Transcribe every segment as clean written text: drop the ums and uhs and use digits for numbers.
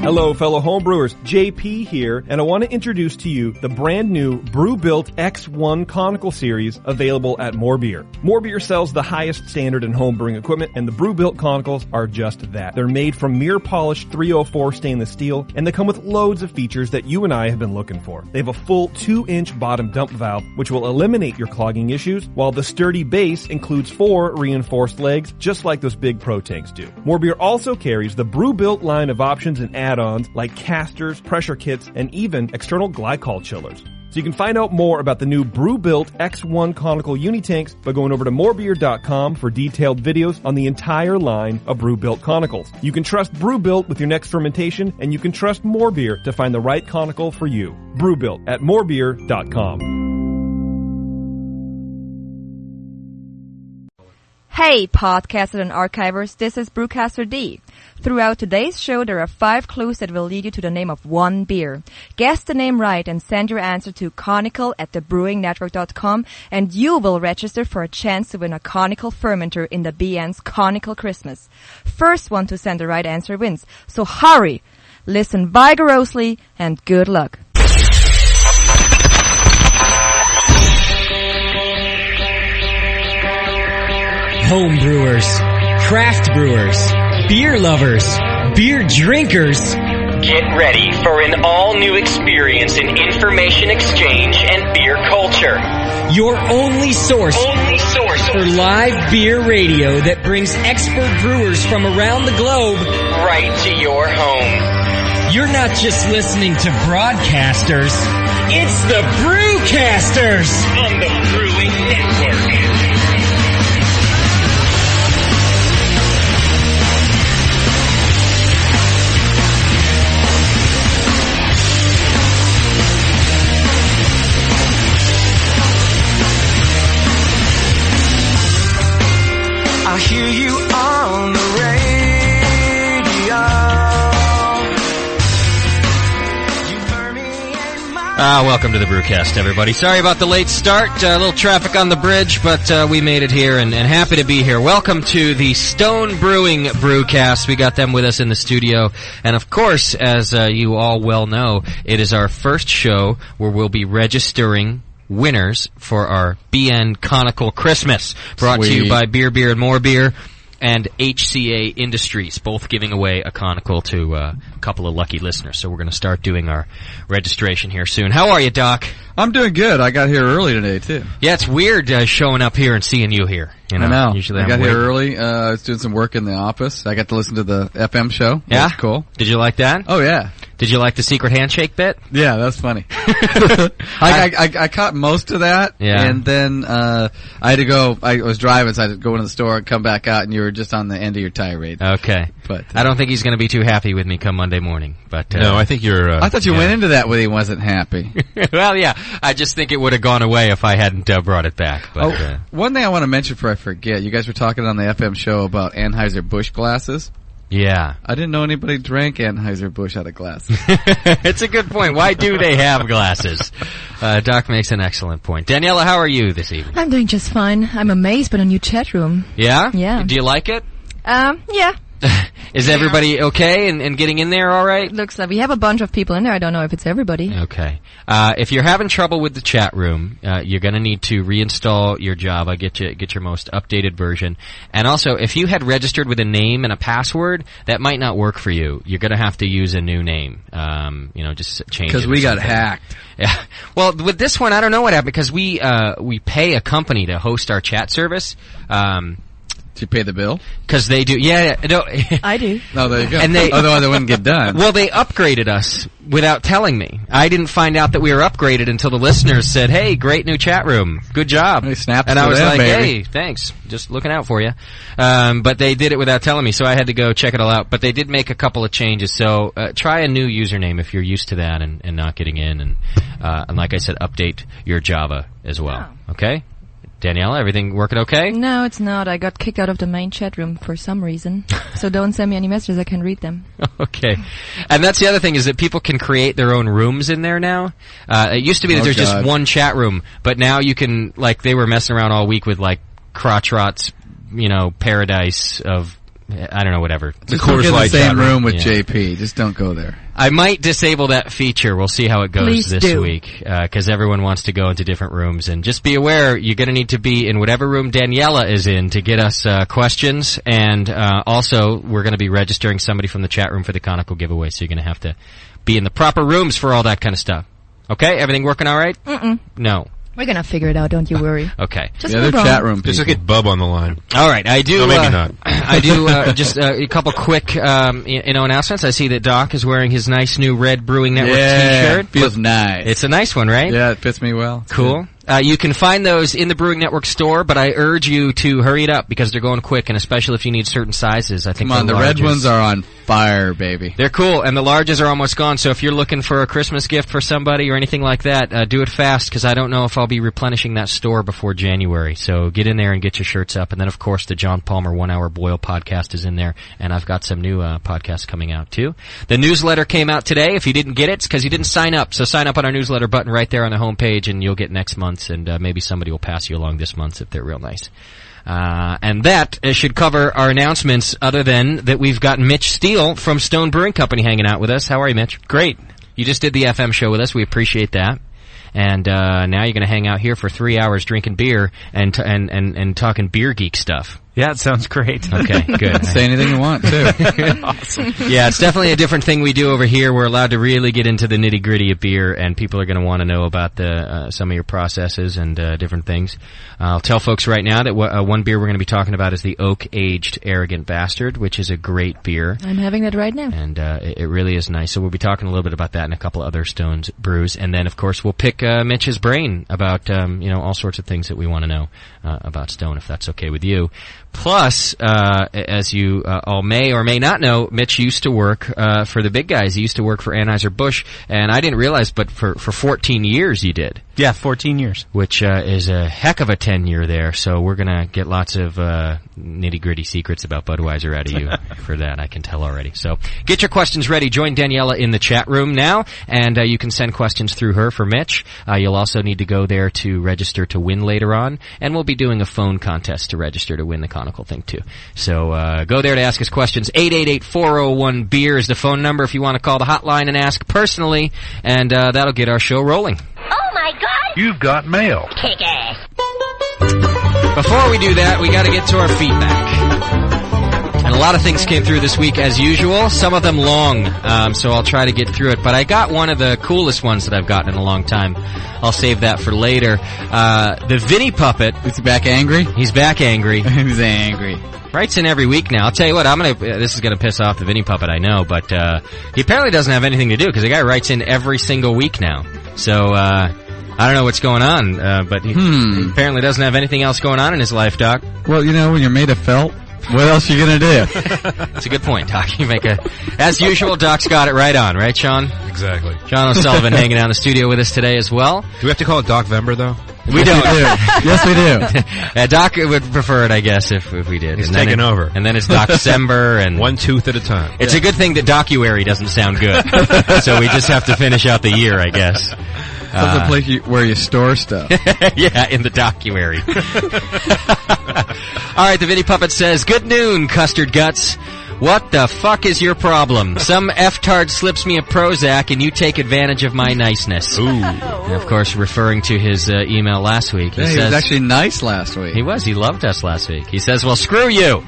Hello, fellow homebrewers. JP here, and I want to introduce to you the brand new Brew-Built X1 Conical Series available at More Beer. More Beer sells the highest standard in homebrewing equipment, and the Brew-Built Conicals are just that. They're made from mirror-polished 304 stainless steel, and they come with loads of features that you and I have been looking for. They have a full 2-inch bottom dump valve, which will eliminate your clogging issues, while the sturdy base includes 4 reinforced legs, just like those big Pro tanks do. More Beer also carries the Brew-Built line of options and add-ons like casters, pressure kits, and even external glycol chillers. So you can find out more about the new Brew-Built X1 Conical Unitanks by going over to morebeer.com for detailed videos on the entire line of Brew-Built Conicals. You can trust Brew-Built with your next fermentation, and you can trust More Beer to find the right conical for you. Brew-Built at morebeer.com. Hey, podcasters and archivers, this is Brewcaster D. Throughout today's show, there are 5 clues that will lead you to the name of one beer. Guess the name right and send your answer to conical@thebrewingnetwork.com, and you will register for a chance to win a conical fermenter in the BN's Conical Christmas. First one to send the right answer wins. So hurry! Listen vigorously, and good luck. Home brewers, craft brewers, beer lovers, beer drinkers. Get ready for an all-new experience in information exchange and beer culture. Your only source for live beer radio that brings expert brewers from around the globe right to your home. You're not just listening to broadcasters, it's the Brewcasters on the Brewing Network. I hear you on the radio. You heard me in my... Welcome to the Brewcast, everybody. Sorry about the late start. A little traffic on the bridge, but we made it here and happy to be here. Welcome to the Stone Brewing Brewcast. We got them with us in the studio. And, of course, as you all well know, it is our first show where we'll be registering winners for our BN Conical Christmas, brought to you by Beer, and More Beer and HCA Industries, both giving away a conical to a couple of lucky listeners. So we're going to start doing our registration here soon. How are you, Doc? I'm doing good. I got here early today, too. Yeah, it's weird showing up here and seeing you here. You know, I know. Usually I got here early. I was doing some work in the office. I got to listen to the FM show. Yeah? That's cool. Did you like that? Oh, yeah. Did you like the secret handshake bit? Yeah, that's funny. I caught most of that. Yeah. And then I had to go. I was driving, so I had to go into the store and come back out, and you were just on the end of your tirade. Okay. But I don't think he's going to be too happy with me come Monday morning. But no, I think you're... I thought you went into that when he wasn't happy. Well, yeah. I just think it would have gone away if I hadn't brought it back. But, one thing I want to mention before I forget. You guys were talking on the FM show about Anheuser-Busch glasses. Yeah. I didn't know anybody drank Anheuser-Busch out of glasses. It's a good point. Why do they have glasses? Doc makes an excellent point. Daniela, how are you this evening? I'm doing just fine. I'm amazed by the new chat room. Yeah? Yeah. Do you like it? Yeah. Is everybody okay and getting in there all right? Looks like we have a bunch of people in there. I don't know if it's everybody. Okay. If you're having trouble with the chat room, you're going to need to reinstall your Java, get your most updated version. And also, if you had registered with a name and a password, that might not work for you. You're going to have to use a new name. Just change it. Because we got hacked. Yeah. Well, with this one, I don't know what happened because we pay a company to host our chat service. Do you pay the bill? Because they do. Yeah. No. I do. Oh, there you go. And otherwise it wouldn't get done. Well, they upgraded us without telling me. I didn't find out that we were upgraded until the listeners said, "Hey, great new chat room. Good job." They snapped and I was them, like, baby. "Hey, thanks. Just looking out for you." But they did it without telling me, so I had to go check it all out. But they did make a couple of changes. So try a new username if you're used to that and not getting in. And like I said, update your Java as well. Oh. Okay? Daniela, everything working okay? No, it's not. I got kicked out of the main chat room for some reason. So don't send me any messages. I can read them. Okay. And that's the other thing is that people can create their own rooms in there now. It used to be that there's just one chat room, but now you can, like, they were messing around all week with, like, Crotch Rot's, paradise of I don't know, whatever. Just don't get in the same room with JP. Just don't go there. I might disable that feature. We'll see how it goes Please this do. week, because everyone wants to go into different rooms. And just be aware, you're going to need to be in whatever room Daniela is in to get us questions. And also, we're going to be registering somebody from the chat room for the Conical giveaway, so you're going to have to be in the proper rooms for all that kind of stuff. Okay? Everything working all right? Mm-mm. No. We're gonna figure it out, don't you worry. Okay. Just the other move on. chat room people. Just get Bub on the line. All right, I do. No, maybe not. I do just a couple quick, announcements. I see that Doc is wearing his nice new red Brewing Network T-shirt. Feels nice. It's a nice one, right? Yeah, it fits me well. It's cool. good. You can find those in the Brewing Network store, but I urge you to hurry it up because they're going quick, and especially if you need certain sizes. I think Come on, the red ones are on fire, baby. They're cool, and the larges are almost gone. So if you're looking for a Christmas gift for somebody or anything like that, do it fast because I don't know if I'll be replenishing that store before January. So get in there and get your shirts up. And then, of course, the John Palmer 1 Hour Boil podcast is in there, and I've got some new podcasts coming out, too. The newsletter came out today. If you didn't get it, it's because you didn't sign up. So sign up on our newsletter button right there on the homepage, and you'll get next month's, and maybe somebody will pass you along this month's if they're real nice. And that should cover our announcements, other than that we've got Mitch Steele from Stone Brewing Company hanging out with us. How are you, Mitch? Great. You just did the FM show with us. We appreciate that. And now you're going to hang out here for 3 hours drinking beer and talking beer geek stuff. Yeah, it sounds great. Okay, good. Say anything you want, too. Awesome. Yeah, it's definitely a different thing we do over here. We're allowed to really get into the nitty-gritty of beer, and people are going to want to know about the some of your processes and different things. I'll tell folks right now that one beer we're going to be talking about is the Oak-Aged Arrogant Bastard, which is a great beer. I'm having that right now. And it really is nice. So we'll be talking a little bit about that and a couple other Stones brews. And then, of course, we'll pick Mitch's brain about all sorts of things that we want to know about Stone, if that's okay with you. Plus, as you all may or may not know, Mitch used to work for the big guys. He used to work for Anheuser-Busch, and I didn't realize, but for 14 years you did. Yeah, 14 years. Which is a heck of a tenure there, so we're going to get lots of nitty-gritty secrets about Budweiser out of you for that, I can tell already. So get your questions ready. Join Daniela in the chat room now, and you can send questions through her for Mitch. You'll also need to go there to register to win later on, and we'll be doing a phone contest to register to win the Conical thing too. So go there to ask us questions. 888-401-BEER is the phone number if you want to call the hotline and ask personally, and that'll get our show rolling. Oh my God! You've got mail. Kick ass. Before we do that, we got to get to our feedback. And a lot of things came through this week as usual, some of them long, so I'll try to get through it. But I got one of the coolest ones that I've gotten in a long time. I'll save that for later. The Vinny Puppet. Is he back angry? He's back angry. He's angry. Writes in every week now. I'll tell you what, this is gonna piss off the Vinny Puppet, I know, but he apparently doesn't have anything to do, because the guy writes in every single week now. So, I don't know what's going on, but he apparently doesn't have anything else going on in his life, Doc. Well, when you're made of felt, what else are you gonna do? It's a good point, Doc. You as usual, Doc's got it right on, right, Sean? Exactly. Sean O'Sullivan hanging out in the studio with us today as well. Do we have to call it Doc Vember, though? We don't. Yes, we do. Doc would prefer it, I guess, if we did. He's taking over. And then it's Doc December and one tooth at a time. It's a good thing that Docuary doesn't sound good. So we just have to finish out the year, I guess. That's the place where you store stuff. Yeah, in the Docuary. All right, the Vinny Puppet says, "Good noon, Custard Guts. What the fuck is your problem? Some F-tard slips me a Prozac and you take advantage of my niceness." Ooh. And of course, referring to his email last week. He was actually nice last week. He was. He loved us last week. He says, "Well, screw you.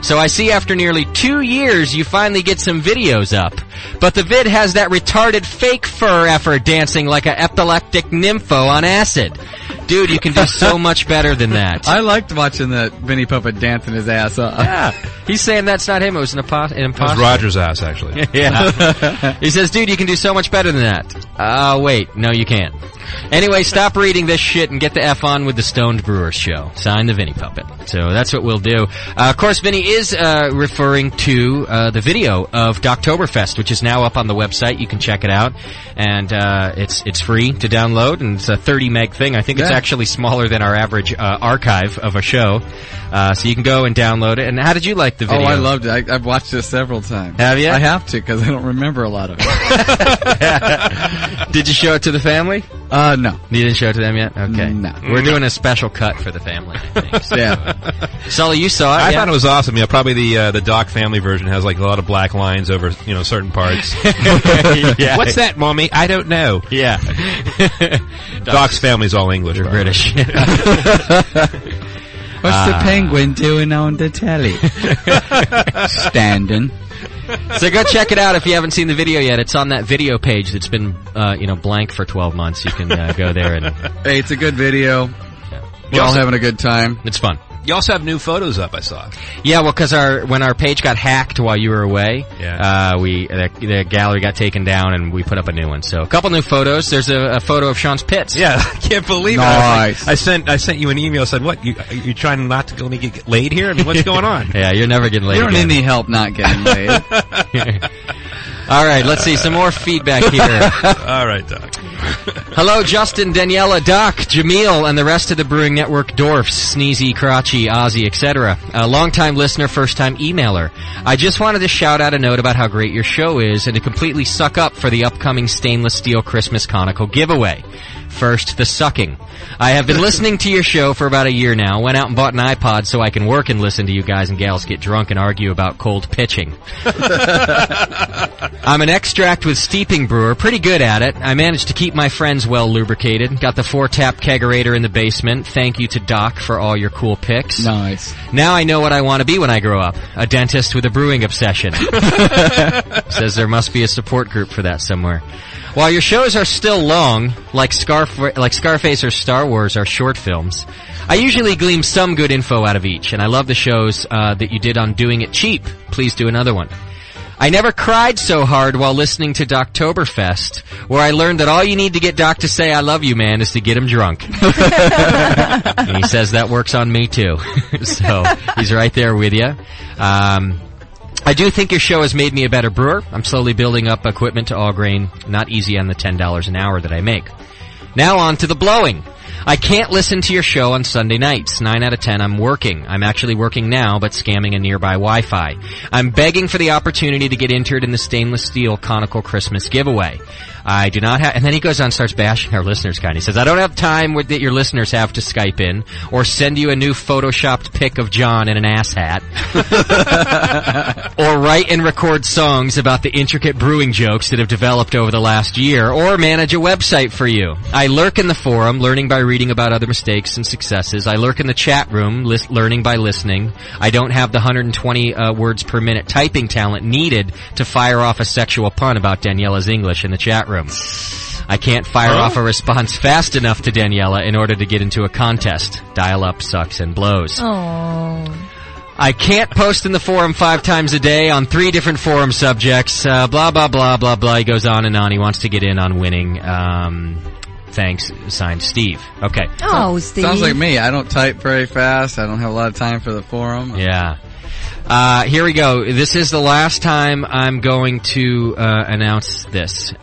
So I see after nearly 2 years you finally get some videos up. But the vid has that retarded fake fur effer dancing like a epileptic nympho on acid. Dude, you can do so much better than that." I liked watching that Vinny Puppet dancing his ass off. Yeah. He's saying that's not him. It was an imposter. It was Roger's ass, actually. Yeah. He says, "Dude, you can do so much better than that." Wait. No, you can't. Anyway, stop reading this shit and get the F on with the Stoned Brewers show. Signed, the Vinny Puppet. So that's what we'll do. Of course, Vinny is referring to the video of Doctoberfest, which is now up on the website. You can check it out. And it's free to download, and it's a 30 meg thing. I think it's actually smaller than our average archive of a show. So you can go and download it. And how did you like the video? Oh, I loved it. I've watched it several times. Have you? I have to, because I don't remember a lot of it. Did you show it to the family? No. You didn't show it to them yet? Okay. No. We're doing a special cut for the family, I think. So. Yeah. Sully, you saw it, I thought it was awesome. Yeah, probably the Doc family version has like a lot of black lines over certain parts. Yeah. What's that, Mommy? I don't know. Yeah. Doc's family's all English. They're by the way. British. What's the penguin doing on the telly? Standing. So go check it out if you haven't seen the video yet. It's on that video page that's been, blank for 12 months. You can go there and... Hey, it's a good video. We're all having a good time. It's fun. You also have new photos up, I saw. Yeah, well, because when our page got hacked while you were away, the gallery got taken down and we put up a new one. So a couple new photos. There's a photo of Sean's pits. Yeah, I can't believe Nice. it. I sent you an email. Said, "What? You trying not to let me get laid here? I mean, what's going on?" Yeah, you're never getting laid. You don't again. need any help not getting laid. All right, let's see some more feedback here. All right, Doc. Hello, Justin, Daniela, Doc, Jameel, and the rest of the Brewing Network dwarfs, Sneezy, Karachi, Ozzy, etc. A long-time listener, first-time emailer. I just wanted to shout out a note about how great your show is and to completely suck up for the upcoming stainless steel Christmas conical giveaway. First, the sucking. I have been listening to your show for about a year now. Went out and bought an iPod so I can work and listen to you guys and gals get drunk and argue about cold pitching. I'm an extract with steeping brewer, pretty good at it. I managed to keep my friends well lubricated. Got the 4-tap kegerator in the basement. Thank you to Doc for all your cool picks. Nice. Now I know what I want to be when I grow up. A dentist with a brewing obsession. Says there must be a support group for that somewhere. While your shows are still long, like Scarface or Star Wars are short films, I usually glean some good info out of each, and I love the shows that you did on Doing It Cheap. Please do another one. I never cried so hard while listening to Doctoberfest, where I learned that all you need to get Doc to say I love you, man, is to get him drunk. And he says that works on me, too. So he's right there with you. I do think your show has made me a better brewer. I'm slowly building up equipment to all grain. Not easy on the $10 an hour that I make. Now on to the blowing. I can't listen to your show on Sunday nights. 9 out of 10, I'm working. I'm actually working now, but scamming a nearby Wi-Fi. I'm begging for the opportunity to get entered in the stainless steel conical Christmas giveaway. I do not have... And then he goes on and starts bashing our listeners, kind of. He says, I don't have time that your listeners have to Skype in or send you a new photoshopped pic of John in an ass hat. Or write and record songs about the intricate brewing jokes that have developed over the last year, or manage a website for you. I lurk in the forum, learning by reading about other mistakes and successes. I lurk in the chat room, learning by listening. I don't have the 120 words per minute typing talent needed to fire off a sexual pun about Daniela's English in the chat room. I can't fire off a response fast enough to Daniela in order to get into a contest. Dial-up sucks and blows. Oh. I can't post in the forum 5 times a day on 3 different forum subjects. Blah, blah, blah, blah, blah. He goes on and on. He wants to get in on winning. Thanks, signed Steve. Okay. Oh, Steve. Sounds like me. I don't type very fast. I don't have a lot of time for the forum. Yeah. Here we go. This is the last time I'm going to announce this.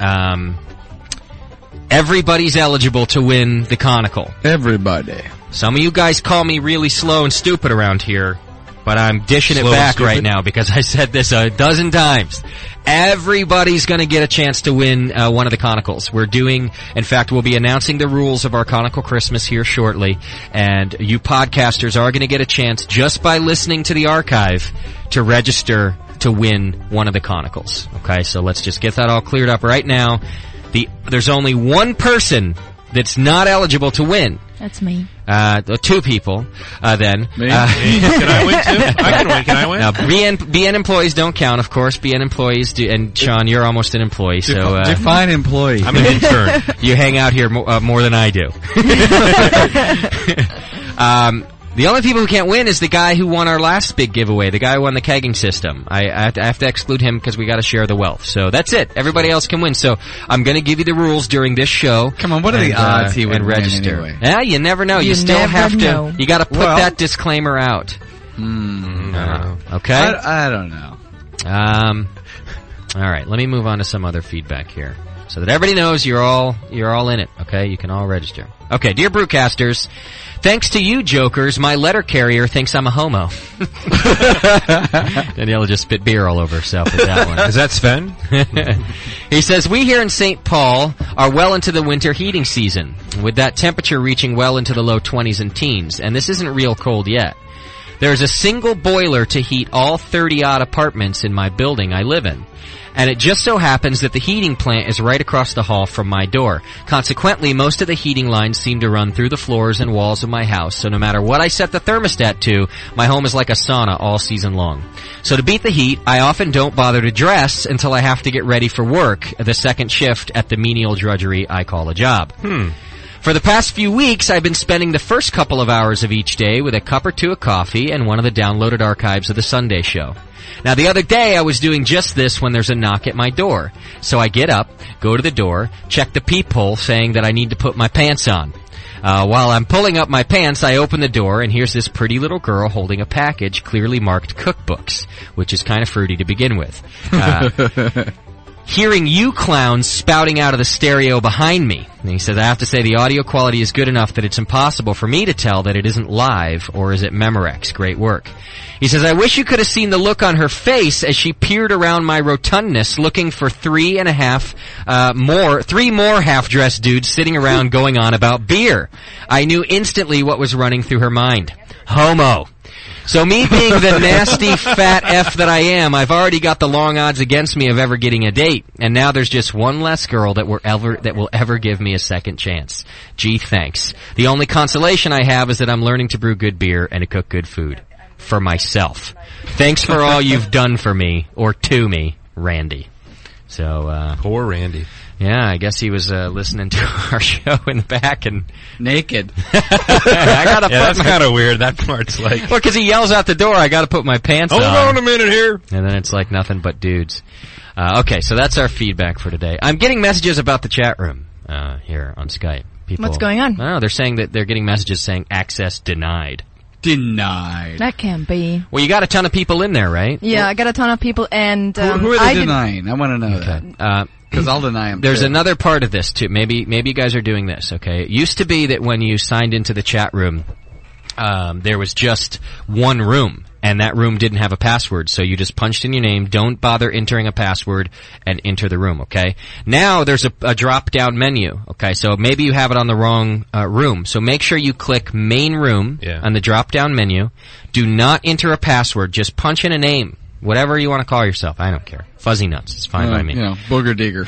Everybody's eligible to win the conical. Everybody. Some of you guys call me really slow and stupid around here, but I'm dishing Slow it back and right stupid? now because I said this a dozen times. Everybody's going to get a chance to win one of the conicals. In fact, we'll be announcing the rules of our Conical Christmas here shortly, and you podcasters are going to get a chance just by listening to the archive to register to win one of the conicals. Okay, so let's just get that all cleared up right now. There's only one person that's not eligible to win. That's me. 2 people, then. Me? Can I win too? I can win. Can I win? Now, BN employees don't count, of course. BN employees do, and Sean, you're almost an employee, so... Define employee. I'm an intern. You hang out here more than I do. The only people who can't win is the guy who won our last big giveaway, the guy who won the kegging system. I have to exclude him because we got to share the wealth. So that's it. Everybody else can win. So I'm going to give you the rules during this show. Come on, what are the odds he would and win register? anyway? Yeah, you never know. You still never have know. to. You got to put that disclaimer out. Okay. I don't know. All right. Let me move on to some other feedback here. so that everybody knows you're all in it. Okay, you can all register. Okay, dear Brewcasters, thanks to you jokers, my letter carrier thinks I'm a homo. Daniela just spit beer all over herself with that one. Is that Sven? He says, we here in St. Paul are well into the winter heating season, with that temperature reaching well into the low 20s and teens, and this isn't real cold yet. There's a single boiler to heat all 30-odd apartments in my building I live in. And it just so happens that the heating plant is right across the hall from my door. Consequently, most of the heating lines seem to run through the floors and walls of my house, so no matter what I set the thermostat to, my home is like a sauna all season long. So to beat the heat, I often don't bother to dress until I have to get ready for work, the second shift at the menial drudgery I call a job. For the past few weeks, I've been spending the first couple of hours of each day with a cup or two of coffee and one of the downloaded archives of the Sunday show. Now, the other day, I was doing just this when there's a knock at my door. So I get up, go to the door, check the peephole saying that I need to put my pants on. While I'm pulling up my pants, I open the door, and here's this pretty little girl holding a package clearly marked cookbooks, which is kind of fruity to begin with. Hearing you clowns spouting out of the stereo behind me. And he says, I have to say the audio quality is good enough that it's impossible for me to tell that it isn't live or is it Memorex. Great work. He says, I wish you could have seen the look on her face as she peered around my rotundness looking for three more half-dressed dudes sitting around going on about beer. I knew instantly what was running through her mind. Homo. So me being the nasty fat F that I am, I've already got the long odds against me of ever getting a date. And now there's just one less girl that will ever give me a second chance. Gee, thanks. The only consolation I have is that I'm learning to brew good beer and to cook good food. For myself. Thanks for all you've done for me, or to me, Randy. So, poor Randy. Yeah, I guess he was listening to our show in the back and naked. I gotta put that's kind of weird. That part's like, well, because he yells out the door, I gotta put my pants on. Hold on a minute here. And then it's like nothing but dudes. Okay, so that's our feedback for today. I'm getting messages about the chat room here on Skype. People, what's going on? I don't know, they're saying that they're getting messages saying access denied. Denied. That can't be. Well, you got a ton of people in there, right? Yeah, I got a ton of people, and who are they denying? I want to know that. Because I'll deny them. There's another part of this too. Maybe you guys are doing this. Okay, it used to be that when you signed into the chat room, there was just one room, and that room didn't have a password. So you just punched in your name. Don't bother entering a password and enter the room. Okay. Now there's a drop-down menu. Okay, so maybe you have it on the wrong room. So make sure you click main room on the drop-down menu. Do not enter a password. Just punch in a name. Whatever you want to call yourself, I don't care. Fuzzy nuts, it's fine by me. You know, booger digger.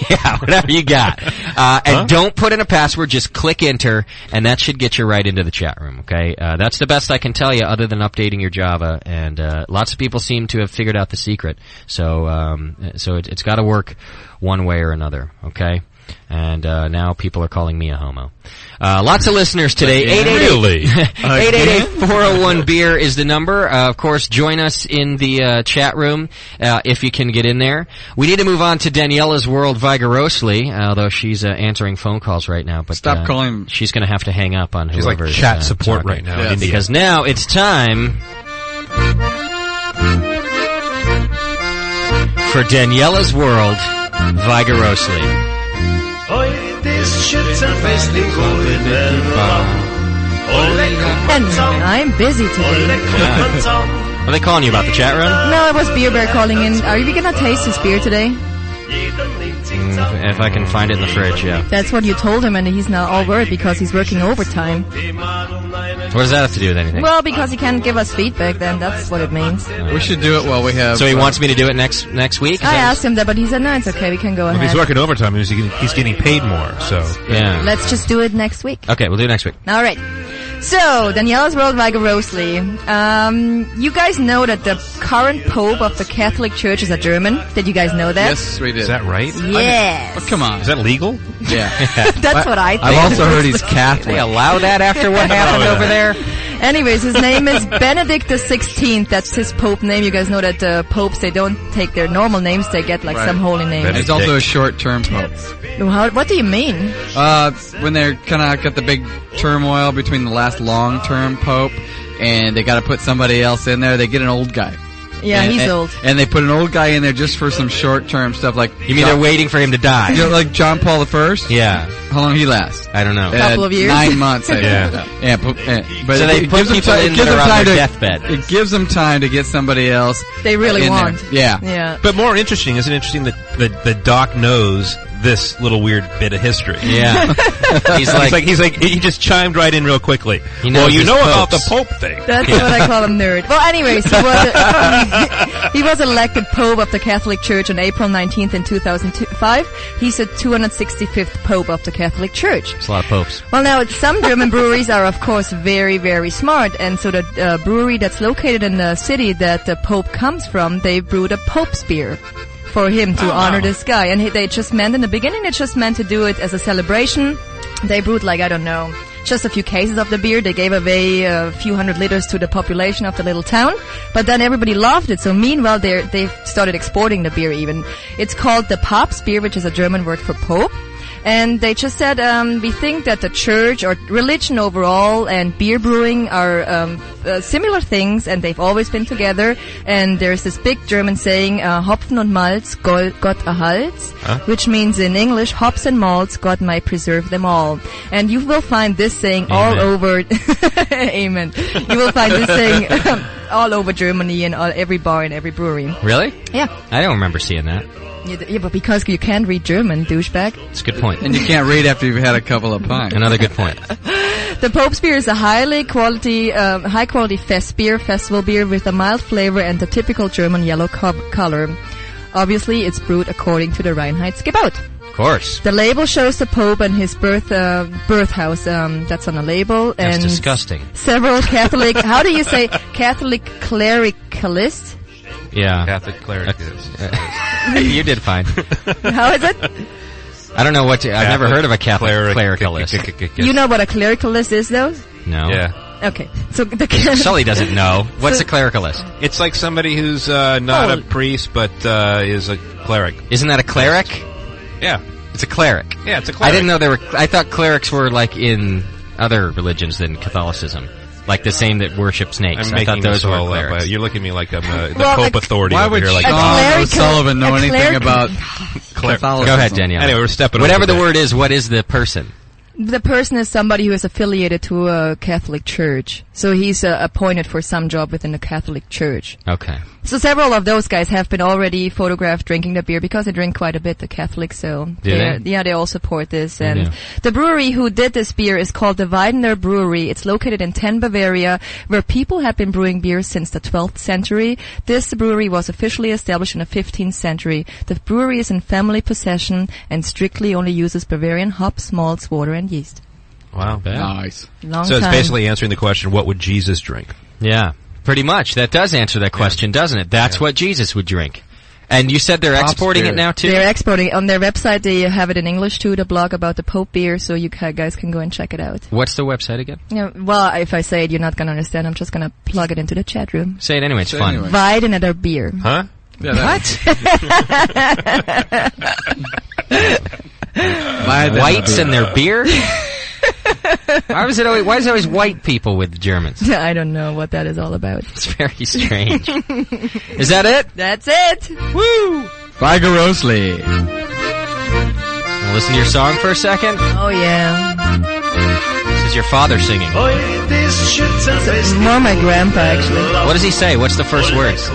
Yeah, whatever you got. And don't put in a password, just click enter, and that should get you right into the chat room, okay? That's the best I can tell you other than updating your Java, and lots of people seem to have figured out the secret. So it's got to work one way or another, okay? And now people are calling me a homo. Lots of listeners today. 888-401-BEER is the number. Of course, join us in the chat room if you can get in there. We need to move on to Daniela's World vigorously, although she's answering phone calls right now. But stop calling. She's going to have to hang up on whoever. She's like chat support right now. Yes. Because now it's time for Daniela's World vigorously. And I'm busy today. Are they calling you about the chat room? No, it was Beer Bear calling in. Are you gonna taste his beer today? If I can find it in the fridge, yeah. That's what you told him, and he's now all worried because he's working overtime. What does that have to do with anything? Well, because he can't give us feedback, then that's what it means. We should do it while we have... So he wants me to do it next week? I asked him that, but he said, no, it's okay, we can go ahead. If he's working overtime, he's getting paid more, so... Yeah. Let's just do it next week. Okay, we'll do it next week. All right. So, Daniela's World vigorously. You guys know that the current Pope of the Catholic Church is a German? Did you guys know that? Yes, we did. Is that right? Yes. Oh, come on. Is that legal? Yeah. That's what I think. I've also heard he's Catholic. They allow that after what happened over there? Anyways, his name is Benedict XVI. That's his Pope name. You guys know that popes, they don't take their normal names. They get like some holy name. He's also a short-term Pope. What do you mean? When they're kind of got the big turmoil between the last long-term Pope and they got to put somebody else in there, they get an old guy. Yeah, he's old. And they put an old guy in there just for some short-term stuff, like You mean they're waiting for him to die? You know, like John Paul I. Yeah. How long did he last? I don't know. Couple of years. 9 months. I Yeah. think. But So they it put gives them people time- in it gives that are them on time their to- deathbed. It gives them time to get somebody else. They really in want. there. Yeah. Yeah. But more interesting, isn't it interesting that the doc knows this little weird bit of history? Yeah. He's like, he just chimed right in real quickly. He knows Well, you his know about the popes. Pope thing. That's what I call a nerd. Well, anyways, he was elected Pope of the Catholic Church on April 19th in 2005. He's the 265th Pope of the Catholic Church. It's a lot of popes. Well, now, some German breweries are, of course, very, very smart. And so the brewery that's located in the city that the Pope comes from, they brewed a Pope's beer for him to honor this guy. And they just meant, in the beginning, it just meant to do it as a celebration. They brewed, like, I don't know, just a few cases of the beer. They gave away a few hundred liters to the population of the little town. But then everybody loved it. So meanwhile, they started exporting the beer even. It's called the Papstbier, which is a German word for Pope. And they just said, we think that the church or religion overall and beer brewing are similar things, and they've always been together. And there's this big German saying, Hopfen und Malz, Gott erhalt's, which means in English, hops and malts, God might preserve them all. And you will find this saying all over, amen. You will find this saying all over Germany and every bar and every brewery. Really? Yeah. I don't remember seeing that. Yeah, but because you can't read German, douchebag. It's a good point. And you can't read after you've had a couple of pints. Another good point. The Pope's beer is a high quality fest beer, festival beer with a mild flavor and the typical German yellow color. Obviously, it's brewed according to the Reinheitsgebot. Of course. The label shows the Pope and his birth house. That's on the label. That's and disgusting. Several Catholic, how do you say, Catholic clericalists? Yeah. Catholic cleric. You did fine. How is it? I don't know what I've never heard of a Catholic clericalist. You know what a clericalist is, though? No. Yeah. Okay. So Sully doesn't know. What's a clericalist? It's like somebody who's not a priest, but is a cleric. Isn't that a cleric? Yeah. It's a cleric. Yeah, it's a cleric. I didn't know I thought clerics were like in other religions than Catholicism. Like the same that worship snakes. I'm I thought making those this were all up. clerics. You're looking at me like I'm the Well, Pope authority Why over would here. Like, Sean O'Sullivan know anything about Catholicism? Go ahead, Danielle. Anyway, we're stepping Whatever over the that. word is, what is the person? The person is somebody who is affiliated to a Catholic church. So he's appointed for some job within the Catholic church. Okay. So several of those guys have been already photographed drinking the beer because they drink quite a bit, the Catholics. So they all support this. And the brewery who did this beer is called the Weidener Brewery. It's located in Tenn, Bavaria, where people have been brewing beer since the 12th century. This brewery was officially established in the 15th century. The brewery is in family possession and strictly only uses Bavarian hops, malts, water, and yeast. Wow. Nice. Long So it's time. basically answering the question, what would Jesus drink? Yeah. Pretty much. That does answer that question, doesn't it? That's what Jesus would drink. And you said they're exporting it now, too? They're exporting it. On their website, they have it in English, too, the blog about the Pope beer, so you guys can go and check it out. What's the website again? Yeah, well, if I say it, you're not going to understand. I'm just going to plug it into the chat room. Say it anyway. It's fun. Anyway. Weidener Beer. Huh? Yeah, What? Whites and their beer? Why is it always white people with Germans? I don't know what that is all about. It's very strange. Is that it? That's it. Woo! Vigorously. Wanna listen to your song for a second? Oh, yeah. This is your father singing. It's more my grandpa, actually. What does he say? What's the first words?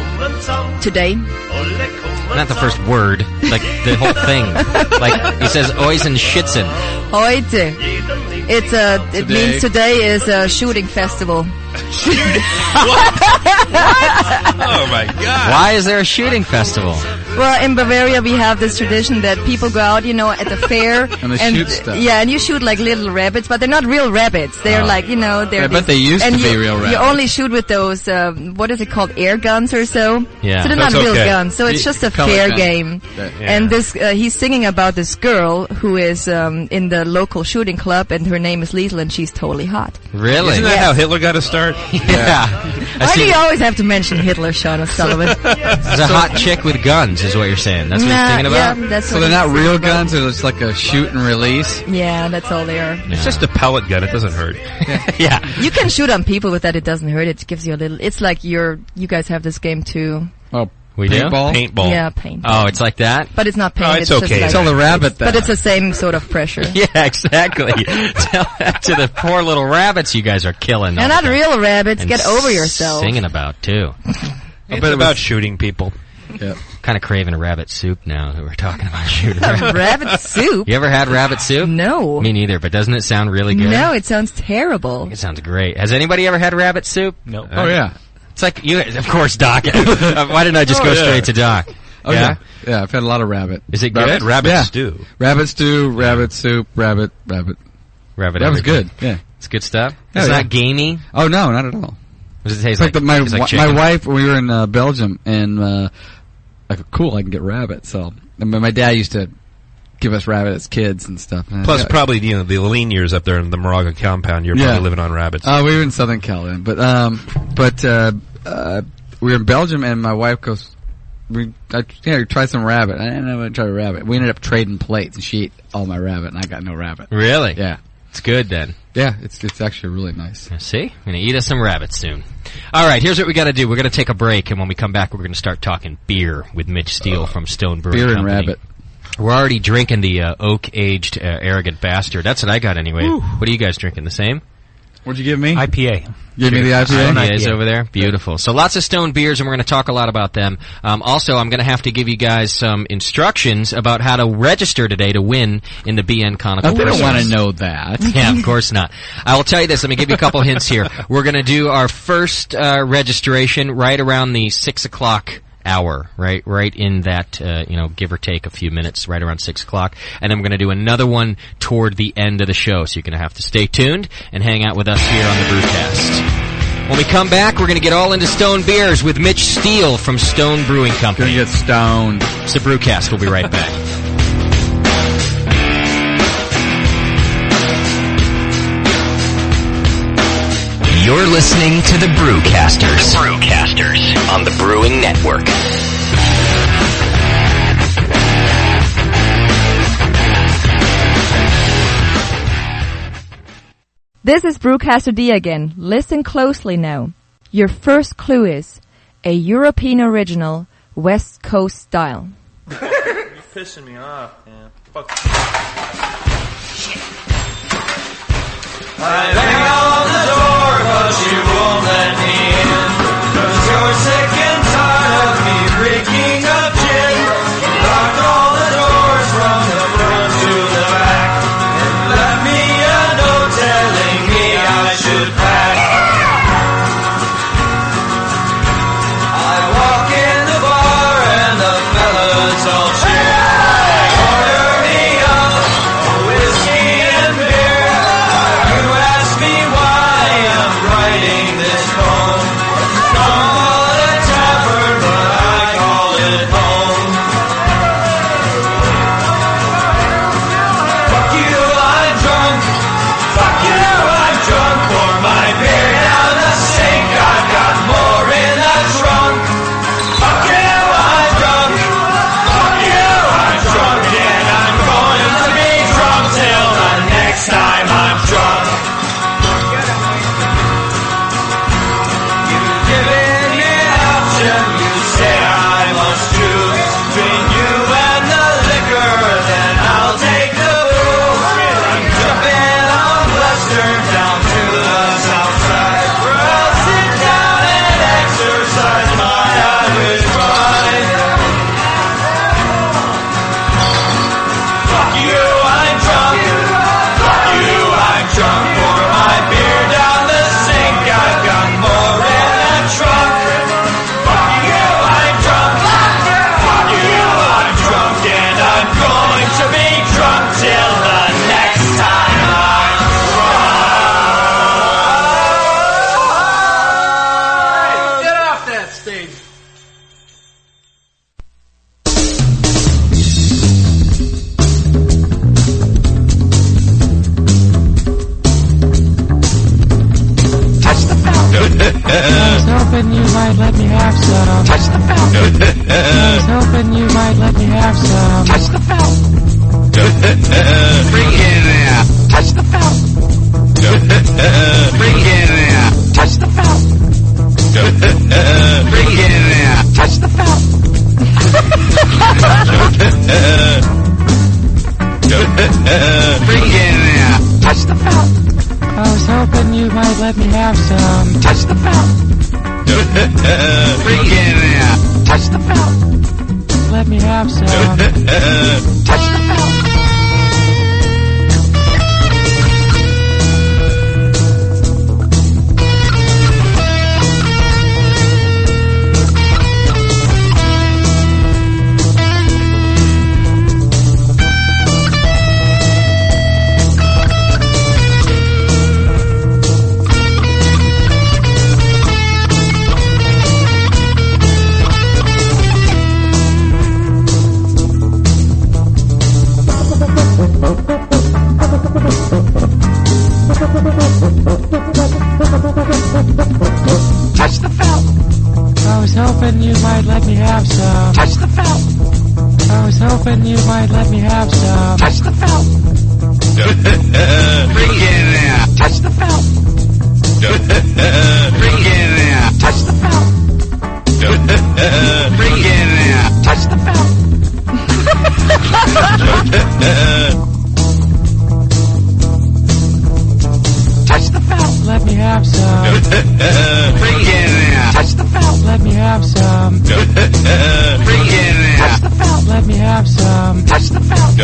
Today. Not the first word, like the whole thing. Like he says Oisen Schitzen. Heute. It means today is a shooting festival. Oh my God! Why is there a shooting festival? Well, in Bavaria we have this tradition that people go out, at the fair And they shoot stuff. Yeah, and you shoot like little rabbits, but they're not real rabbits. They're they're. I bet they used to be real You rabbits. only shoot with those what is it called, air guns or so. Yeah. So they're not That's real okay. guns. So it's just a Color fair gun. game. Yeah. And this he's singing about this girl who is in the local shooting club, and her name is Liesl, and she's totally hot. Really? Isn't that Yes. how Hitler got his start? Yeah. Why do you always have to mention Hitler, Sean O'Sullivan? There's a hot chick with guns, is what you're saying. That's what you're thinking about? Yeah, that's So what they're he's not thinking real about. guns, they're just like a shoot and release? Yeah, that's all they are. It's just a pellet gun. It doesn't hurt. Yeah. You can shoot on people with that, it doesn't hurt. It gives you a little... It's like you guys have this game too. Oh, We do? paintball? Paintball. Yeah, paint. Oh, it's like that? But it's not paint. Oh, it's just okay. like, Tell the rabbit that. but it's the same sort of pressure. Yeah, exactly. Tell that to the poor little rabbits you guys are killing. They're not real rabbits. And Get over yourself. Singing about, too. It's about shooting people. Yeah. Kind of craving a rabbit soup now that we're talking about shooting. Rabbit soup? You ever had rabbit soup? No. Me neither, but doesn't it sound really good? No, it sounds terrible. It sounds great. Has anybody ever had rabbit soup? No. Oh, yeah. It's like, you, of course, Doc. Why didn't I just go straight to Doc? Oh, yeah? Yeah, I've had a lot of rabbit. Is it good? Rabbit stew. Rabbit stew, rabbit soup, rabbit. Rabbit That was everything. good, yeah. It's good stuff? Yeah, It's yeah. not gamey? Oh, no, not at all. Does it taste It's like, like it's like my chicken? wife, we were in Belgium, and like, cool, I can get rabbit. So, and my dad used to give us rabbit as kids and stuff. And Plus, probably the lean years up there in the Moraga compound. You're probably living on rabbits. we were in Southern Cal then, but we were in Belgium, and my wife goes, try some rabbit. I didn't know I tried rabbit. We ended up trading plates, and she ate all my rabbit, and I got no rabbit. Really? Yeah. It's good then. Yeah, it's actually really nice. See? I'm going to eat us some rabbit soon. All right, here's what we got to do. We're going to take a break, and when we come back, we're going to start talking beer with Mitch Steele from Stone Brewing Beer and Company. rabbit. We're already drinking the oak-aged Arrogant Bastard. That's what I got anyway. Ooh. What are you guys drinking? The same? What'd you give me? IPA. Give me the IPA? IPAs IPA. over there. Beautiful. So lots of Stone beers, and we're going to talk a lot about them. Also, I'm going to have to give you guys some instructions about how to register today to win in the BN Conical. They don't Christmas. want to know that. Yeah, of course not. I will tell you this. Let me give you a couple hints here. We're going to do our first registration right around the 6 o'clock hour, right in that, give or take a few minutes, right around 6 o'clock. And then we're going to do another one toward the end of the show. So you're going to have to stay tuned and hang out with us here on the Brewcast. When we come back, we're going to get all into Stone beers with Mitch Steele from Stone Brewing Company. Gonna get stoned. It's the Brewcast. We'll be right back. You're listening to the Brewcasters. Brewcasters on the Brewing Network. This is Brewcaster D again. Listen closely now. Your first clue is a European original, West Coast style. You're pissing me off, man. Fuck. I bang on the door, but you won't let me in. 'Cause you're sick and tired of me reeking of gin. Locked all the doors from the front to the back. And left me a note telling me I should pack. I walk in the bar and the fellas all cheer. They order me up a whiskey and beer. You ask me why I'm writing this poem. Some call it a tavern, but I call it home. Fuck you, I'm drunk. Fuck you, I'm drunk. Pour my beer down the sink. I've got more in the trunk. Fuck you, I'm drunk. Fuck you, I'm drunk. And I'm going to be drunk till the next time I'm drunk. You've given me an option. You say I must choose between you and the liquor. Then I'll take the booze. I'm jumping on Western down to the south side, where I'll sit down and exercise my Irish pride. Fuck you, I'm drunk. Fuck you, I'm drunk. Pour my beer down the sink. I've got more in the trunk. Fuck you, I'm drunk. Fuck you, I'm drunk. And I'm going to be drunk till the next time I'm drunk. Get off that stage. Touch the fountain. I was hoping you might let me have some. Touch the fountain. I was hoping you might let me have some. Touch the fountain. Bring it in there. Touch the fountain. Bring it in there. Touch the fountain. Bring it in there. Touch the fountain. felt. I was hoping you might let me have some. Touch the felt. Bring it out. Touch the felt. Let me have some. Touch the felt. Touch the felt. I was hoping you might let me have some. Touch the felt. I was hoping you might let me have some. Touch the felt. Bring it out. Touch the felt. Bring it out. Touch the felt. Bring it out. Touch the felt. Touch the felt. Let me have some. Bring it out. Touch the felt. Let me have some. Bring it Touch out. the felt. Let me have some. Touch the felt.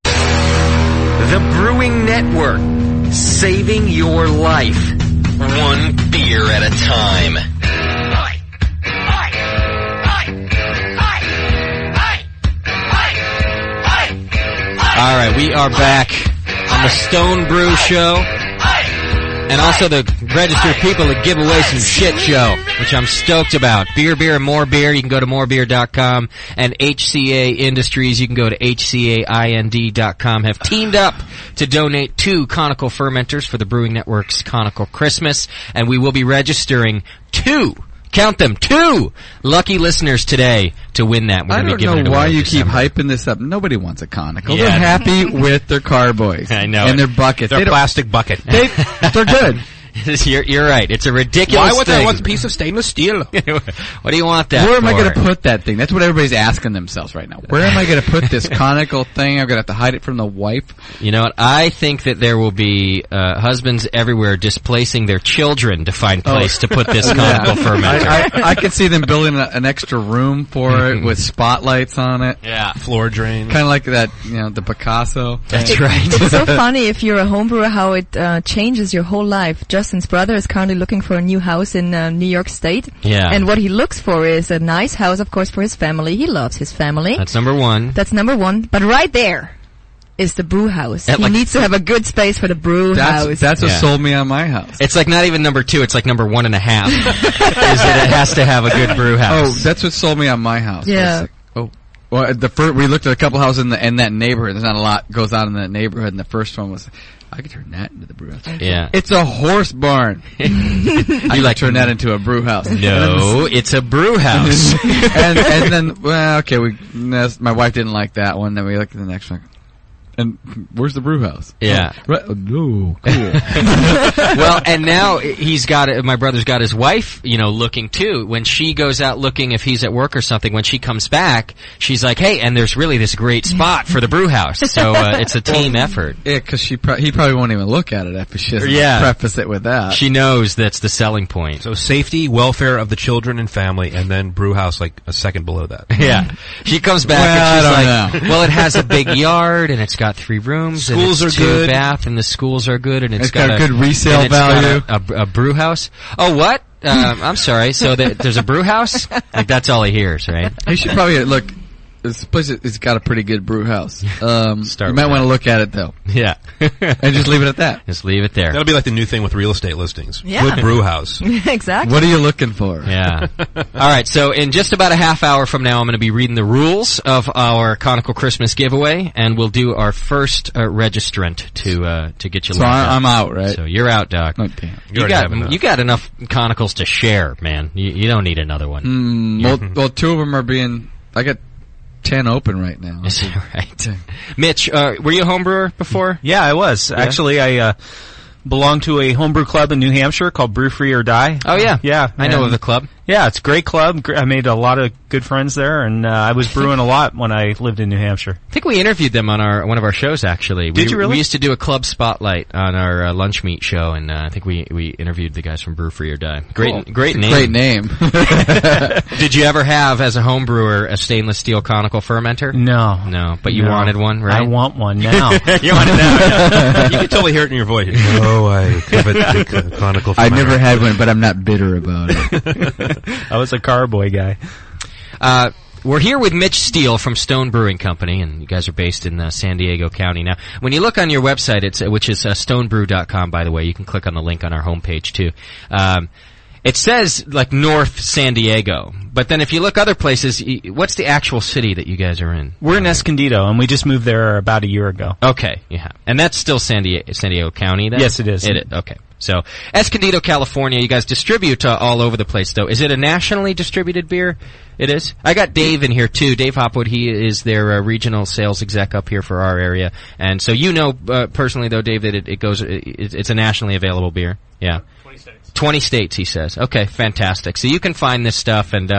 The Brewing Network, saving your life, one beer at a time. All right, we are back on the Stone Brew Show, and also the Registered People that give away some shit show, which I'm stoked about. Beer, and more beer. You can go to morebeer.com, and HCA Industries. You can go to hcaind.com. Have teamed up to donate 2 conical fermenters for the Brewing Network's Conical Christmas, and we will be registering 2. Count them, 2 lucky listeners today to win that. We're I gonna be don't giving know it why away you in keep December. hyping this up. Nobody wants a conical. Yeah. They're happy with their carboys. I know And it. their buckets. Their They don't- plastic bucket. They're good. You're right. It's a ridiculous Why would thing. I want a piece of stainless steel? What do you want that Where am I for? going to put that thing? That's what everybody's asking themselves right now. Where am I going to put this conical thing? I'm going to have to hide it from the wife. You know what? I think that there will be husbands everywhere displacing their children to find place to put this conical fermenter. I could see them building an extra room for it with spotlights on it. Yeah. Floor drain. Kind of like that, the Picasso. That's right. It's so funny if you're a home brewer how it changes your whole life. Justin's brother is currently looking for a new house in New York State. Yeah. And what he looks for is a nice house, of course, for his family. He loves his family. That's number one. That's number one. But right there is the brew house. That, He like- needs to have a good space for the brew house. That's what Yeah. sold me on my house. It's like not even number 2. It's like number 1.5. Is that it has to have a good brew Oh, house. that's what sold me on my house. Yeah. It's like, well, we looked at a couple houses in that neighborhood. There's not a lot goes on in that neighborhood, and the first one was, I could turn that into the brew house. Yeah. It's a horse barn. I could turn that into a brew house. No, it's a brew house. and then, well, okay, my wife didn't like that one. Then we looked at the next one. And where's the brew house? Yeah. Oh, right. Oh, no. Cool. Well, and now my brother's got his wife, looking too. When she goes out looking, if he's at work or something, when she comes back, she's like, hey, and there's really this great spot for the brew house. So, it's a team effort. Yeah, because he probably won't even look at it if she doesn't preface it with that. She knows that's the selling point. So safety, welfare of the children and family, and then brew house like a second below that. Yeah. She comes back and she's like, well, it has a big yard and it's got 3 rooms. Schools and it's are good. 2 bath and the schools are good and It's got a good resale and it's value. got a brew house. Oh, what? I'm sorry. So there's a brew house? Like that's all he hears, right? He should probably look. This place has got a pretty good brew house. You might with want to that. look at it though. Yeah. And just leave it at that. Just leave it there. That'll be like the new thing with real estate listings. Yeah. Good brew house. Exactly. What are you looking for? Yeah. All right. So in just about a half hour from now, I'm going to be reading the rules of our Conical Christmas giveaway, and we'll do our first registrant to get you. So I'm out, right? So you're out, Doc. Oh, damn. You got enough Conicals to share, man. You don't need another one. Well, 2 of them are being. I got 10 open right now. Is that right? Mitch, were you a homebrewer before? Yeah, I was. Actually, I belong to a homebrew club in New Hampshire called Brew Free or Die. Oh, yeah. Yeah. I know of the club. Yeah, it's a great club. I made a lot of good friends there, and I was brewing a lot when I lived in New Hampshire. I think we interviewed them on one of our shows, actually. Did you really? We used to do a club spotlight on our lunch meet show, and I think we interviewed the guys from Brew Free or Die. Great name. Great name. Did you ever have, as a home brewer, a stainless steel conical fermenter? No. But you wanted one, right? I want one now. You want it now? You can totally hear it in your voice. Oh, I covet the conical fermenter. I never had one, but I'm not bitter about it. I was a carboy guy. We're here with Mitch Steele from Stone Brewing Company, and you guys are based in San Diego County. Now, when you look on your website, which is stonebrew.com, by the way, you can click on the link on our homepage, too. It says, like, North San Diego, but then if you look other places, what's the actual city that you guys are in? We're in Escondido, and we just moved there about a year ago. Okay, yeah. And that's still San Diego County, then? Yes, it is. It is, okay. So, Escondido, California, you guys distribute all over the place, though. Is it a nationally distributed beer? It is? I got Dave in here, too. Dave Hopwood, he is their regional sales exec up here for our area. And so you know, personally, though, Dave, that it's a nationally available beer. Yeah. 20 states, he says. Okay, fantastic. So you can find this stuff, and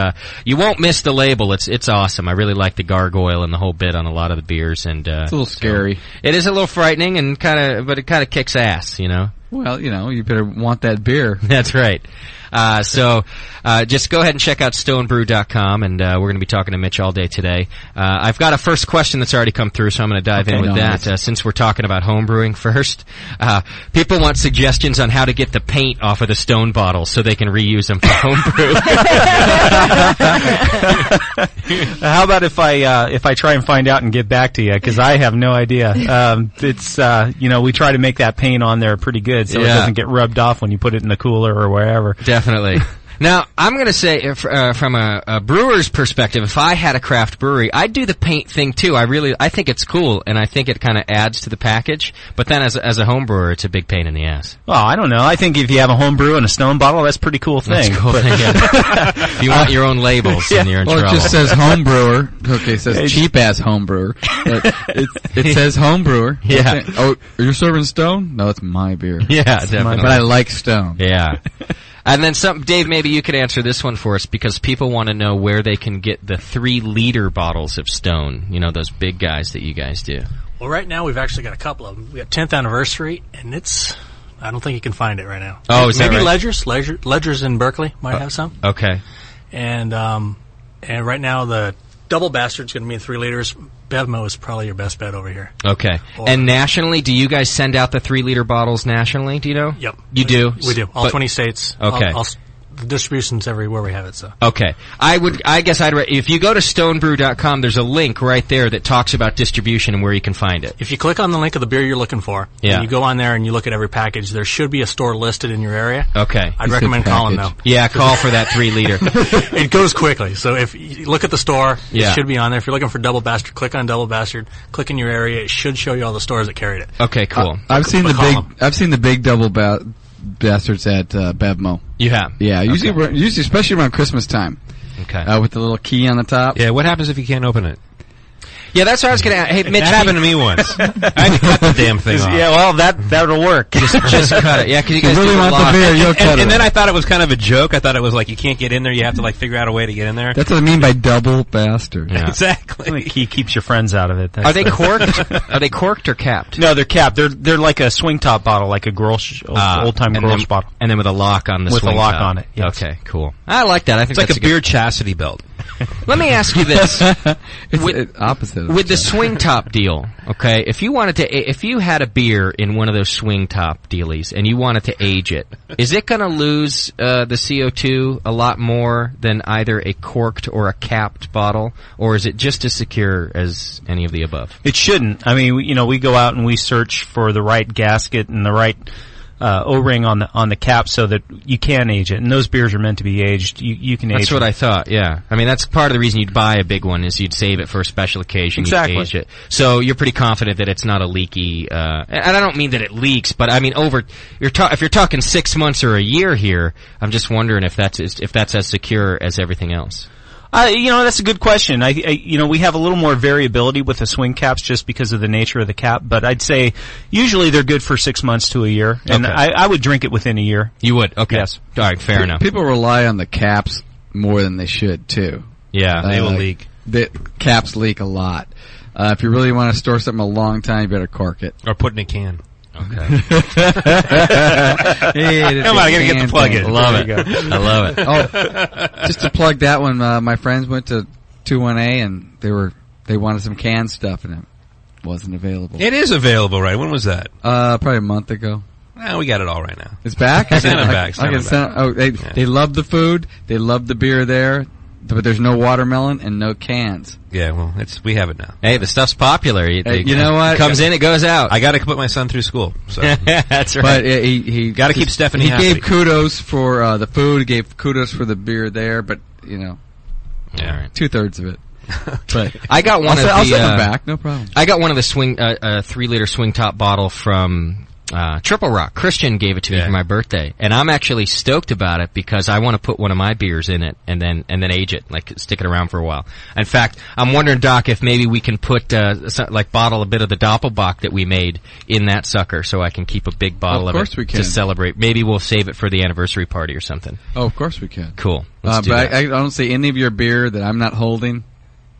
you won't miss the label. It's awesome. I really like the gargoyle and the whole bit on a lot of the beers. And it's a little scary. So it is a little frightening, and but it kind of kicks ass, you know. Well, you better want that beer. That's right. So just go ahead and check out stonebrew.com, and we're going to be talking to Mitch all day today. I've got a first question that's already come through, so I'm going to dive in with that. Since we're talking about home brewing first, people want suggestions on how to get the paint off of the stone bottles so they can reuse them for home brew. How about if I try and find out and get back to you, because I have no idea. It's we try to make that paint on there pretty good so it doesn't get rubbed off when you put it in the cooler or wherever. Definitely. Now, I'm going to say, from a brewer's perspective, if I had a craft brewery, I'd do the paint thing too. I think it's cool, and I think it kind of adds to the package. But then, as a home brewer, it's a big pain in the ass. Well, I don't know. I think if you have a home brew in a stone bottle, that's a pretty cool thing. That's a cool thing. Yeah. If you want your own labels, then you're in trouble. Well, it just says home brewer. Okay, it says cheap ass home brewer. It says home brewer. Yeah. Oh, are you serving stone? No, it's my beer. Yeah, definitely. But I like stone. Yeah. And then Dave, maybe you could answer this one for us, because people want to know where they can get the 3-liter bottles of Stone. You know, those big guys that you guys do. Well, right now we've actually got a couple of them. We got 10th anniversary, and I don't think you can find it right now. Oh, is that maybe right? Ledger's in Berkeley might have some. Okay. And right now the Double Bastard's going to be in 3 liters. Bevmo is probably your best bet over here. Okay. And nationally, do you guys send out the 3-liter bottles nationally? Do you know? Yep. You do? We do. All 20 states. Okay. The distribution's everywhere we have it, so. Okay. If you go to stonebrew.com, there's a link right there that talks about distribution and where you can find it. If you click on the link of the beer you're looking for, and you go on there and you look at every package, there should be a store listed in your area. Okay. I'd recommend calling, though. Yeah, call for that 3-liter. It goes quickly, so if you look at the store, Yeah. it should be on there. If you're looking for Double Bastard, click on Double Bastard, click in your area, it should show you all the stores that carried it. Okay, cool. I've seen the big Double Bastards at Bevmo. You have? Yeah, usually especially around Christmas time. Okay. With the little key on the top. Yeah, what happens if you can't open it? Yeah, that's what I was going to ask. Hey, Mitch, that happened to me once. I had to cut the damn thing off. Yeah, well, that'll work. Just cut it. Yeah, because you guys really want the beer, you'll cut it. And then I thought it was kind of a joke. I thought it was like you can't get in there. You have to like figure out a way to get in there. That's what I mean by Double Bastard. Yeah. Exactly. The key keeps your friends out of it. Are they corked? Are they corked or capped? No, they're capped. They're like a swing top bottle, like a Grolsch, old-time Grolsch bottle. And then with a lock on the With swing a lock top. on it, yes. Okay, cool. I like that. I think It's like that's a beer chastity belt. Let me ask you this. It's opposite. With the swing top deal, okay, if you had a beer in one of those swing top dealies and you wanted to age it, is it going to lose the CO2 a lot more than either a corked or a capped bottle, or is it just as secure as any of the above? It shouldn't. I mean, we go out and we search for the right gasket and the right O-ring on the cap so that you can age it. And those beers are meant to be aged. You can age That's what I thought, yeah. I mean, that's part of the reason you'd buy a big one is you'd save it for a special occasion. Exactly. You'd age it. So you're pretty confident that it's not a leaky, and I don't mean that it leaks, but I mean if you're talking 6 months or a year here, I'm just wondering if that's as secure as everything else. That's a good question. We have a little more variability with the swing caps just because of the nature of the cap, but I'd say usually they're good for 6 months to a year, and Okay. I would drink it within a year. You would? Okay. Yes. All right, fair enough. People rely on the caps more than they should, too. Yeah. They will leak. The caps leak a lot. If you really want to store something a long time, you better cork it. Or put in a can. Okay. Come on, I gotta get the plug in. Love it. I love it. Oh, just to plug that one, my friends went to 21A and they wanted some canned stuff and it wasn't available. It is available, right? When was that? Probably a month ago. We got it all right now. It's back? Send it back. Send it back. They love the food. They love the beer there. But there's no watermelon and no cans. Yeah, well, we have it now. Hey, the stuff's popular. You know what? It comes in, it goes out. I got to put my son through school. So that's right. But he got to keep Stephanie happy. He gave kudos for the food. He gave kudos for the beer there. But Yeah, all right. 2/3 of it. But I got one I'll send them back. No problem. I got one of the 3-liter swing top bottle from Triple Rock. Christian gave it to me for my birthday, and I'm actually stoked about it because I want to put one of my beers in it and then age it, like stick it around for a while. In fact, I'm wondering, Doc, if maybe we can put bottle a bit of the Doppelbock that we made in that sucker, so I can keep a big bottle of it we can. to celebrate. Maybe we'll save it for the anniversary party or something. Oh, of course we can. Cool. Let's do that. I don't see any of your beer that I'm not holding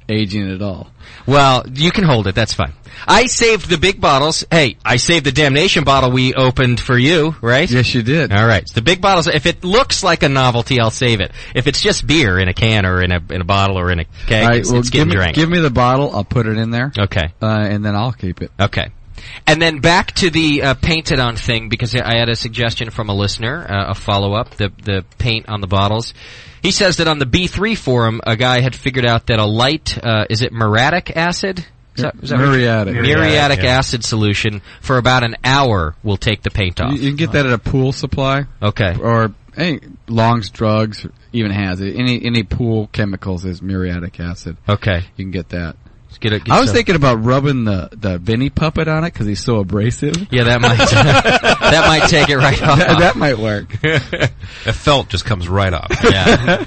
aging at all. Well, you can hold it. That's fine. I saved the big bottles. Hey, I saved the Damnation bottle we opened for you, right? Yes, you did. All right. So the big bottles, if it looks like a novelty, I'll save it. If it's just beer in a can or in a bottle or in a keg, All right, it's getting drank. Give me the bottle. I'll put it in there. Okay. And then I'll keep it. Okay. And then back to the painted on thing, because I had a suggestion from a listener, a follow-up, the paint on the bottles. He says that on the B3 forum, a guy had figured out that a light, is it muriatic acid? Is that Muriatic. Muriatic acid solution for about an hour will take the paint off. You can get that at a pool supply. Okay. Or Long's Drugs even has it. Any pool chemicals is muriatic acid. Okay. You can get that. Get I was thinking about rubbing the Vinny puppet on it because he's so abrasive. Yeah, that might take it right off. That might work. The felt just comes right off. Yeah.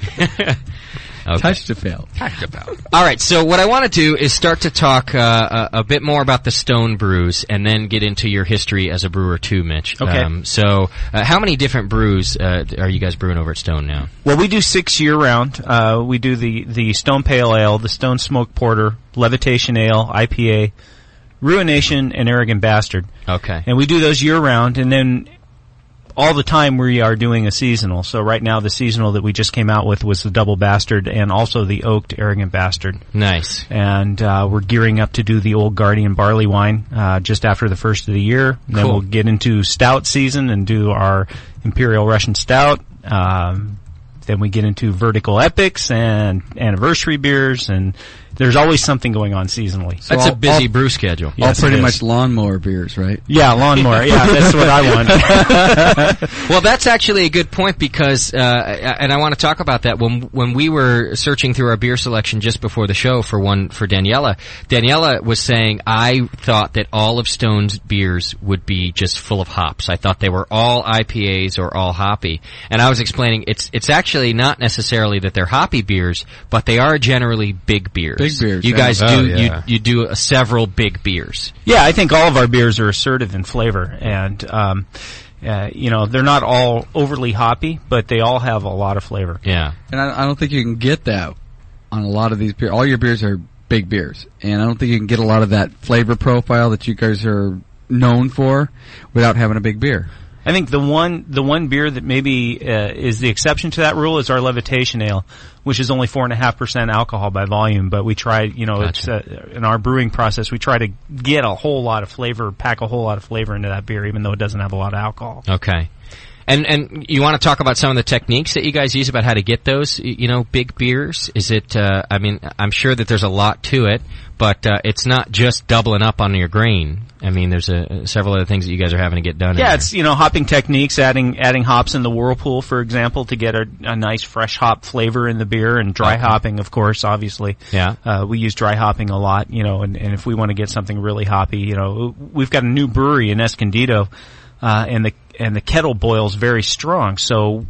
Okay. Touch the felt. All right, so what I want to do is start to talk a bit more about the Stone brews and then get into your history as a brewer too, Mitch. Okay. How many different brews are you guys brewing over at Stone now? Well, we do 6 year round. We do the Stone Pale Ale, the Stone Smoke Porter, Levitation Ale, IPA, Ruination, and Arrogant Bastard. Okay. And we do those year round, and then all the time we are doing a seasonal. So right now the seasonal that we just came out with was the Double Bastard and also the Oaked Arrogant Bastard. Nice. And we're gearing up to do the Old Guardian Barley Wine just after the first of the year. And then we'll get into stout season and do our Imperial Russian Stout. Then we get into Vertical Epics and anniversary beers, and there's always something going on seasonally. So that's a busy brew schedule. Yes, all pretty much lawnmower beers, right? Yeah, lawnmower. Yeah, that's what I want. Well, that's actually a good point because, and I want to talk about that. When we were searching through our beer selection just before the show for Daniela was saying, I thought that all of Stone's beers would be just full of hops. I thought they were all IPAs or all hoppy. And I was explaining, it's actually not necessarily that they're hoppy beers, but they are generally big beers. Big beers. You guys you do several big beers. Yeah, I think all of our beers are assertive in flavor, and they're not all overly hoppy, but they all have a lot of flavor. Yeah, and I don't think you can get that on a lot of these beers. All your beers are big beers, and I don't think you can get a lot of that flavor profile that you guys are known for without having a big beer. I think the one beer that maybe is the exception to that rule is our Levitation Ale, which is only 4.5% alcohol by volume. But we try, it's in our brewing process, we try to get a whole lot of flavor, pack a whole lot of flavor into that beer, even though it doesn't have a lot of alcohol. Okay. And you want to talk about some of the techniques that you guys use about how to get those, big beers? Is it, I'm sure that there's a lot to it, but it's not just doubling up on your grain. I mean, there's several other things that you guys are having to get done. Yeah, it's, hopping techniques, adding hops in the whirlpool, for example, to get a nice fresh hop flavor in the beer, and dry hopping, of course, obviously. Yeah. We use dry hopping a lot, and if we want to get something really hoppy, we've got a new brewery in Escondido, and the kettle boils very strong, so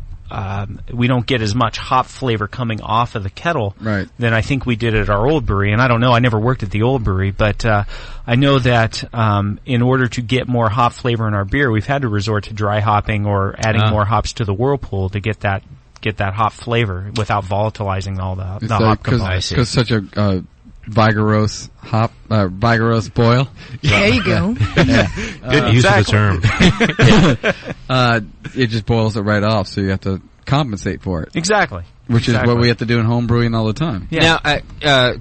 we don't get as much hop flavor coming off of the kettle than I think we did at our old brewery. And I don't know, I never worked at the old brewery, but I know that in order to get more hop flavor in our beer, we've had to resort to dry hopping or adding more hops to the whirlpool to get that hop flavor without volatilizing all the hop components. Because such a vigorous vigorous boil. There you go. Good use of the term. It just boils it right off, so you have to compensate for it. Exactly. Which is what we have to do in home brewing all the time. Yeah. Now,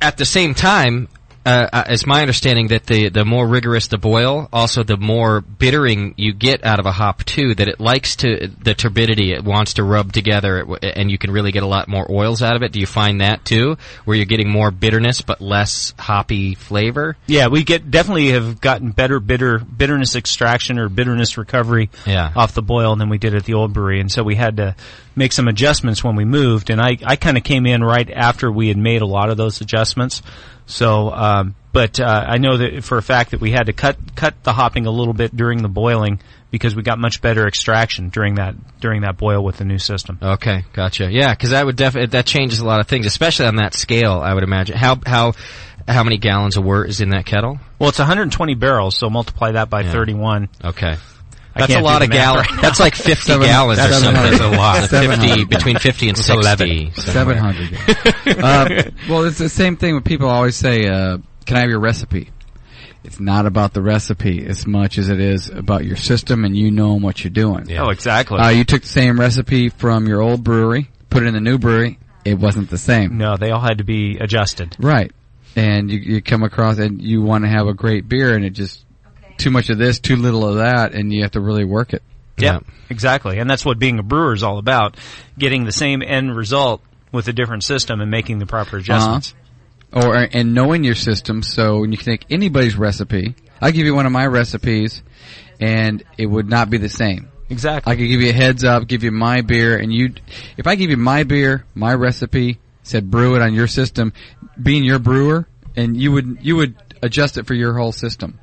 at the same time, it's my understanding that the more rigorous the boil, also the more bittering you get out of a hop too, that it likes the turbidity, it wants to rub together, and you can really get a lot more oils out of it. Do you find that too, where you're getting more bitterness but less hoppy flavor? Yeah, we definitely have gotten better bitterness extraction or bitterness recovery off the boil than we did at the old brewery, and so we had to make some adjustments when we moved, and I kind of came in right after we had made a lot of those adjustments. So, but I know that for a fact that we had to cut the hopping a little bit during the boiling because we got much better extraction during that boil with the new system. Okay, gotcha. Yeah, because that changes a lot of things, especially on that scale. I would imagine. How many gallons of wort is in that kettle? Well, it's 120 barrels, so multiply that by 31. Okay. That's a lot of gallons. That's like 50 gallons or something. That's a lot. 50, between 50 and 60. 700. Well, it's the same thing when people always say, can I have your recipe? It's not about the recipe as much as it is about your system and you knowing what you're doing. Yeah. Oh, exactly. You took the same recipe from your old brewery, put it in the new brewery. It wasn't the same. No, they all had to be adjusted. Right. And you come across and you want to have a great beer and it just... too much of this, too little of that, and you have to really work it. Yeah, exactly. And that's what being a brewer is all about, getting the same end result with a different system and making the proper adjustments. And knowing your system, so you can take anybody's recipe. I give you one of my recipes, and it would not be the same. Exactly. I could give you a heads up, give you my beer, and if I give you my beer, my recipe, said brew it on your system, being your brewer, and you would adjust it for your whole system.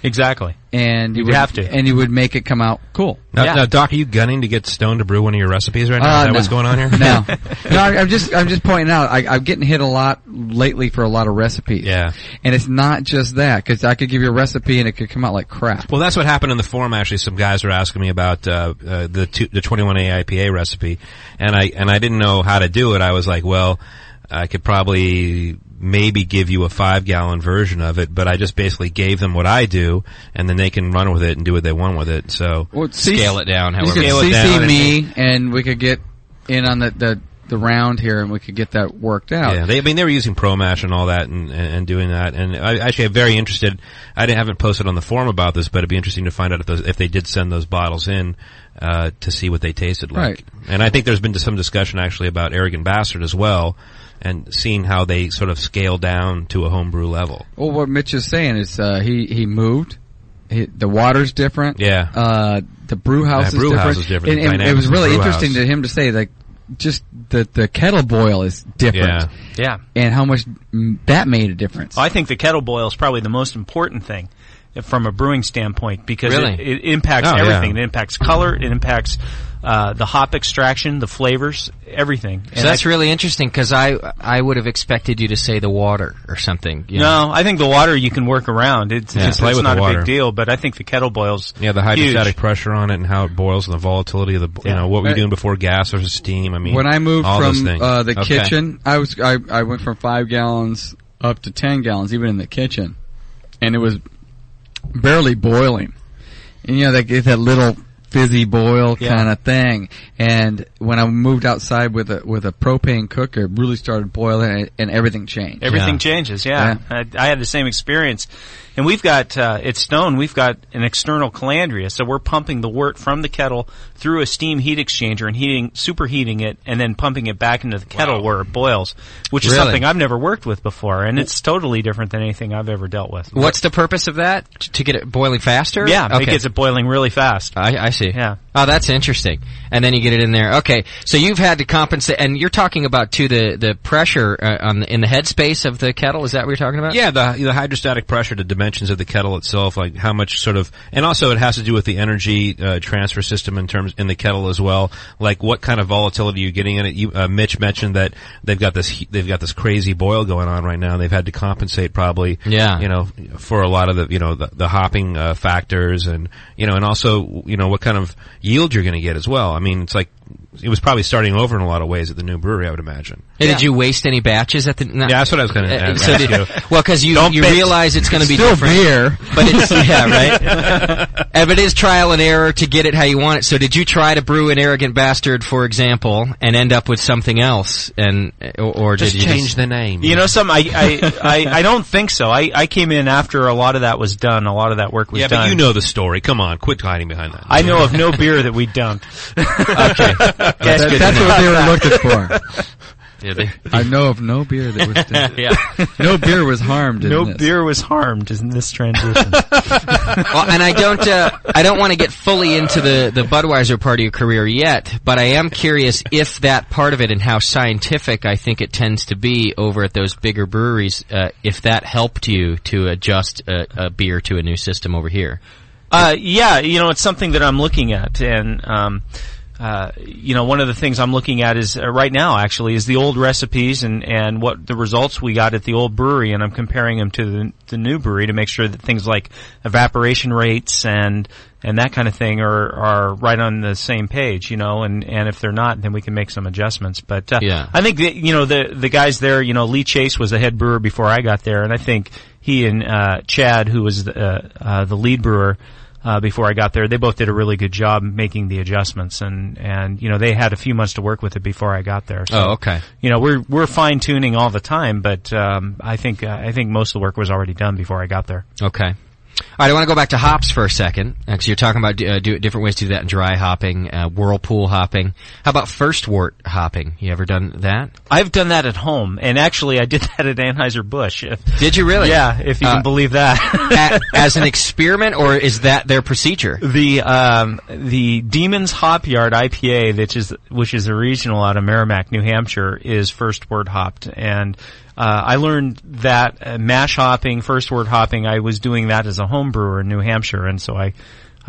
Exactly. And you'd have to. And you would make it come out cool. Now, Doc, are you gunning to get Stone to brew one of your recipes right now? Is that what's going on here? No. I'm just pointing out, I'm getting hit a lot lately for a lot of recipes. Yeah. And it's not just that, because I could give you a recipe and it could come out like crap. Well, that's what happened in the forum, actually. Some guys were asking me about, the 21A IPA recipe, and I didn't know how to do it. I was like, well, I could probably maybe give you a 5-gallon version of it, but I just basically gave them what I do, and then they can run with it and do what they want with it. So scale it down. However, you could CC me, and we could get in on the round here, and we could get that worked out. Yeah, they were using ProMash and all that, and doing that. And I actually am very interested. I haven't posted on the forum about this, but it'd be interesting to find out if they did send those bottles in to see what they tasted like. Right. And I think there's been some discussion actually about Arrogant Bastard as well, and seeing how they sort of scale down to a homebrew level. Well, what Mitch is saying is he moved. The water's different. Yeah. The brew house is different. And it was really interesting to him to say, like, just the kettle boil is different. Yeah. And how much that made a difference. I think the kettle boil is probably the most important thing from a brewing standpoint, because it impacts everything. Yeah. It impacts color. It impacts the hop extraction, the flavors, everything. So that's really interesting, because I would have expected you to say the water or something. No, I think the water you can work around. It's not a big deal, but I think the kettle boils. Yeah, the hydrostatic pressure on it and how it boils and the volatility of the what we're doing before gas versus steam. I mean, when I moved from the Okay. kitchen, I went from 5 gallons up to 10 gallons, even in the kitchen, and it was barely boiling. And you know, that little fizzy boil kind of thing. And when I moved outside with a propane cooker, it really started boiling, and everything changed. Everything changes, I had the same experience. And we've got, at Stone, we've got an external calandria, so we're pumping the wort from the kettle through a steam heat exchanger and superheating it, and then pumping it back into the kettle where it boils, which is something I've never worked with before, and it's totally different than anything I've ever dealt with. What's the purpose of that? To get it boiling faster? Yeah, it gets it boiling really fast. I see. Yeah. Oh, that's interesting. And then you get it in there. Okay, so you've had to compensate, and you're talking about, too, the pressure in the headspace of the kettle. Is that what you're talking about? Yeah, the hydrostatic pressure, the dimensions of the kettle itself, like how much sort of, and also it has to do with the energy transfer system in the kettle as well. Like what kind of volatility you're getting in it. Mitch mentioned that they've got this crazy boil going on right now, and they've had to compensate probably, for a lot of the hopping factors, and and also what kind of yield you're going to get as well. I mean, it's like it was probably starting over in a lot of ways at the new brewery, I would imagine. Hey, did you waste any batches at the? Yeah, that's what I was going to ask you. Well, because you realize it's going to be still different. Beer, but it's right. But it is trial and error to get it how you want it. So, did you try to brew an Arrogant Bastard, for example, and end up with something else, or did you change the name? I don't think so. I came in after a lot of that was done. A lot of that work was done. Yeah, but you know the story. Come on, quit hiding behind that. I know of no beer that we dumped. Okay. That's what they were looking for. Yeah, I know of no beer that was done. No beer was harmed in this. No beer was harmed in this transition. Well, and I don't want to get fully into the Budweiser part of your career yet, but I am curious if that part of it and how scientific I think it tends to be over at those bigger breweries, if that helped you to adjust a beer to a new system over here. It's something that I'm looking at, and one of the things I'm looking at is right now actually is the old recipes and what the results we got at the old brewery, and I'm comparing them to the new brewery to make sure that things like evaporation rates and that kind of thing are right on the same page, and if they're not, then we can make some adjustments. But I think that, the guys there, Lee Chase was the head brewer before I got there, and I think he and Chad, who was the lead brewer before I got there, they both did a really good job making the adjustments, and they had a few months to work with it before I got there. So, okay. We're fine tuning all the time, but I think most of the work was already done before I got there. Okay. All right, I want to go back to hops for a second, because you're talking about different ways to do that in dry hopping, whirlpool hopping. How about first wort hopping? You ever done that? I've done that at home, and actually I did that at Anheuser-Busch. Did you really? Yeah, if you can believe that. As an experiment, or is that their procedure? The Demon's Hop Yard IPA, which is a regional out of Merrimack, New Hampshire, is first wort hopped, and I learned that mash hopping, first wort hopping, I was doing that as a home brewer in New Hampshire, and so I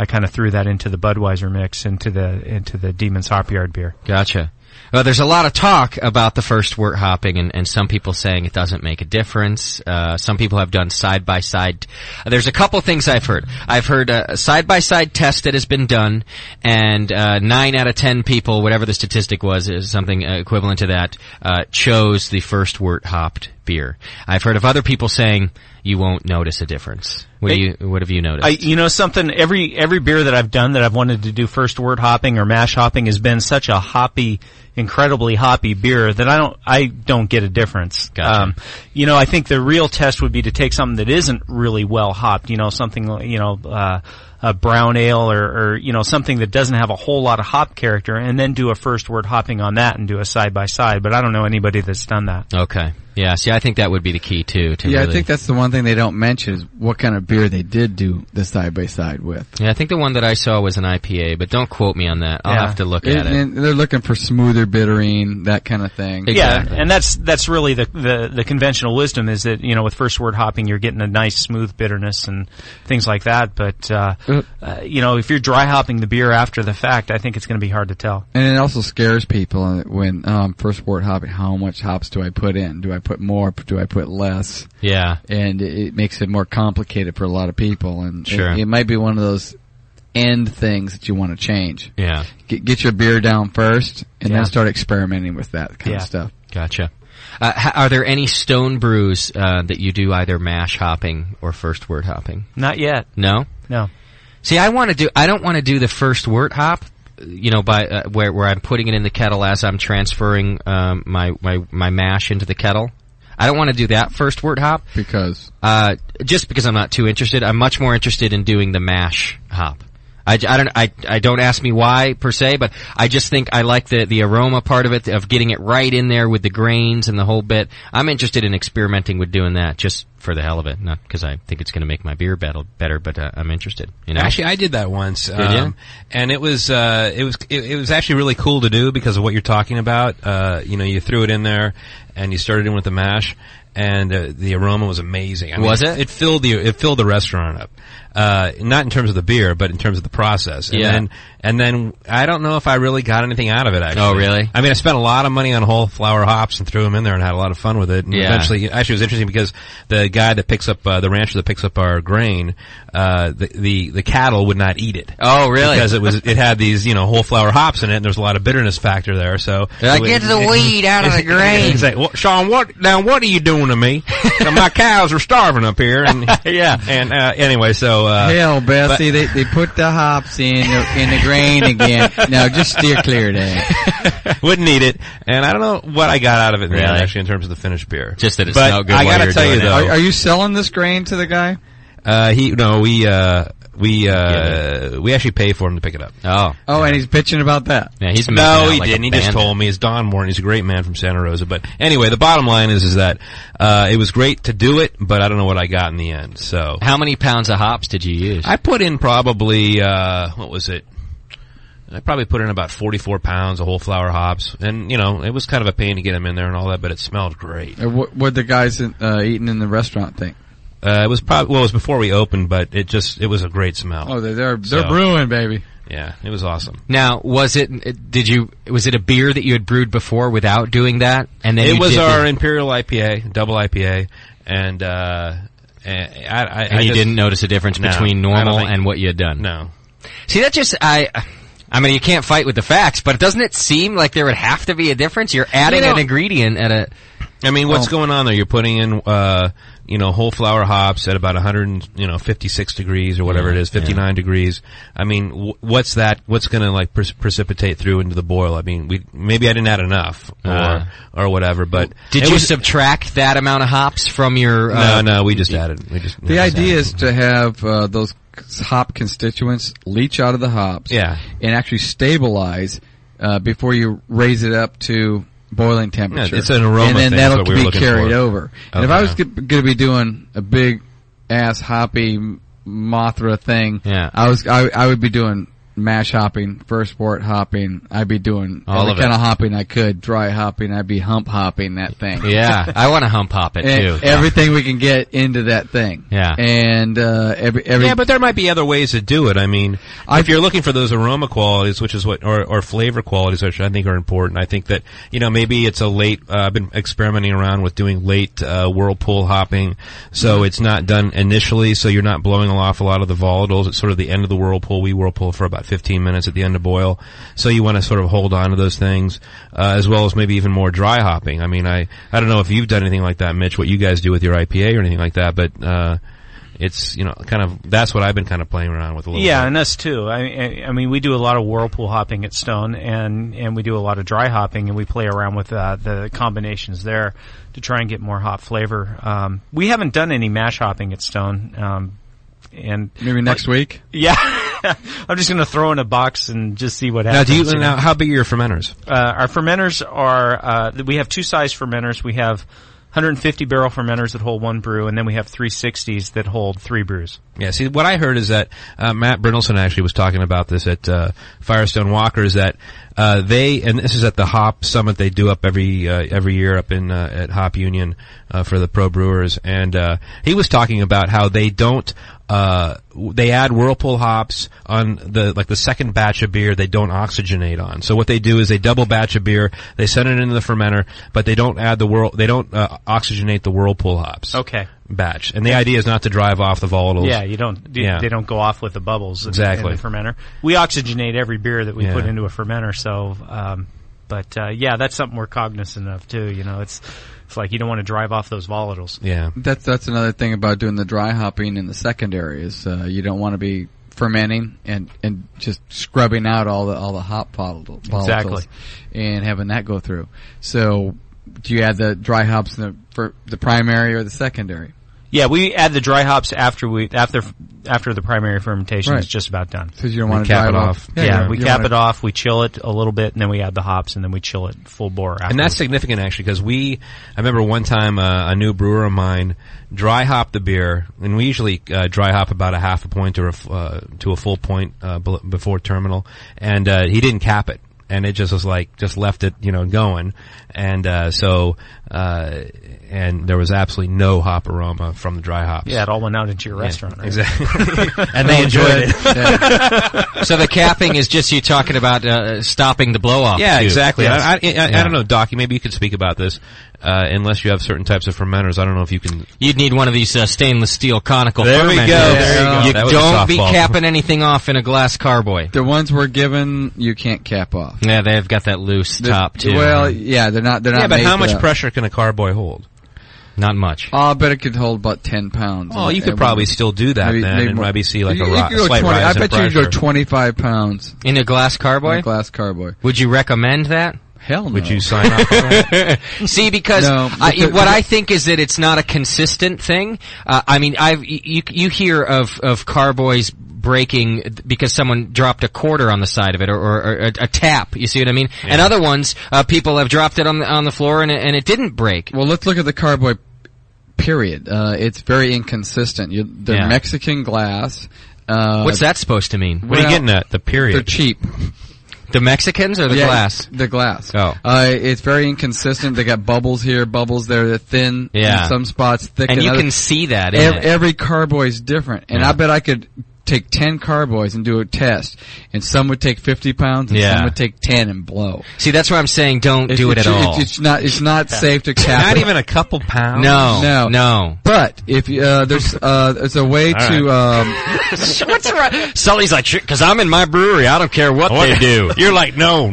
kind of threw that into the Budweiser mix, into the Demon's Hop Yard beer. Gotcha. Well, there's a lot of talk about the first wort hopping, and some people saying it doesn't make a difference. Some people have done side-by-side. There's a couple things I've heard. I've heard a side-by-side test that has been done, and 9 out of 10 people, whatever the statistic was, is something equivalent to that, chose the first wort hopped beer. I've heard of other people saying you won't notice a difference. What have you noticed? Something, every beer that I've done that I've wanted to do first wort hopping or mash hopping has been such a incredibly hoppy beer that I don't get a difference. Gotcha. I think the real test would be to take something that isn't really well hopped, something, a brown ale or something that doesn't have a whole lot of hop character, and then do a first wort hopping on that and do a side by side. But I don't know anybody that's done that. Okay. Yeah, see, I think that would be the key, too. I think that's the one thing they don't mention is what kind of beer they did do the side-by-side with. Yeah, I think the one that I saw was an IPA, but don't quote me on that. I'll have to look at it. And they're looking for smoother bittering, that kind of thing. Exactly. Yeah, and that's really the conventional wisdom is that, with first wort hopping, you're getting a nice smooth bitterness and things like that. But, if you're dry hopping the beer after the fact, I think it's going to be hard to tell. And it also scares people when first wort hopping, how much hops do I put in? Do I put more? Do I put less? Yeah. And it makes it more complicated for a lot of people. And sure. It might be one of those end things that you want to change. Yeah. Get your beer down first and then start experimenting with that kind of stuff. Gotcha. Are there any stone brews that you do either mash hopping or first wort hopping? Not yet. No? No. See, I don't want to do the first wort hop, by where I'm putting it in the kettle as I'm transferring my mash into the kettle. I don't want to do that first wort hop because just because I'm not too interested. I'm much more interested in doing the mash hop. I don't ask me why per se, but I just think I like the aroma part of it, of getting it right in there with the grains and the whole bit. I'm interested in experimenting with doing that just for the hell of it, not because I think it's going to make my beer better, but I'm interested. Actually, I did that once. Did you? And it was actually really cool to do because of what you're talking about. You threw it in there and you started in with the mash, and the aroma was amazing. I mean, was it? It filled the restaurant up. Not in terms of the beer, but in terms of the process. And then I don't know if I really got anything out of it, actually. Oh, really? I mean, I spent a lot of money on whole flower hops and threw them in there and had a lot of fun with it. And eventually, actually, it was interesting because the guy that picks up, the rancher that picks up our grain, the cattle would not eat it. Oh, really? Because it had these, whole flower hops in it, and there's a lot of bitterness factor there, so. Get the weed out of the grain. He's like, well, Sean, what are you doing to me? My cows are starving up here. And, anyway, so, hell, Bessie, they put the hops in the grain again. No, just steer clear of that. Wouldn't eat it, and I don't know what I got out of it in the end, actually, in terms of the finished beer. Just that it smelled good. I gotta tell you, though, are you selling this grain to the guy? We actually pay for him to pick it up. And he's bitching about that. Yeah, he didn't. He just told me. It's Don Moore, and he's a great man from Santa Rosa. But anyway, the bottom line is that it was great to do it, but I don't know what I got in the end. So, how many pounds of hops did you use? I put in probably what was it? I probably put in about 44 pounds of whole flower hops, and it was kind of a pain to get them in there and all that, but it smelled great. What the guys eating in the restaurant think? It was it was before we opened, but it was a great smell. Oh, they're brewing, baby. Yeah, it was awesome. Now, was it a beer that you had brewed before without doing that? And then it was our Imperial IPA, double IPA, and you didn't notice a difference between normal and what you had done? No. See, that just I mean, you can't fight with the facts, but doesn't it seem like there would have to be a difference? You're adding an ingredient at a. I mean, what's going on there? You're putting in, whole flower hops at about 156 degrees or whatever it is, 59 degrees. I mean, what's going to precipitate through into the boil? I mean, maybe I didn't add enough or whatever, but. Did you subtract that amount of hops from your? No, we just added. The idea is to have those hop constituents leach out of the hops, and actually stabilize before you raise it up to boiling temperature. Yeah, it's an aroma and then thing, that'll be carried for. over. And if I was going to be doing a big ass hoppy Mothra thing, I would be doing mash hopping, first wort hopping. I'd be doing all every kind of hopping I could, dry hopping. I'd be hump hopping that thing. Yeah, I want to hump hop it too. Everything we can get into that thing. Yeah, and but there might be other ways to do it. I mean, if you're looking for those aroma qualities, which is or flavor qualities, which I think are important. I think that maybe it's a late. I've been experimenting around with doing late whirlpool hopping, so it's not done initially, so you're not blowing off a lot of the volatiles. It's sort of the end of the whirlpool. We whirlpool for about 15 minutes at the end of boil, so you want to sort of hold on to those things, as well as maybe even more dry hopping. I mean, I don't know if you've done anything like that, Mitch, what you guys do with your IPA or anything like that, but it's kind of that's what I've been kind of playing around with a little bit. And us too. I mean, we do a lot of whirlpool hopping at Stone, and we do a lot of dry hopping, and we play around with the combinations there to try and get more hop flavor. We haven't done any mash hopping at Stone. And maybe next week. Yeah, I'm just going to throw in a box and just see what happens. Now, how big are your fermenters? Our fermenters are we have two size fermenters. We have 150 barrel fermenters that hold one brew, and then we have 360s that hold 3 brews. Yeah, see, what I heard is that Matt Brindleson actually was talking about this at Firestone Walker, is that they, and this is at the Hop Summit they do up every year up in at Hop Union for the pro brewers, and he was talking about how they don't they add whirlpool hops on the second batch of beer they don't oxygenate on. So what they do is they double batch a beer, they send it into the fermenter, but they don't add oxygenate the whirlpool hops. Okay. Batch. And the idea is not to drive off the volatiles. Yeah, they don't go off with the bubbles in the fermenter. We oxygenate every beer that we put into a fermenter, so that's something we're cognizant of too, It's like you don't want to drive off those volatiles. Yeah. That's another thing about doing the dry hopping in the secondary is you don't want to be fermenting and just scrubbing out all the hop volatiles Exactly. and having that go through. So, do you add the dry hops for the primary or the secondary? Yeah, we add the dry hops after the primary fermentation is just about done. Because you don't want to cap it off. Yeah, we cap it off, we chill it a little bit, and then we add the hops, and then we chill it full bore afterwards. And that's significant, actually, because I remember one time a new brewer of mine dry hopped the beer, and we usually dry hop about a half a point to a full point before terminal, and he didn't cap it. And it just was just left it, going. And, and there was absolutely no hop aroma from the dry hops. Yeah, it all went out into your restaurant, right? Exactly. And they enjoyed it. Yeah. So the capping is just you talking about, stopping the blow off. Yeah, too. exactly. Yes. I don't know, Doc, maybe you could speak about this. Unless you have certain types of fermenters, I don't know if you can. You'd need one of these stainless steel conical There fermenters. we go. There you go. You don't be capping anything off in a glass carboy. The ones we're given, you can't cap off. Yeah, they've got that loose top too. Well, yeah, they're not. Yeah, but made how much for that. pressure can a carboy hold? Not much. Oh, I bet it could hold about 10 pounds. Oh, you could probably still do that and maybe see like a slight rise in I bet you could go 25 pounds. In a glass carboy? In a glass carboy. Would you recommend that? Hell no. Would you sign up for that? See, because No, what I think is that it's not a consistent thing. I mean, you hear of carboys breaking because someone dropped a quarter on the side of it or a tap. You see what I mean? Yeah. And other ones, people have dropped it on the floor and it didn't break. Well, let's look at the carboy. Period. It's very inconsistent. They're Mexican glass. What's that supposed to mean? What are you getting at? The period. They're cheap. The Mexicans or the glass? The glass. Oh. It's very inconsistent. They got bubbles here, bubbles there. They're thin in some spots, thick and in you other. can see that in Every carboy is different. And I bet I could take 10 carboys and do a test, and some would take 50 pounds and some would take 10 and blow. See, that's why I'm saying don't do it at all. It's not safe to cap. Not even a couple pounds. No. But if there's a way to what's wrong? Sully's like, because I'm in my brewery, I don't care what they do. You're like, no.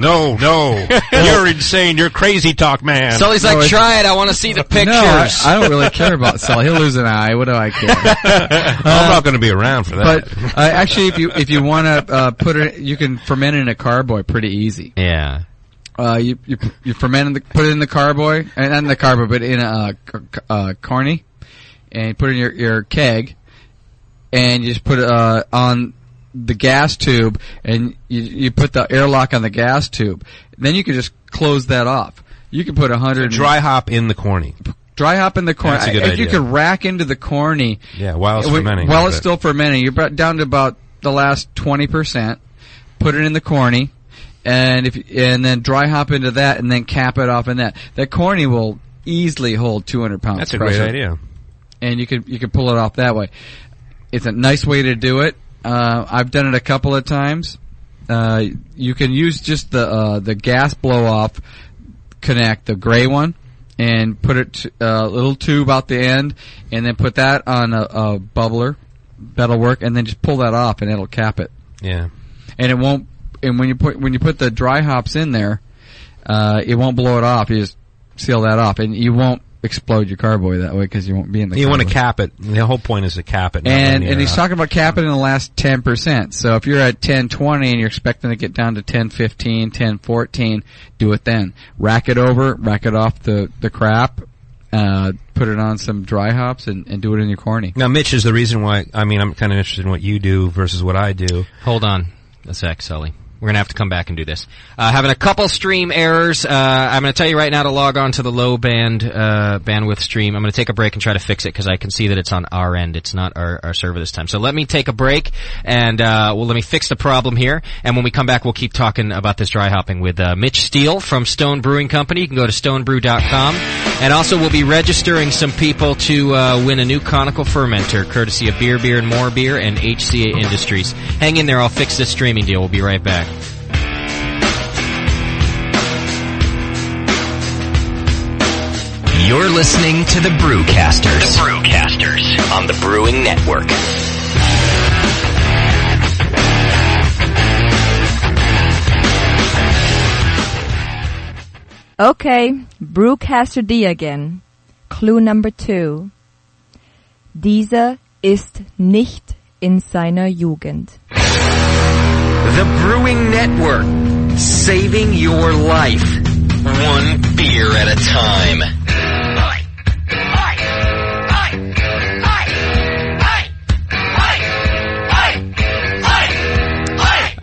You're insane. You're crazy talk, man. Sully's like, try it. I want to see the pictures. No, I don't really care about Sully. He'll lose an eye. What do I care? I'm not going to be around for that. But actually, if you want to put it, you can ferment it in a carboy pretty easy. Yeah. You ferment it, put it in the carboy, and not in the carboy, but in a corny, and you put it in your keg, and you just put it on the gas tube, and you put the airlock on the gas tube. Then you can just close that off. You can put 100 dry hop in the corny. Dry hop in the corny. That's a good idea. You can rack into the corny. Yeah, while it's fermenting. While it's still fermenting, you're down to about the last 20%. Put it in the corny, and then dry hop into that, and then cap it off in that. That corny will easily hold 200 pounds. That's a pressure. great idea. And you could pull it off that way. It's a nice way to do it. I've done it a couple of times. You can use just the gas blow off connect, the gray one, and put it a little tube out the end, and then put that on a bubbler. That'll work, and then just pull that off, and it'll cap it. Yeah. And it won't. And when you put the dry hops in there, it won't blow it off. You just seal that off, and you won't explode your carboy that way because you won't be in the. You carboy. want to cap it. The whole point is to cap it. And he's talking about capping in the last 10%. So if you're at 10-20 and you're expecting to get down to 10-15, 10-14, do it then. Rack it off the crap. Put it on some dry hops and do it in your corny. Now, Mitch is the reason why. I mean, I'm kind of interested in what you do versus what I do. Hold on a sec, Sully. We're going to have to come back and do this. Having a couple stream errors. I'm going to tell you right now to log on to the low bandwidth stream. I'm going to take a break and try to fix it because I can see that it's on our end. It's not our server this time. So let me take a break and let me fix the problem here. And when we come back, we'll keep talking about this dry hopping with Mitch Steele from Stone Brewing Company. You can go to stonebrew.com. And also we'll be registering some people to win a new conical fermenter courtesy of Beer, and More Beer and HCA Industries. Hang in there. I'll fix this streaming deal. We'll be right back. You're listening to the Brewcasters. The Brewcasters on the Brewing Network. Okay, Brewcaster D again. Clue number 2. Dieser ist nicht in seiner Jugend. The Brewing Network, saving your life, one beer at a time.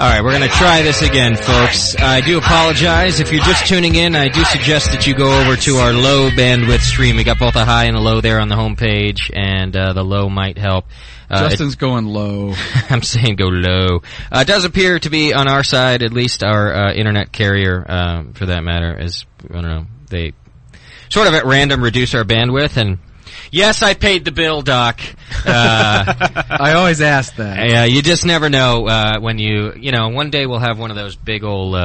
All right, we're going to try this again, folks. I do apologize. If you're just tuning in, I do suggest that you go over to our low bandwidth stream. We got both a high and a low there on the homepage, and the low might help. Justin's going low. I'm saying go low. It does appear to be on our side, at least our internet carrier, for that matter, is, I don't know, they sort of at random reduce our bandwidth, and yes, I paid the bill, Doc. I always ask that. Yeah, you just never know when one day we'll have one of those big old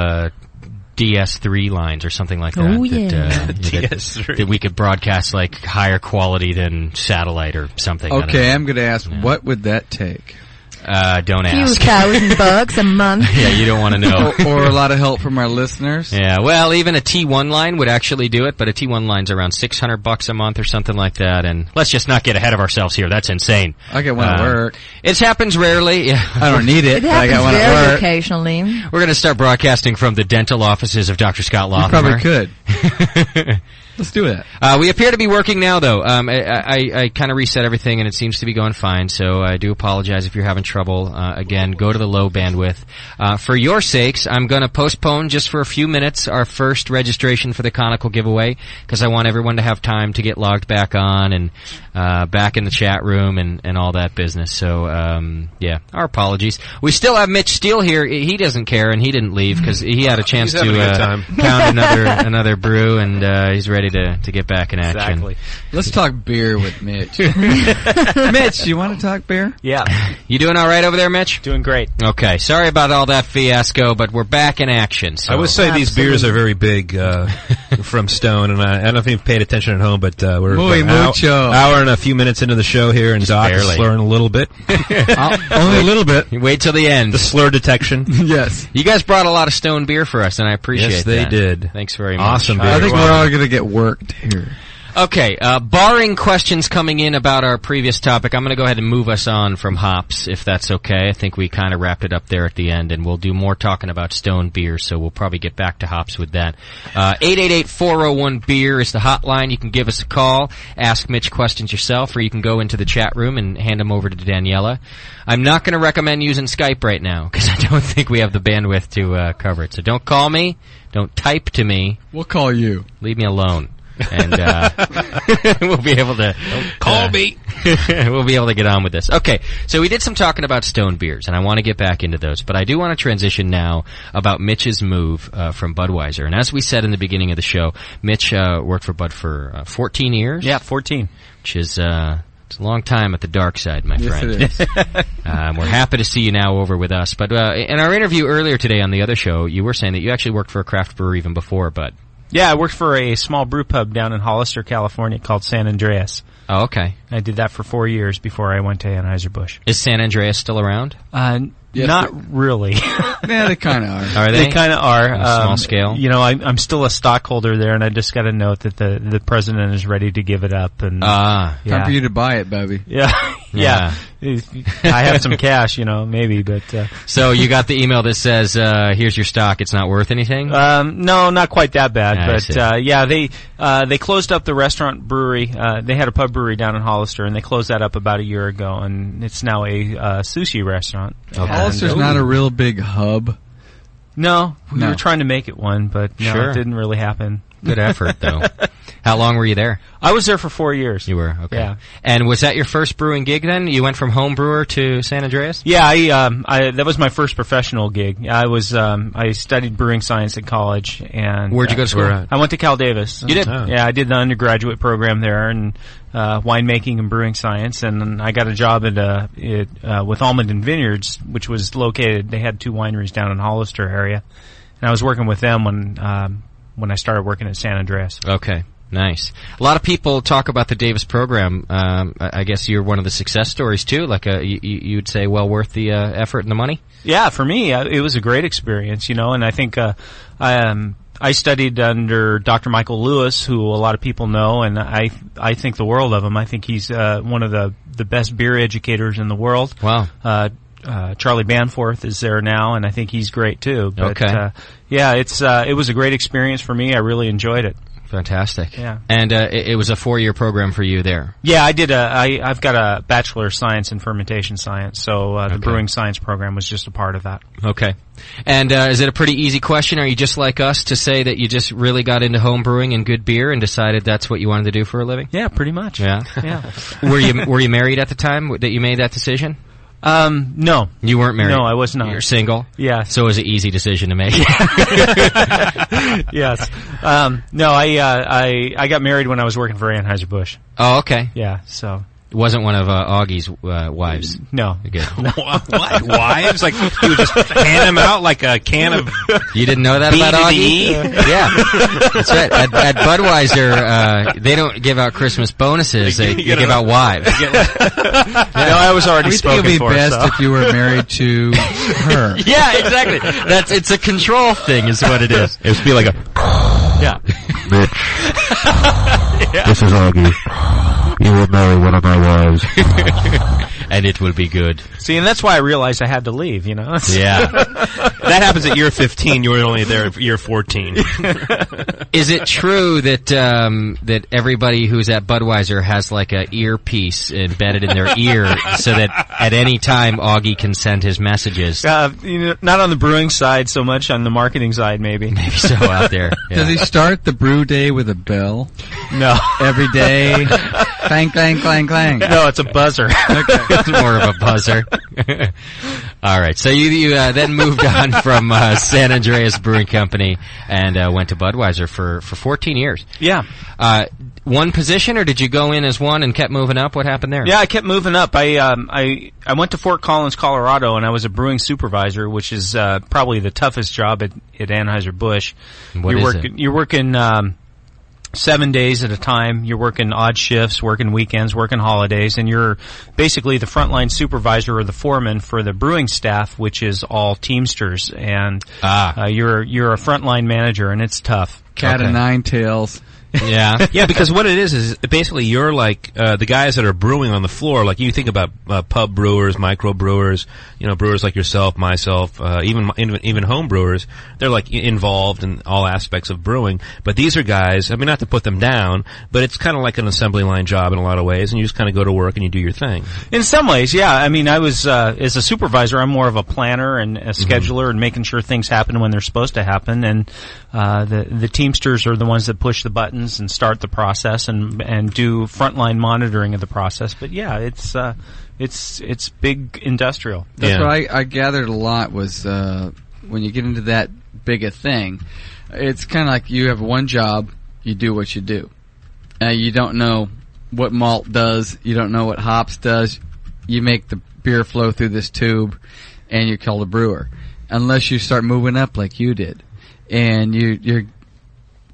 DS3 lines or something like that. Oh, yeah. DS3. That we could broadcast like higher quality than satellite or something. Okay, I'm going to ask, what would that take? Don't Few ask. $1,000 a month. Yeah, you don't want to know. Or a lot of help from our listeners. Yeah, well, even a T1 line would actually do it, but a T1 line's around $600 a month or something like that. And let's just not get ahead of ourselves here. That's insane. I get one at work. It happens rarely. Yeah. I don't need it, It but I got happens one at very work. occasionally. We're going to start broadcasting from the dental offices of Dr. Scott You Lothamer. probably could. Let's do it. We appear to be working now, though. I kind of reset everything, and it seems to be going fine, so I do apologize if you're having trouble. Again, go to the low bandwidth. For your sakes, I'm going to postpone just for a few minutes our first registration for the Conical giveaway, because I want everyone to have time to get logged back on and back in the chat room and all that business. So, yeah, our apologies. We still have Mitch Steele here. He doesn't care, and he didn't leave because he had a chance to pound another brew, and he's ready to get back in action. Exactly. Let's talk beer with Mitch. Mitch, you want to talk beer? Yeah. You doing all right over there, Mitch? Doing great. Okay. Sorry about all that fiasco, but we're back in action. So. I would say these beers are very big from Stone, and I don't know if you've paid attention at home, but we're Muy about mucho. hour and a few minutes into the show here, and Doc is barely. slurring a little bit. Only a little bit. You wait till the end. The slur detection. Yes. You guys brought a lot of Stone beer for us, and I appreciate Yes, that. they did. Thanks very much. Awesome beer. I think we're all going to get worked here. Okay, barring questions coming in about our previous topic, I'm going to go ahead and move us on from hops, if that's okay. I think we kind of wrapped it up there at the end, and we'll do more talking about Stone beer, so we'll probably get back to hops with that. 888-401-BEER is the hotline. You can give us a call, ask Mitch questions yourself, or you can go into the chat room and hand them over to Daniela. I'm not going to recommend using Skype right now, because I don't think we have the bandwidth to cover it. So don't call me, don't type to me. We'll call you. Leave me alone. And we'll be able to Call me. we'll be able to get on with this. Okay, so we did some talking about Stone beers, and I want to get back into those, but I do want to transition now about Mitch's move from Budweiser. And as we said in the beginning of the show, Mitch worked for Bud for 14 years. Yeah, 14. Which is it's a long time at the dark side, my friend. Yes, it is. We're happy to see you now over with us. But in our interview earlier today on the other show, you were saying that you actually worked for a craft brewery even before Bud. Yeah, I worked for a small brew pub down in Hollister, California called San Andreas. Oh, okay. I did that for 4 years before I went to Anheuser-Busch. Is San Andreas still around? Yes, Not really. Yeah, they kind of are. Are they? They kind of are. On a small scale? You know, I'm still a stockholder there, and I just got a note that the president is ready to give it up. And Ah. Time for you to buy it, Bobby. yeah. I have some cash, maybe, but So you got the email that says, here's your stock, it's not worth anything? no, not quite that bad. I see. But they closed up the restaurant brewery. They had a pub brewery down in Hollister, and they closed that up about a year ago, and it's now a sushi restaurant. Okay. Hollister's not a real big hub. No, we No. were trying to make it one, but no, Sure. it didn't really happen. Good effort, though. How long were you there? I was there for 4 years. You were, okay. Yeah. And was that your first brewing gig then? You went from home brewer to San Andreas? Yeah, I that was my first professional gig. I studied brewing science at college, and Where'd you go to school? I went to Cal Davis. You did? Oh. Yeah, I did the undergraduate program there, and winemaking and brewing science, and then I got a job with Almond and Vineyards, which was located. They had 2 wineries down in Hollister area, and I was working with them when I started working at San Andreas. Okay. Nice. A lot of people talk about the Davis program. I guess you're one of the success stories too. Like you'd say, well worth the effort and the money. Yeah, for me, it was a great experience, and I think I studied under Dr. Michael Lewis, who a lot of people know, and I think the world of him. I think he's one of the best beer educators in the world. Wow. Charlie Banforth is there now, and I think he's great too. But, Okay. it was a great experience for me. I really enjoyed it. Fantastic. Yeah. And it was a 4-year program for you there. Yeah, I've got a Bachelor of Science in Fermentation Science, so the Brewing Science program was just a part of that. Okay. And is it a pretty easy question? Are you just like us to say that you just really got into home brewing and good beer and decided that's what you wanted to do for a living? Yeah, pretty much. Yeah. Yeah. Were you married at the time that you made that decision? No. You weren't married? No, I was not. You're single? Yeah. So it was an easy decision to make. Yes. No, I got married when I was working for Anheuser-Busch. Oh, okay. Yeah, so. It wasn't one of Augie's wives. No. Good. What? Wives? Like, he would just hand them out like a can of... You didn't know that about Augie? Yeah. That's right. At Budweiser, they don't give out Christmas bonuses. They give out wives. No, I was already spoken for. It would be best if you were married to her. Yeah, exactly. It's a control thing is what it is. It would be like a... Yeah. Mitch, Yeah. this is Augie. You will marry one of my wives. And it will be good. See, and that's why I realized I had to leave, you know? Yeah. That happens at year 15. You were only there at year 14. Is it true that that everybody who's at Budweiser has like a earpiece embedded in their ear so that at any time Augie can send his messages? Not on the brewing side so much, on the marketing side maybe. Maybe so out there. Yeah. Does he start the brew day with a bell? No. Every day? Clang, clang, clang, clang. No, it's a buzzer. It's more of a buzzer. All right. So you then moved on from San Andreas Brewing Company and went to Budweiser for 14 years. Yeah. One position, or did you go in as one and kept moving up? What happened there? Yeah, I kept moving up. I went to Fort Collins, Colorado, and I was a brewing supervisor, which is probably the toughest job at Anheuser-Busch. You're working 7 days at a time. You're working odd shifts, working weekends, working holidays, and you're basically the frontline supervisor or the foreman for the brewing staff, which is all Teamsters. And you're a frontline manager, and it's tough. Cat of nine tails. Yeah. Yeah, because what it is basically you're like the guys that are brewing on the floor. Like you think about pub brewers, micro brewers, brewers like yourself, myself, even home brewers. They're like involved in all aspects of brewing. But these are guys. I mean, not to put them down, but it's kind of like an assembly line job in a lot of ways, and you just kind of go to work and you do your thing. In some ways, yeah. I mean, I was as a supervisor, I'm more of a planner and a scheduler and making sure things happen when they're supposed to happen. And the Teamsters are the ones that push the buttons and start the process and do frontline monitoring of the process. But yeah, it's big industrial. That's what I gathered a lot was when you get into that big a thing, it's kind of like you have one job, you do what you do. You don't know what malt does, you don't know what hops does. You make the beer flow through this tube, and you're called a brewer, unless you start moving up like you did, and you're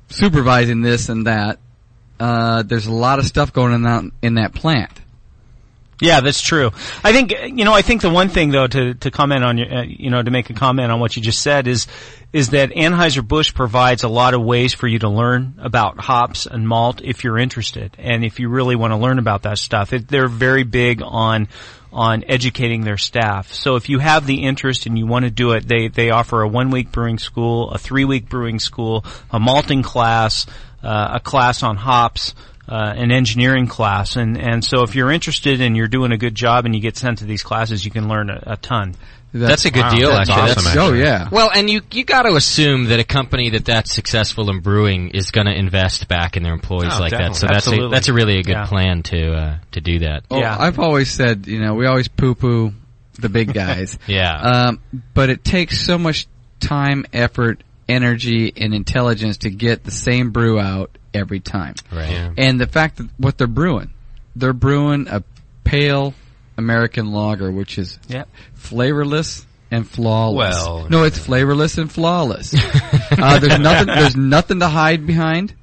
supervising this and that. There's a lot of stuff going on in that plant. Yeah, that's true. I think the one thing though to comment on to make a comment on what you just said is that Anheuser-Busch provides a lot of ways for you to learn about hops and malt if you're interested, and if you really want to learn about that stuff. They're very big on educating their staff. So if you have the interest and you want to do it, they offer a 1-week brewing school, a 3-week brewing school, a malting class, a class on hops, an engineering class. And so if you're interested and you're doing a good job and you get sent to these classes, you can learn a ton. That's a good deal, that's actually. Awesome, Oh, yeah. Well, and you got to assume that a company that's successful in brewing is going to invest back in their employees like definitely. that. So that's a really good Yeah. plan to do that. Oh, Yeah. I've always said, we always poo-poo the big guys. Yeah. But it takes so much time, effort, energy, and intelligence to get the same brew out every time. Right. Yeah. And the fact that what they're brewing a pale American lager, which is flavorless and flawless. Well, no, it's flavorless and flawless. There's nothing to hide behind.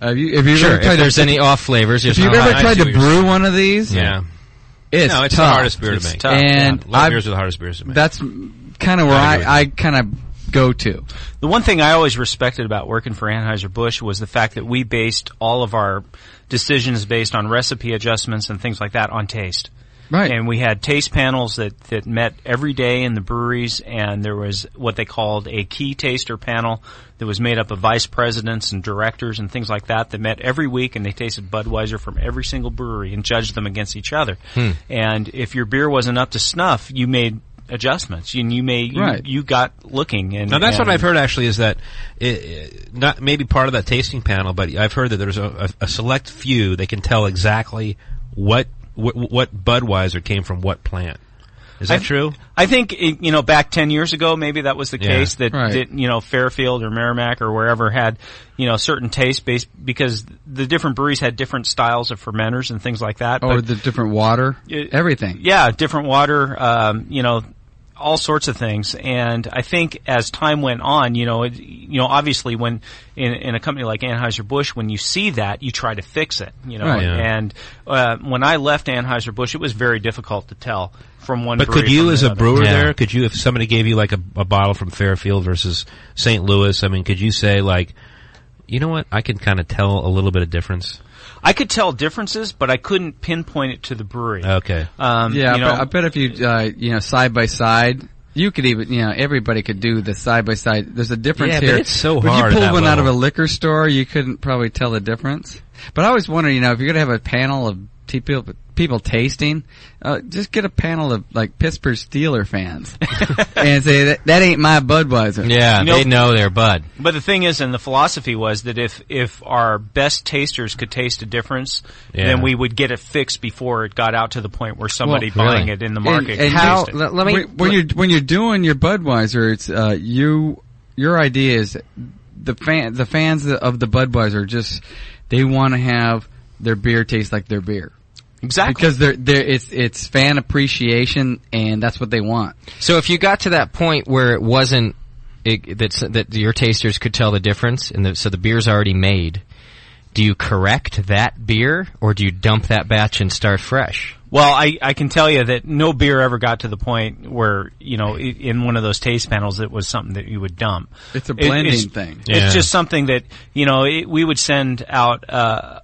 If there's any off flavors, if you've ever tried to brew one of these, it's the tough. hardest beer to make. Tough. And light beers are the hardest beers to make. That's kind of where I kind of go-to. The one thing I always respected about working for Anheuser-Busch was the fact that we based all of our decisions based on recipe adjustments and things like that on taste. Right. And we had taste panels that met every day in the breweries, and there was what they called a key taster panel that was made up of vice presidents and directors and things like that met every week, and they tasted Budweiser from every single brewery and judged them against each other. And if your beer wasn't up to snuff, you made adjustments, and you got looking. And now that's what I've heard actually is that not maybe part of that tasting panel, but I've heard that there's a select few they can tell exactly what Budweiser came from what plant. Is that true? I think, back 10 years ago, maybe that was the case that, Fairfield or Merrimack or wherever had, certain taste based, because the different breweries had different styles of fermenters and things like that. Or the different water, everything. Yeah, different water, all sorts of things. And I think as time went on, obviously when in a company like Anheuser-Busch, when you see that, you try to fix it, And when I left Anheuser-Busch, it was very difficult to tell from one brewery. But could you, as a brewer there, if somebody gave you like a bottle from Fairfield versus St. Louis, could you say like, you know what, I can kind of tell a little bit of difference? I could tell differences, but I couldn't pinpoint it to the brewery. Okay. I bet if you, side by side, you could even, everybody could do the side by side. There's a difference here. But it's so hard. hard. If you pulled one out of a liquor store, you couldn't probably tell the difference. But I always wonder, if you're going to have a panel of people tasting, just get a panel of like Pittsburgh Steeler fans and say that ain't my Budweiser. Yeah, they know their Bud. But the thing is, and the philosophy was that if our best tasters could taste a difference, then we would get it fixed before it got out to the point where somebody buying it in the market. And how? When you're doing your Budweiser, it's your idea is the fans of the Budweiser just they want to have their beer taste like their beer. Exactly. Because it's fan appreciation, and that's what they want. So if you got to that point where it wasn't that your tasters could tell the difference, and so the beer's already made, do you correct that beer, or do you dump that batch and start fresh? Well, I can tell you that no beer ever got to the point where, in one of those taste panels it was something that you would dump. It's a blending thing. It's just something that, we would send out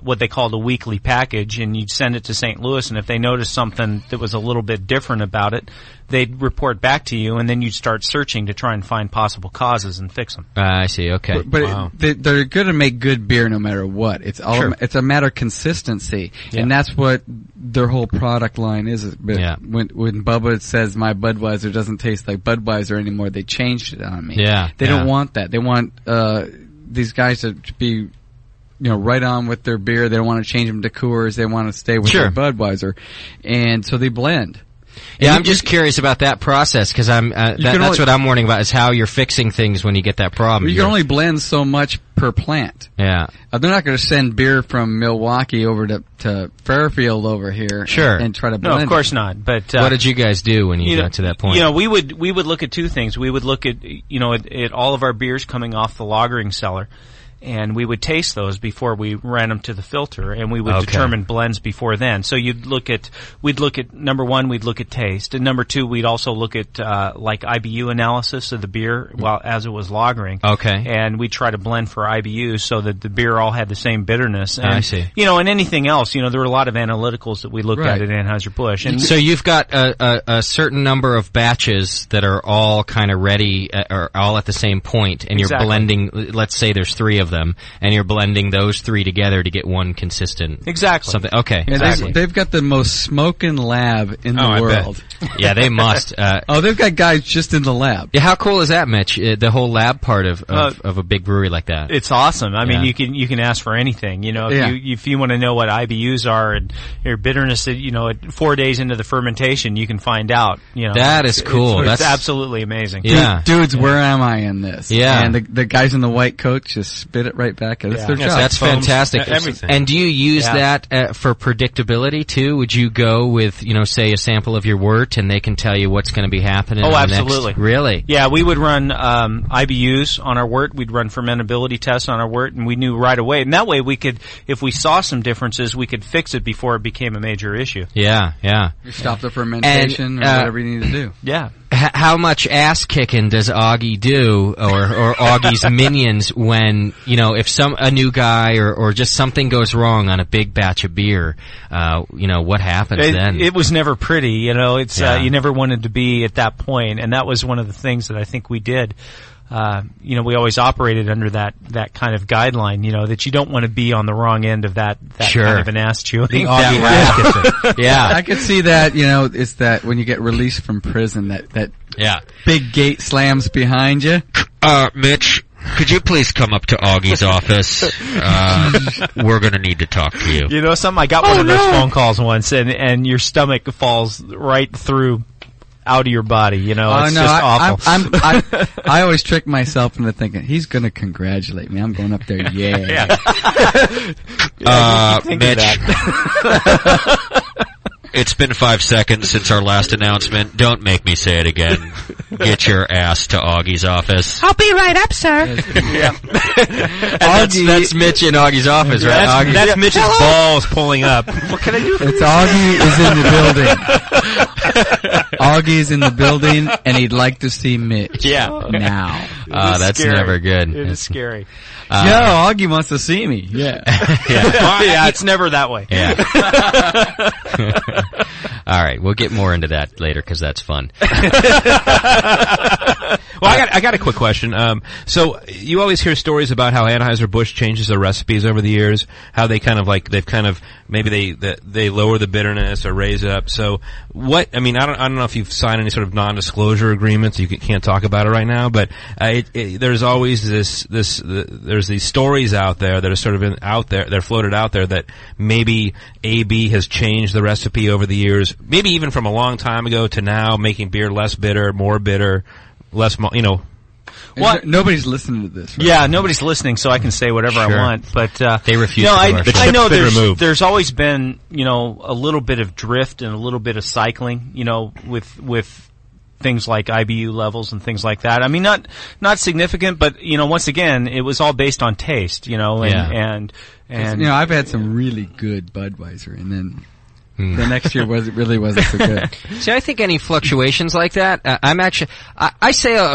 what they called a weekly package, and you'd send it to St. Louis, and if they noticed something that was a little bit different about it, they'd report back to you, and then you'd start searching to try and find possible causes and fix them. I see, okay. But they're going to make good beer no matter what. It's it's a matter of consistency, and that's what their whole product line is. But when Bubba says my Budweiser doesn't taste like Budweiser anymore, they changed it on me. Yeah. They don't want that. They want these guys to be right on with their beer. They don't want to change them to Coors. They want to stay with their Budweiser. And so they blend. Yeah, I'm just curious about that process, because that's what I'm wondering about, is how you're fixing things when you get that problem. You can only blend so much per plant. Yeah. They're not going to send beer from Milwaukee over to Fairfield over here and try to blend No, of course not. But what did you guys do when you got to that point? We would look at two things. We would look at, at all of our beers coming off the lagering cellar, and we would taste those before we ran them to the filter, and we would determine blends before then. So we'd look at number one, we'd look at taste, and number two, we'd also look at like IBU analysis of the beer as it was lagering. Okay. And we'd try to blend for IBUs so that the beer all had the same bitterness. And, I see. And anything else, there were a lot of analyticals that we looked at Anheuser-Busch. And so you've got a certain number of batches that are all kind of ready, or all at the same point, and you're blending. Let's say there's 3 of them, and you're blending those 3 together to get one consistent something. Okay, exactly. They've got the most smoking lab in the world. Yeah, they must. They've got guys just in the lab. Yeah, how cool is that, Mitch? The whole lab part of a big brewery like that. It's awesome. I mean, you can ask for anything. If you want to know what IBUs are and your bitterness, at 4 days into the fermentation, you can find out. That is cool. It's absolutely amazing. Yeah, dudes, where am I in this? Yeah, and the guys in the white coats just spit it right back. That's their job. That's fantastic. Everything. And do you use that for predictability too? Would you go with, say, a sample of your wort, and they can tell you what's going to be happening? Oh, absolutely. Really? Yeah, we would run IBUs on our wort. We'd run fermentability tests on our wort, and we knew right away. And that way, we could, if we saw some differences, we could fix it before it became a major issue. Yeah, yeah. You stop the fermentation or whatever you need to do. Yeah. how much ass kicking does Augie do, or Augie's minions, when if a new guy or just something goes wrong on a big batch of beer? What happens then? It was never pretty. It's you never wanted to be at that point, and that was one of the things that I think we did. We always operated under that kind of guideline, that you don't want to be on the wrong end of that sure. kind of an ass chewing. Yeah. I could see that, it's that when you get released from prison, that big gate slams behind you. Mitch, could you please come up to Augie's office? We're gonna need to talk to you. You know something? I got one of those phone calls once, and your stomach falls right through out of your body, it's just awful. I always trick myself into thinking, he's going to congratulate me. I'm going up there, yeah. Mitch, it's been 5 seconds since our last announcement. Don't make me say it again. Get your ass to Augie's office. I'll be right up, sir. That's Mitch in Augie's office, right? That's Mitch's balls pulling up. What can I do for you? It's Augie is in the building. Augie's in the building, and he'd like to see Mitch. Now. That's scary. Never good. It is scary. Augie wants to see me. Yeah. It's never that way. Yeah. All right, we'll get more into that later because that's fun. Well, I got a quick question. So you always hear stories about how Anheuser-Busch changes their recipes over the years, how they maybe they lower the bitterness or raise it up. So I don't know if you've signed any sort of non-disclosure agreements. You can't talk about it right now, but there's always there's these stories out there that are sort of they're floated out there that maybe AB has changed the recipe over the years, maybe even from a long time ago to now, making beer less bitter, more bitter, less, What? Nobody's listening to this. Right? Yeah, nobody's listening, so I can say whatever I want. But they refuse. I know there's always been a little bit of drift and a little bit of cycling, with things like IBU levels and things like that. I mean, not significant, but once again, it was all based on taste, and I've had some really good Budweiser, and then the next year wasn't so good. See, I think any fluctuations like that,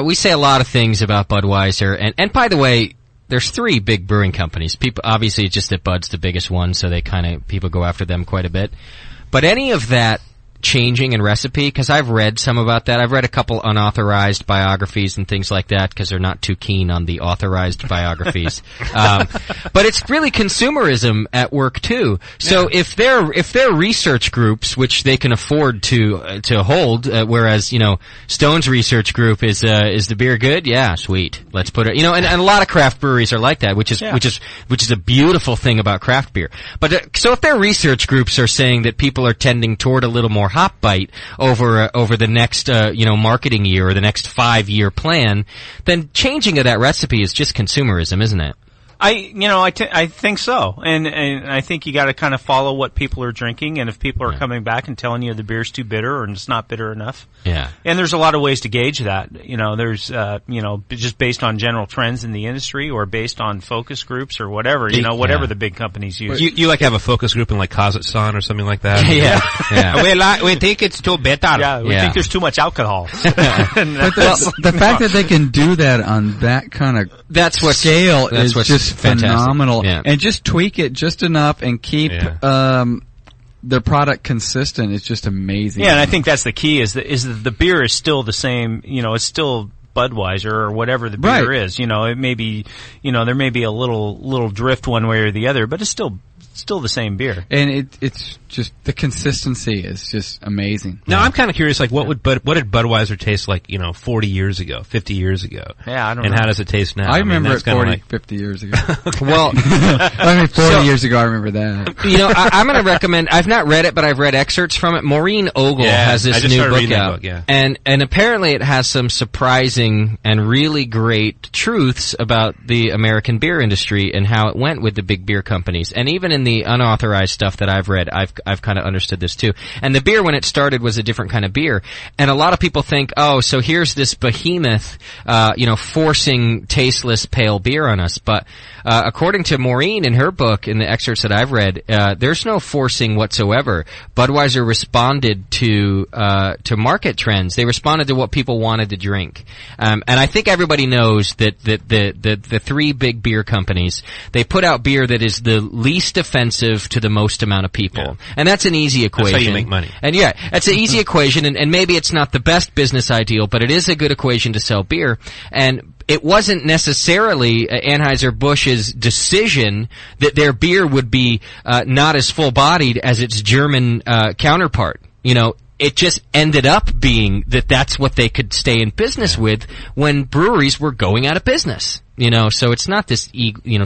we say a lot of things about Budweiser, and by the way, there's 3 big brewing companies. People, obviously, it's just that Bud's the biggest one, so people go after them quite a bit. But any of that changing in recipe, because I've read some about that. I've read a couple unauthorized biographies and things like that because they're not too keen on the authorized biographies. But it's really consumerism at work too. So if they're research groups, which they can afford to hold, whereas Stone's research group is the beer good? Yeah, sweet. Let's put it. And a lot of craft breweries are like that, which is a beautiful thing about craft beer. But so if their research groups are saying that people are tending toward a little more hop bite over the next marketing year or the next 5-year plan, then changing of that recipe is just consumerism, isn't it? I think so, and I think you got to kind of follow what people are drinking, and if people are coming back and telling you the beer's too bitter or it's not bitter enough. Yeah. And there's a lot of ways to gauge that. There's just based on general trends in the industry or based on focus groups or whatever. Whatever the big companies use. You have a focus group in like Kazakhstan or something like that. Yeah. We think it's too bitter. Yeah, we think there's too much alcohol. But the fact that they can do that on that kind of scale is just phenomenal. Yeah. And just tweak it just enough and keep their product consistent is just amazing. Yeah, and I think that's the key is that the beer is still the same, it's still Budweiser or whatever the beer is. It may be, there may be a little drift one way or the other, but it's still the same beer. And it's just the consistency is just amazing. Now I'm kind of curious, like what did Budweiser taste like, 40 years ago, 50 years ago? Yeah, I don't know. And how does it taste now? I remember it 40, 50 years ago. Well, 40 years ago, I remember that. I'm going to recommend, I've not read it, but I've read excerpts from it. Maureen Ogle has this new book out. And apparently it has some surprising and really great truths about the American beer industry and how it went with the big beer companies. And even in even the unauthorized stuff that I've read, I've kind of understood this too. And the beer, when it started, was a different kind of beer. And a lot of people think, oh, so here's this behemoth, forcing tasteless pale beer on us. But according to Maureen in her book, in the excerpts that I've read, there's no forcing whatsoever. Budweiser responded to market trends. They responded to what people wanted to drink. And I think everybody knows that the three big beer companies, they put out beer that is the least offensive to the most amount of people. Yeah. And that's an easy equation. That's how you make money. And yeah, it's an easy equation, and maybe it's not the best business ideal, but it is a good equation to sell beer. And it wasn't necessarily Anheuser-Busch's decision that their beer would be not as full-bodied as its German counterpart. It just ended up being that that's what they could stay in business with when breweries were going out of business. So it's not this,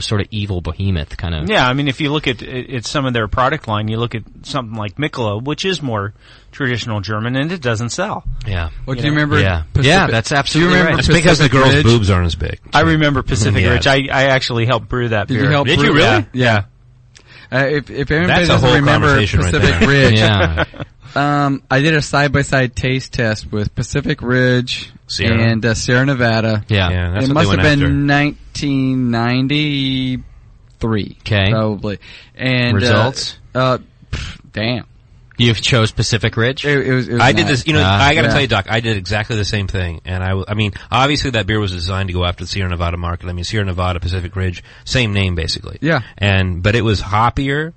sort of evil behemoth kind of. Yeah, I mean, if you look at some of their product line, you look at something like Michelob, which is more traditional German, and it doesn't sell. Yeah. Well, do you remember? Yeah, that's absolutely right. It's because the girls' boobs aren't as big. I remember Pacific Ridge. I actually helped brew that beer. Did you help brew? Did you really? Yeah. If anybody That's a doesn't whole remember conversation right Pacific there. Ridge, Yeah. I did a side-by-side taste test with Pacific Ridge Sierra. and Sierra Nevada. Yeah. That's It what must they have went been after. 1993. Okay. Probably. And Results? Damn. You chose Pacific Ridge? It was I did nice. this, I gotta tell you, Doc, I did exactly the same thing. And I mean, obviously that beer was designed to go after the Sierra Nevada market. I mean, Sierra Nevada, Pacific Ridge, same name basically. Yeah. But it was hoppier.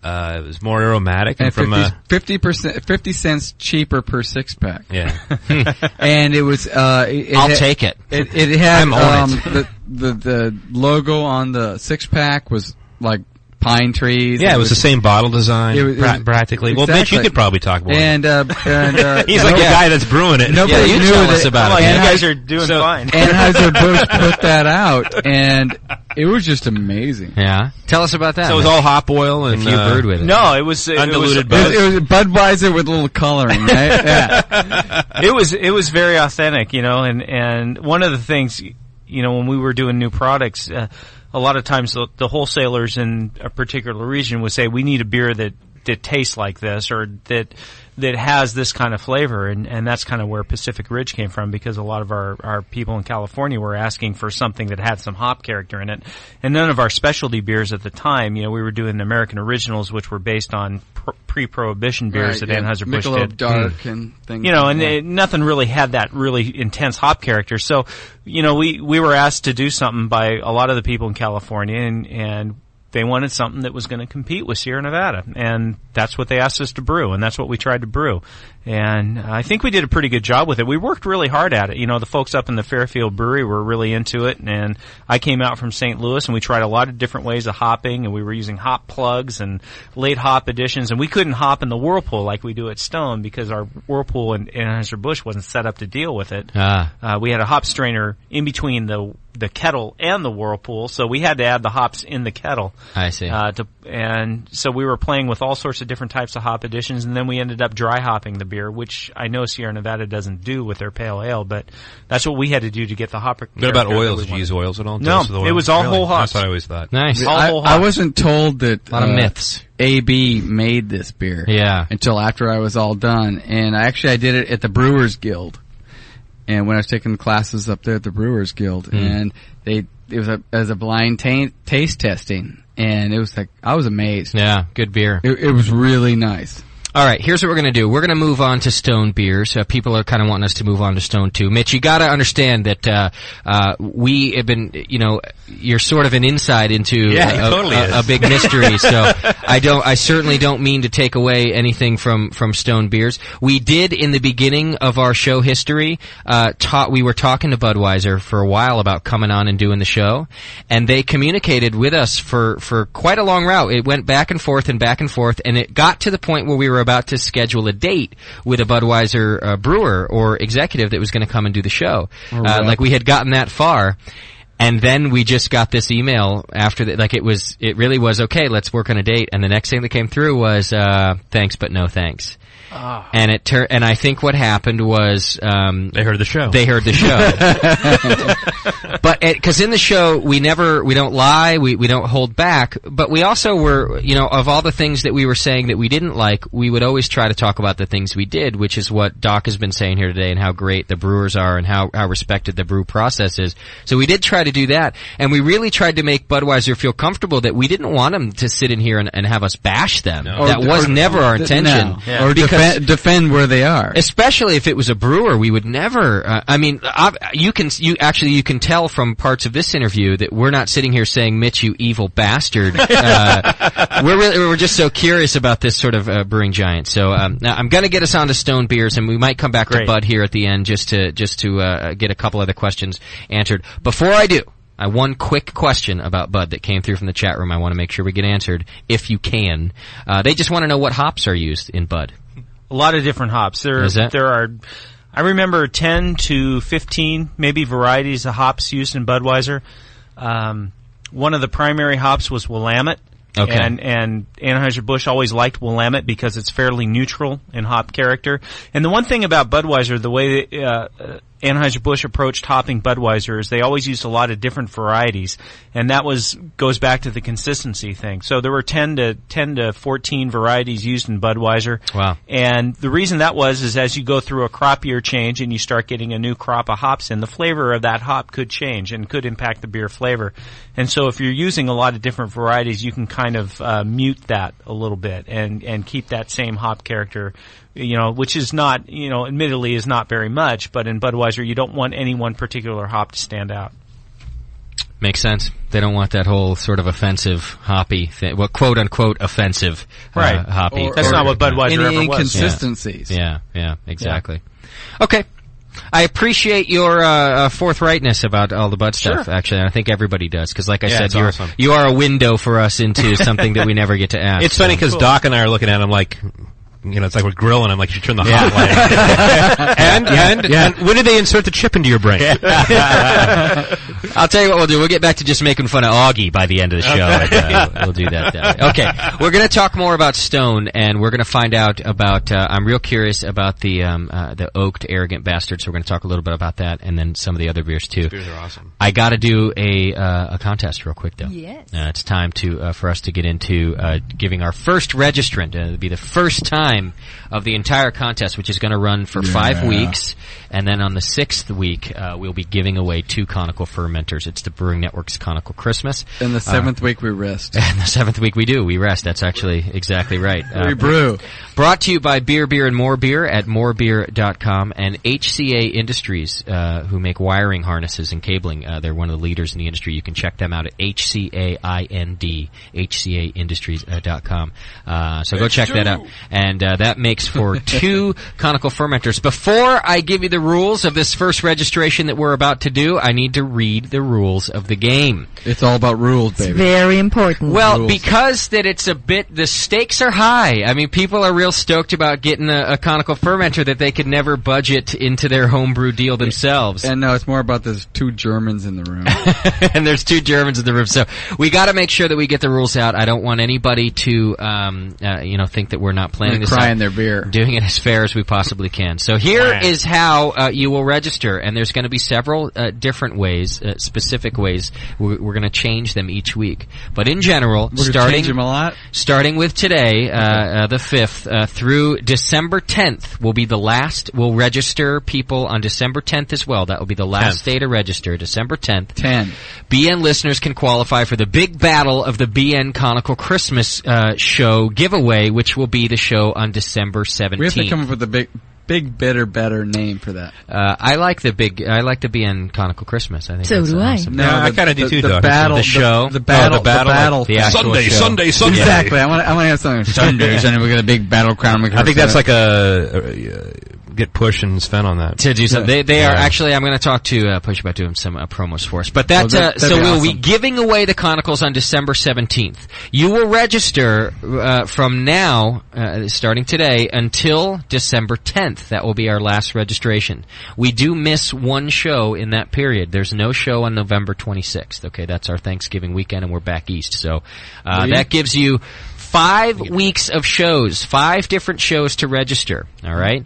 It was more aromatic, And from 50 cents cheaper per 6-pack. yeah. And it was I'll take it. It had I'm on the logo on the 6-pack was like pine trees. Yeah, it was the same bottle design, practically. Well, Mitch, you could probably talk more. And he's like the guy that's brewing it. Nobody you knew tell that. us about it. You guys are doing fine. Anheuser-Busch put that out, and it was just amazing. Yeah. Tell us about that. So it was all hop oil and if you brewed with it. No, it was undiluted buzz. It was Budweiser with a little coloring, right? Yeah. It was very authentic, and one of the things, when we were doing new products, a lot of times the wholesalers in a particular region would say, we need a beer that tastes like this, or that has this kind of flavor, and that's kind of where Pacific Ridge came from, because a lot of our people in California were asking for something that had some hop character in it. And none of our specialty beers at the time, we were doing American Originals, which were based on pre-Prohibition beers that Anheuser-Busch Michelob did. Dark and things. Nothing really had that really intense hop character. So, we were asked to do something by a lot of the people in California, and they wanted something that was going to compete with Sierra Nevada, and that's what they asked us to brew, and that's what we tried to brew. And I think we did a pretty good job with it. We worked really hard at it. The folks up in the Fairfield Brewery were really into it, and I came out from St. Louis, and we tried a lot of different ways of hopping, and we were using hop plugs and late hop additions, and we couldn't hop in the Whirlpool like we do at Stone, because our Whirlpool in Anheuser-Busch wasn't set up to deal with it. We had a hop strainer in between the kettle and the Whirlpool, so we had to add the hops in the kettle. I see. And so we were playing with all sorts of different types of hop additions, and then we ended up dry hopping the beer, which I know Sierra Nevada doesn't do with their pale ale, but that's what we had to do to get the hop. What about oils? Did you use oils at all? No, it was all whole hops. That's what I always thought. Nice. I wasn't told that a lot of myths. AB made this beer. Yeah. Until after I was all done, and I did it at the Brewers Guild. And when I was taking classes up there at the Brewers Guild, and it was a blind taste testing, and it was like, I was amazed. Yeah, good beer. It was really nice. All right, here's what we're going to do. We're going to move on to Stone beers. People are kind of wanting us to move on to Stone too. Mitch, you got to understand that we have been, you're sort of an insight into a big mystery. So I certainly don't mean to take away anything from Stone beers. We did in the beginning of our show history. We were talking to Budweiser for a while about coming on and doing the show, and they communicated with us for quite a long route. It went back and forth, and it got to the point where we were about to schedule a date with a Budweiser brewer or executive that was going to come and do the show. Like we had gotten that far, and then we just got this email after that. Like it really was okay. Let's work on a date. And the next thing that came through was thanks but no thanks. And and I think what happened was they heard the show. They heard the show. But because in the show we don't lie, we don't hold back, but we also were, of all the things that we were saying that we didn't like, we would always try to talk about the things we did, which is what Doc has been saying here today, and how great the brewers are and how respected the brew process is. So we did try to do that, and we really tried to make Budweiser feel comfortable that we didn't want them to sit in here and have us bash them. No. That was never our intention. No. Yeah. Or defend where they are. Especially if it was a brewer, we would never. You can tell from parts of this interview that we're not sitting here saying, "Mitch, you evil bastard." We're just so curious about this sort of brewing giant. So now I'm going to get us on to Stone beers, and we might come back to Bud here at the end just to get a couple other questions answered. Before I do, one quick question about Bud that came through from the chat room. I want to make sure we get answered if you can. They just want to know what hops are used in Bud. A lot of different hops. There are, I remember 10 to 15 maybe varieties of hops used in Budweiser. One of the primary hops was Willamette. Okay. And Anheuser-Busch always liked Willamette because it's fairly neutral in hop character. And the one thing about Budweiser, the way Anheuser-Busch approached hopping Budweiser is they always used a lot of different varieties, and that goes back to the consistency thing. So there were 10 to 14 varieties used in Budweiser. Wow. And the reason that is as you go through a crop year change and you start getting a new crop of hops in, the flavor of that hop could change and could impact the beer flavor. And so if you're using a lot of different varieties, you can kind of mute that a little bit and keep that same hop character, which is not, admittedly is not very much, but in Budweiser you don't want any one particular hop to stand out. Makes sense. They don't want that whole sort of offensive hoppy thing. Well, quote unquote offensive hoppy. That's not what Budweiser ever was. Inconsistencies. Yeah, exactly. Yeah. Okay. I appreciate your forthrightness about all the Bud stuff, actually. And I think everybody does, because like I said, you are a window for us into something that we never get to ask. It's funny because Doc and I are looking at him like, it's like we're grilling. I'm like, you should turn the hot light. And when did they insert the chip into your brain? I'll tell you what we'll do. We'll get back to just making fun of Augie by the end of the show. We'll do that. Okay. We're going to talk more about Stone, and we're going to find out about, I'm real curious about the oaked Arrogant Bastard, so we're going to talk a little bit about that, and then some of the other beers too. These beers are awesome. I got to do a contest real quick though. Yes. It's time for us to get into giving our first registrant. It'll be the first time of the entire contest, which is going to run for 5 weeks, and then on the 6th week we'll be giving away 2 conical fermenters. It's the Brewing Network's Conical Christmas. And the 7th week we rest. And the 7th week we rest. That's actually exactly right. We brew. Brought to you by Beer, and More Beer at morebeer.com, and HCA Industries, who make wiring harnesses and cabling. They're one of the leaders in the industry. You can check them out at HCAIND.com. So go check that out. And that makes for 2 conical fermenters. Before I give you the rules of this first registration that we're about to do, I need to read the rules of the game. It's all about rules, baby. It's very important. Well, rules. Because that it's the stakes are high. I mean, people are real stoked about getting a conical fermenter that they could never budget into their homebrew deal themselves. And no, it's more about there's 2 Germans in the room. And there's 2 Germans in the room. So we got to make sure that we get the rules out. I don't want anybody to, think that we're not planning this crying out. Their beer. Doing it as fair as we possibly can. So here is how you will register, and there's going to be several different ways, specific ways. We're going to change them each week. But in general, change them a lot. Starting with today, the 5th, through December 10th will be the last. We'll register people on December 10th as well. That will be the last day to register, December 10th. 10. BN listeners can qualify for the big battle of the BN Conical Christmas show giveaway, which will be the show on December 17th. We have to come up with a big, bitter, better name for that. I like the BN Conical Christmas. I think so do I. Awesome. No, I kind of do too. The battle, the show, the battle, the Sunday. Exactly. I want to have something. Sunday. We got a big battle crown. I think that's like get Push and Sven on that to do something. They are actually. I'm going to talk to Push about doing some promos for us. But that so we'll be giving away the Conicals on December 17th. You will register from now, starting today, until December 10th. That will be our last registration. We do miss one show in that period. There's no show on November 26th. Okay, that's our Thanksgiving weekend, and we're back east. So that gives you 5 weeks of shows, 5 different shows to register, all right?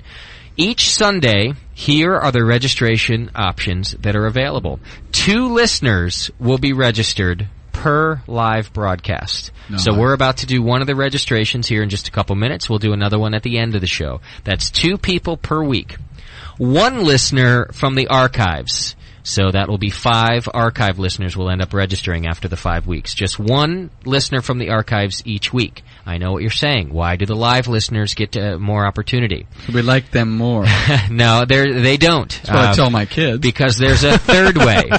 Each Sunday, here are the registration options that are available. 2 listeners will be registered per live broadcast. So we're about to do one of the registrations here in just a couple minutes. We'll do another one at the end of the show. That's 2 people per week. 1 listener from the archives. So that will be 5 archive listeners will end up registering after the 5 weeks. Just 1 listener from the archives each week. I know what you're saying. Why do the live listeners get more opportunity? We like them more. No, they don't. That's what I tell my kids. Because there's a third way.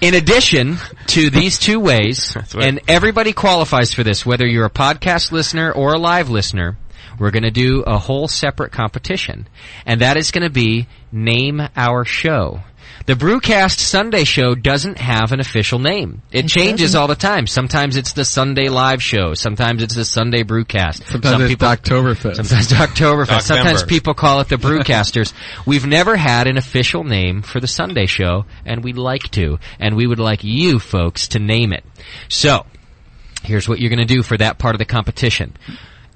In addition to these 2 ways, and everybody qualifies for this, whether you're a podcast listener or a live listener, we're going to do a whole separate competition. And that is going to be Name Our Show. The Brewcast Sunday show doesn't have an official name. It changes all the time. Sometimes it's the Sunday Live Show. Sometimes it's the Sunday Brewcast. Sometimes it's Oktoberfest. Sometimes Oktoberfest. Sometimes people call it the Brewcasters. We've never had an official name for the Sunday show, and we'd like to. And we would like you folks to name it. So, here's what you're going to do for that part of the competition.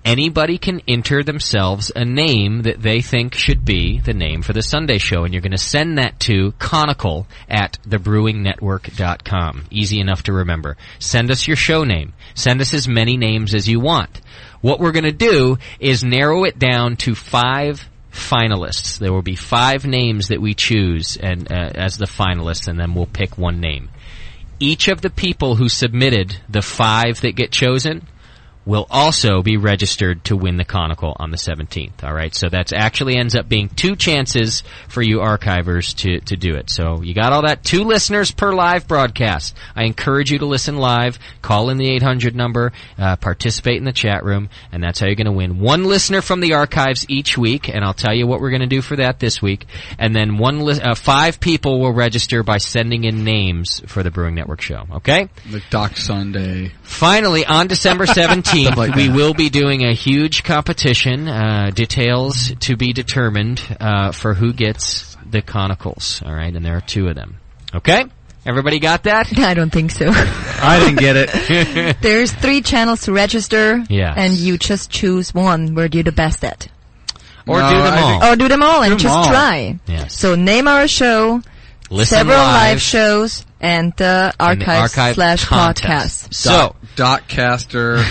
Anybody can enter themselves a name that they think should be the name for the Sunday show, and you're going to send that to conical@thebrewingnetwork.com. Easy enough to remember. Send us your show name. Send us as many names as you want. What we're going to do is narrow it down to 5 finalists. There will be 5 names that we choose and as the finalists, and then we'll pick 1 name. Each of the people who submitted the 5 that get chosen will also be registered to win the Conical on the 17th, all right? So that actually ends up being 2 chances for you archivers to do it. So you got all that. 2 listeners per live broadcast. I encourage you to listen live. Call in the 800 number. Participate in the chat room. And that's how you're going to win. 1 listener from the archives each week, and I'll tell you what we're going to do for that this week. And then 5 people will register by sending in names for the Brewing Network show, okay? Like Doc Sunday. Finally, on December 17th, we will be doing a huge competition, details to be determined for who gets the Conicals, all right? And there are 2 of them. Okay? Everybody got that? I don't think so. I didn't get it. There's 3 channels to register, and you just choose one where you're the best at. Or do them all. Or do them all and just try. Yes. So name our show, listen several live shows, and archive/podcast. So, Dotcaster.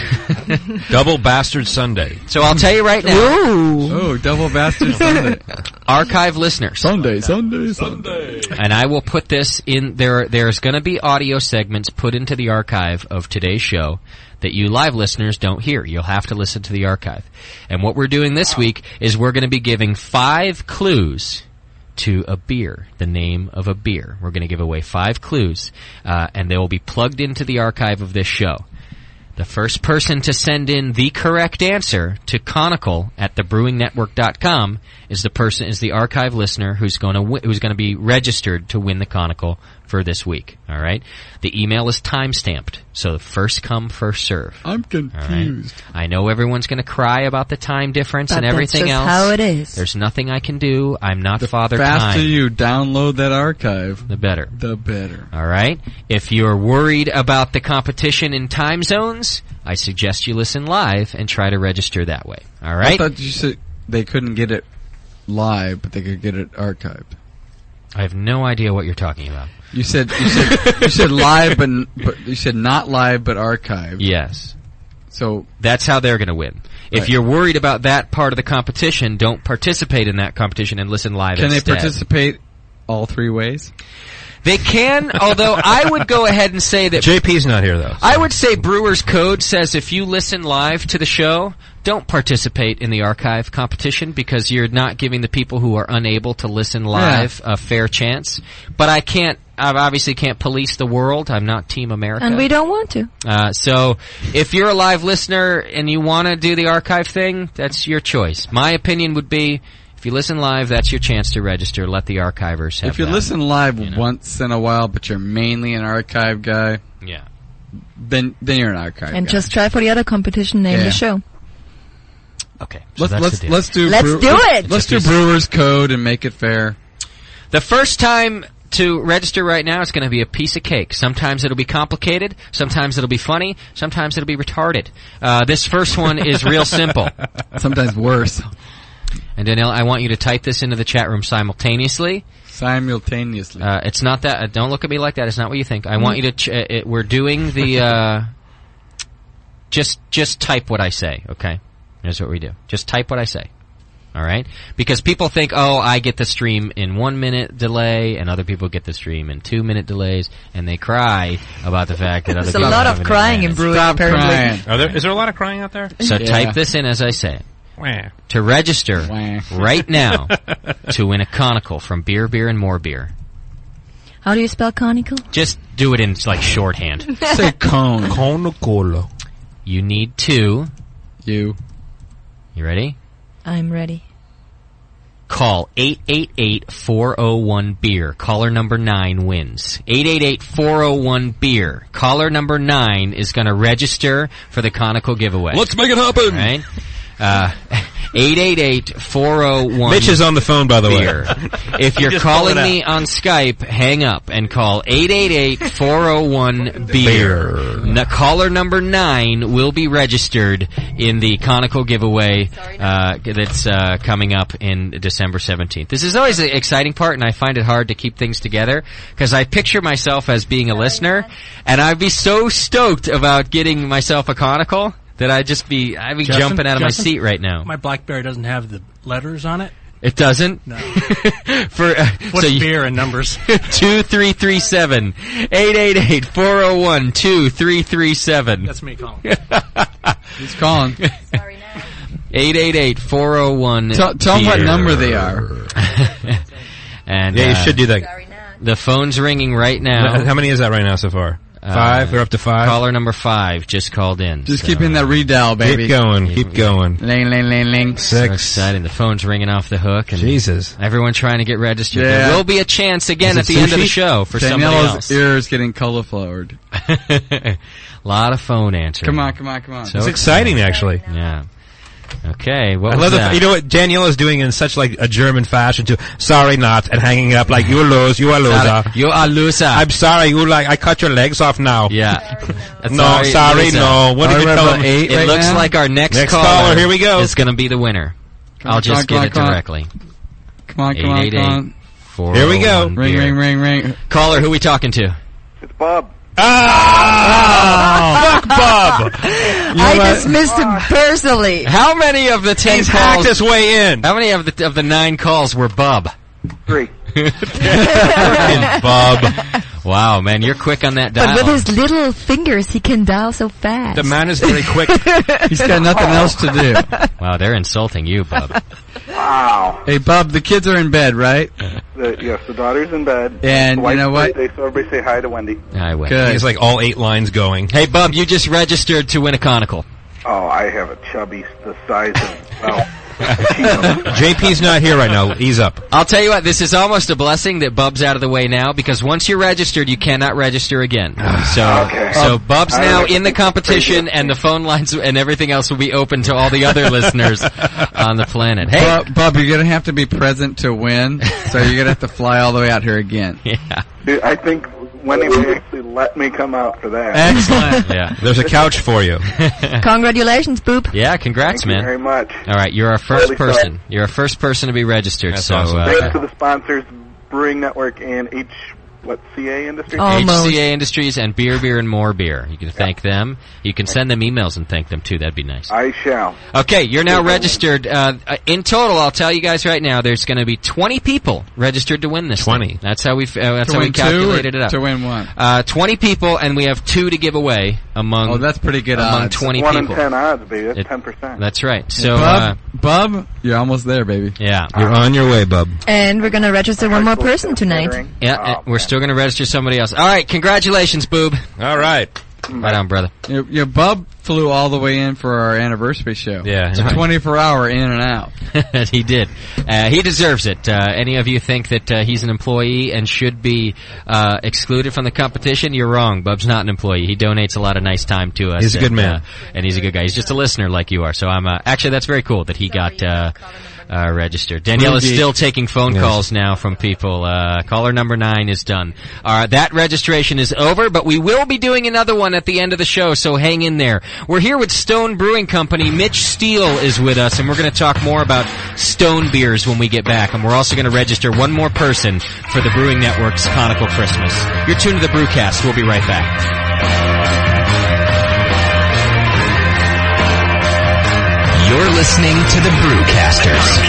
Double Bastard Sunday. So I'll tell you right now. Oh, Double Bastard Sunday. Archive listeners. Sunday. And I will put this in there. There's going to be audio segments put into the archive of today's show that you live listeners don't hear. You'll have to listen to the archive. And what we're doing this week is we're going to be giving 5 clues to a beer, the name of a beer. We're going to give away 5 clues, and they will be plugged into the archive of this show. The first person to send in the correct answer to conical@thebrewingnetwork.com is the archive listener who's going to be registered to win the Conical for this week. All right. The email is timestamped, so first come, first serve. I'm confused. Right? I know everyone's going to cry about the time difference and everything that's just else. how it is. There's nothing I can do. I'm not Father Time. The faster Time. you download that archive, the better. The better. All right. If you're worried about the competition in time zones, I suggest you listen live and try to register that way. All right. I thought you said they couldn't get it live, but they could get it archived. I have no idea what you're talking about. You said live, but you said not live, but archived. Yes. So that's how they're going to win. If you're worried about that part of the competition, don't participate in that competition and listen live instead. Can they participate all 3 ways? They can, although I would go ahead and say that... JP's not here, though. So. I would say Brewer's Code says if you listen live to the show, don't participate in the archive competition because you're not giving the people who are unable to listen live a fair chance. But I obviously can't police the world. I'm not Team America. And we don't want to. So if you're a live listener and you want to do the archive thing, that's your choice. My opinion would be... if you listen live, that's your chance to register. Let the archivers have If you listen live once in a while, but you're mainly an archive guy, then you're an archive and guy. just try for the other competition, name the show. Okay, so let's do it. Let's do Brewer's Code and make it fair. The first time to register right now, it's going to be a piece of cake. Sometimes it'll be complicated. Sometimes it'll be funny. Sometimes it'll be retarded. This first one is real simple. Sometimes worse. And Danielle, I want you to type this into the chat room simultaneously. It's not that. Don't look at me like that. It's not what you think. I want you to. We're doing the. Just type what I say. Okay. Here's what we do. Just type what I say. All right? Because people think, oh, I get the stream in 1 minute delay, and other people get the stream in 2 minute delays, and they cry about the fact that other people. There's a lot of crying in Brewing, apparently. Is there a lot of crying out there? So type this in as I say it. To register right now to win a conical from Beer, and More Beer. How do you spell conical? Just do it in like shorthand. Say cone. Conicola. You need to. You ready? I'm ready. Call 888-401-BEER. Caller number 9 wins. 888-401-BEER. Caller number 9 is going to register for the conical giveaway. Let's make it happen! Right? 888-401. Mitch is on the phone, by the way. If you're calling me on Skype, hang up and call 888-401-BEER. Caller number 9 will be registered in the conical giveaway that's coming up in December 17th. This is always the exciting part, and I find it hard to keep things together because I picture myself as being a listener, and I'd be so stoked about getting myself a conical that I'd be jumping out of my seat right now. My BlackBerry doesn't have the letters on it. It doesn't? No. What's beer and numbers? 2337. 888-401-2337. That's me calling. He's calling. Sorry now. 888-401. Tell them what number they are. And you should do that. The phone's ringing right now. How many is that right now so far? 5? We're up to 5. Caller number 5 just called in. Just keep in that redial, baby. Keep going. Ling, ling, ling, ling. 6. So exciting. The phone's ringing off the hook. And Jesus. Everyone trying to get registered. Yeah. There will be a chance again at the end of the show for somebody else. Ears getting cauliflowered. A lot of phone answering. Come on. So it's exciting, actually. Yeah. Okay, what I was love that? you know what Danielle is doing in such like a German fashion too. Sorry, not, and hanging up like you lose, you are loser. You are loser. I'm sorry, I cut your legs off now. Yeah. Sorry, no. What did you tell them? It looks like our next caller. Here we go. Is going to be the winner. I'll just get it directly. Come on. 888-401. Here we go. Ring. Caller, who we talking to? It's Bob. Fuck Bob! I dismissed him personally. How many of the 10 He's calls? hacked his way in. How many of the 9 calls were Bub? 3. Bob. Wow, man, you're quick on that dial. But with his little fingers, he can dial so fast. The man is very quick. He's got nothing else to do. Wow, they're insulting you, Bub. Wow. Hey, Bub, the kids are in bed, right? Yes, the daughter's in bed. And you know what? So everybody say hi to Wendy. I will. Good. He's like all 8 lines going. Hey, Bub, you just registered to win a conical. Oh, I have a chubby the size of, well, JP's not here right now. He's up. I'll tell you what, this is almost a blessing that Bub's out of the way now, because once you're registered, you cannot register again. So Bub's now in the competition, and the phone lines and everything else will be open to all the other listeners on the planet. Hey, Bub, you're going to have to be present to win, so you're going to have to fly all the way out here again. Yeah. I think Wendy may actually let me come out for that. Excellent. Yeah. There's a couch for you. Congratulations, Boop. Yeah, congrats, Thank man. you very much. All right, you're our first person. You're our first person to be registered. That's so awesome. Thanks to the sponsors, Brewing Network and CA Industries? HCA Industries and Beer, and More Beer. You can thank them. You can send them emails and thank them, too. That'd be nice. I shall. Okay, you're now registered. In total, I'll tell you guys right now, there's going to be 20 people registered to win this 20. thing. That's how we calculated it up. To win one. 20 people, and we have 2 to give away among that's pretty good among odds. 20 1 people. in 10 odds, baby. That's 10%. That's right. So, Bub, you're almost there, baby. Yeah. You're on your way, Bub. And we're going to register one more person tonight. Yeah, we're still going to register somebody else. All right, congratulations, Boob. All right. Right on, brother. Your Bub flew all the way in for our anniversary show. Yeah. It's a 24-hour in and out. He did. He deserves it. Any of you think that he's an employee and should be excluded from the competition? You're wrong. Bub's not an employee. He donates a lot of nice time to us. He's a good man. And he's a good guy. He's just a listener like you are. So I'm actually, that's very cool that he got registered. Danielle is still taking phone calls now from people. Caller number 9 is done. That registration is over, but we will be doing another one at the end of the show, so hang in there. We're here with Stone Brewing Company. Mitch Steele is with us, and we're going to talk more about Stone beers when we get back. And we're also going to register one more person for the Brewing Network's Conical Christmas. You're tuned to the Brewcast. We'll be right back. You're listening to the Brewcasters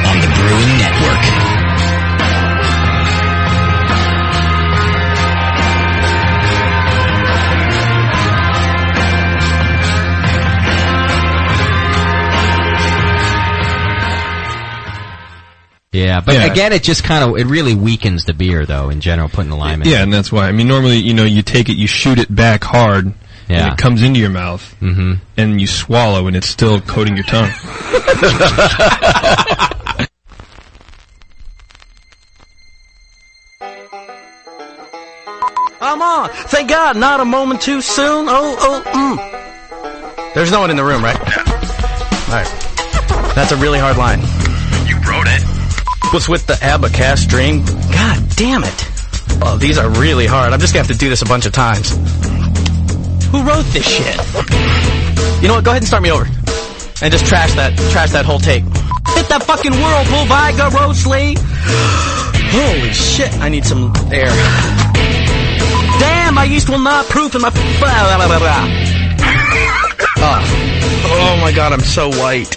on the Brewing Network. Yeah, but again, it just it really weakens the beer, though, in general, putting the lime in. Yeah, and that's why. I mean, normally, you take it, you shoot it back hard, and it comes into your mouth, and you swallow, and it's still coating your tongue. I'm on. Thank God, not a moment too soon. There's no one in the room, right? Yeah. All right. That's a really hard line. You wrote it. What's with the Abacast dream? God damn it. Oh, these are really hard. I'm just going to have to do this a bunch of times. Who wrote this shit? You know what? Go ahead and start me over. And just trash that whole take. Hit that fucking whirlpool vigorously. Holy shit, I need some air. Damn, my yeast will not proof in my... Oh my God, I'm so white.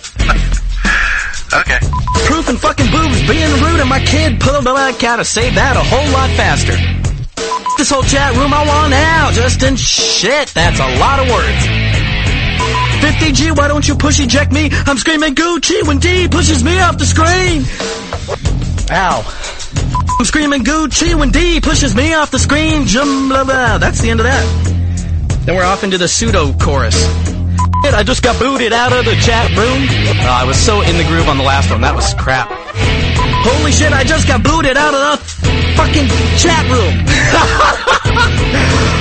Okay. Proof and fucking boobs being rude and my kid pulled out. Gotta say that a whole lot faster. This whole chat room I want now, Justin. Shit, that's a lot of words. 50G, why don't you push eject me? I'm screaming Gucci when D pushes me off the screen. Ow. I'm screaming Gucci when D pushes me off the screen. Blah, blah. That's the end of that. Then we're off into the pseudo chorus. I just got booted out of the chat room. I was so in the groove on the last one. That was crap. Holy shit, I just got booted out of the fucking chat room.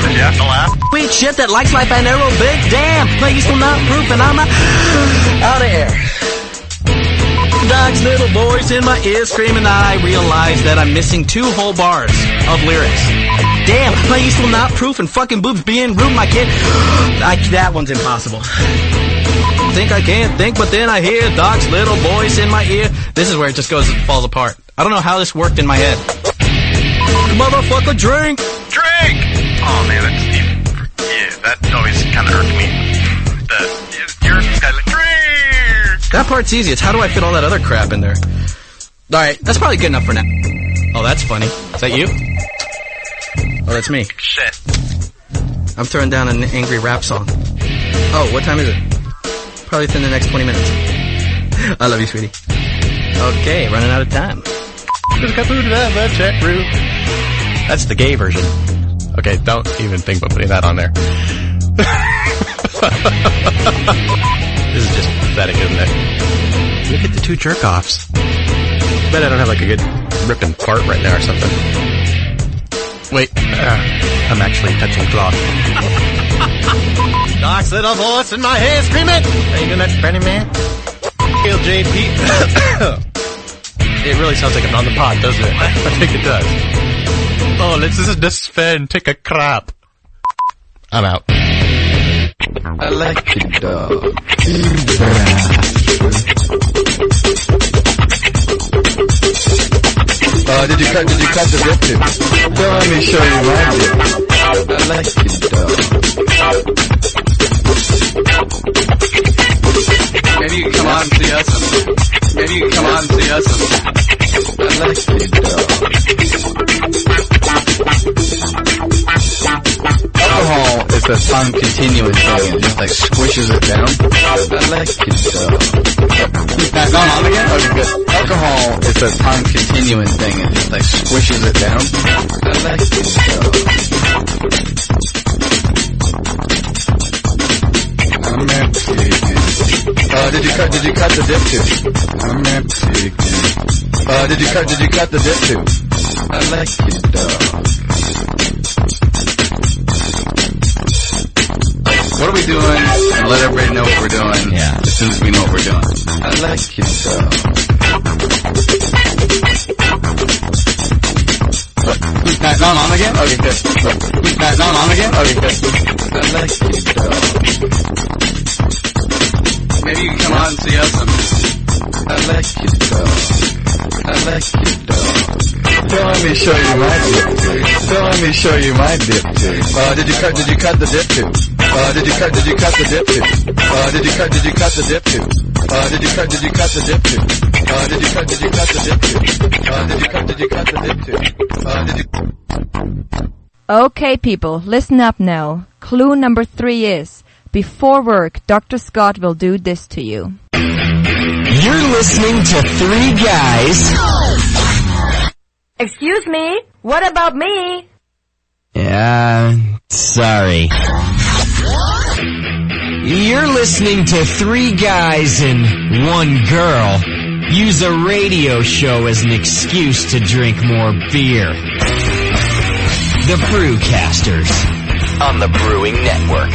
Did you have to laugh? Sweet shit that likes life and aerobic. Damn, my yeast will not proof and I'm out of air. Doc's little voice in my ear screaming. I realize that I'm missing 2 whole bars of lyrics. Damn, my yeast will not proof and fucking boobs being rude, my kid. That one's impossible. Think I can't think, but then I hear Doc's little voice in my ear. This is where it just falls apart. I don't know how this worked in my head. Motherfucker, drink! Drink! Oh man, that always kind of irked me. You're like, drink! That part's easy. It's how do I fit all that other crap in there? Alright, that's probably good enough for now. Oh, that's funny. Is that you? Oh, that's me. Shit. I'm throwing down an angry rap song. Oh, what time is it? Probably within the next 20 minutes. I love you, sweetie. Okay, running out of time. Just got booted out of the chat room. That's the gay version. Okay, don't even think about putting that on there. This is just pathetic, isn't it? Look at the 2 jerk-offs. Bet I don't have like a good ripping fart right now or something. Wait, I'm actually touching cloth. Doc's little voice in my head screaming. Are you doing that, Brandy man? Kill JP. It really sounds like I'm on the pot, doesn't it? I think it does. Oh, let's just fan take a crap. I'm out. I like the dog. Did you cut the dip too? Don't let me show you my dip. I like the dog. Maybe you can come on and see us. Maybe you can come on and see us. I like the dog. Alcohol is a tongue continuing thing. It just like squishes it down. I like it. Back on again? Okay, good. Alcohol is a tongue continuing thing. It just like squishes it down. I like it. I'm Mexican. Did you cut the dip too? I'm Mexican. Did you cut the dip too? I like it. What are we doing? And let everybody know what we're doing. Yeah. As soon as we know what we're doing. I like it so. Who's Pat Don on again? Okay, good. Who's Pat Don on again? Okay, good. I like it so. Maybe you can come out and see us sometime. I like it so. I like it though. Don't let me show you my dip too. Don't let me show you my dip too. Did you cut the dip too? Did you cut the dip too? Did you cut the dip too? Did you cut the dip too? Did you cut the dip too? Okay, people, listen up now. Clue number 3 is, before work, Dr. Scott will do this to you. You're listening to 3 guys. Excuse me? What about me? Yeah, sorry. You're listening to 3 guys and 1 girl use a radio show as an excuse to drink more beer. The Brewcasters on the Brewing Network.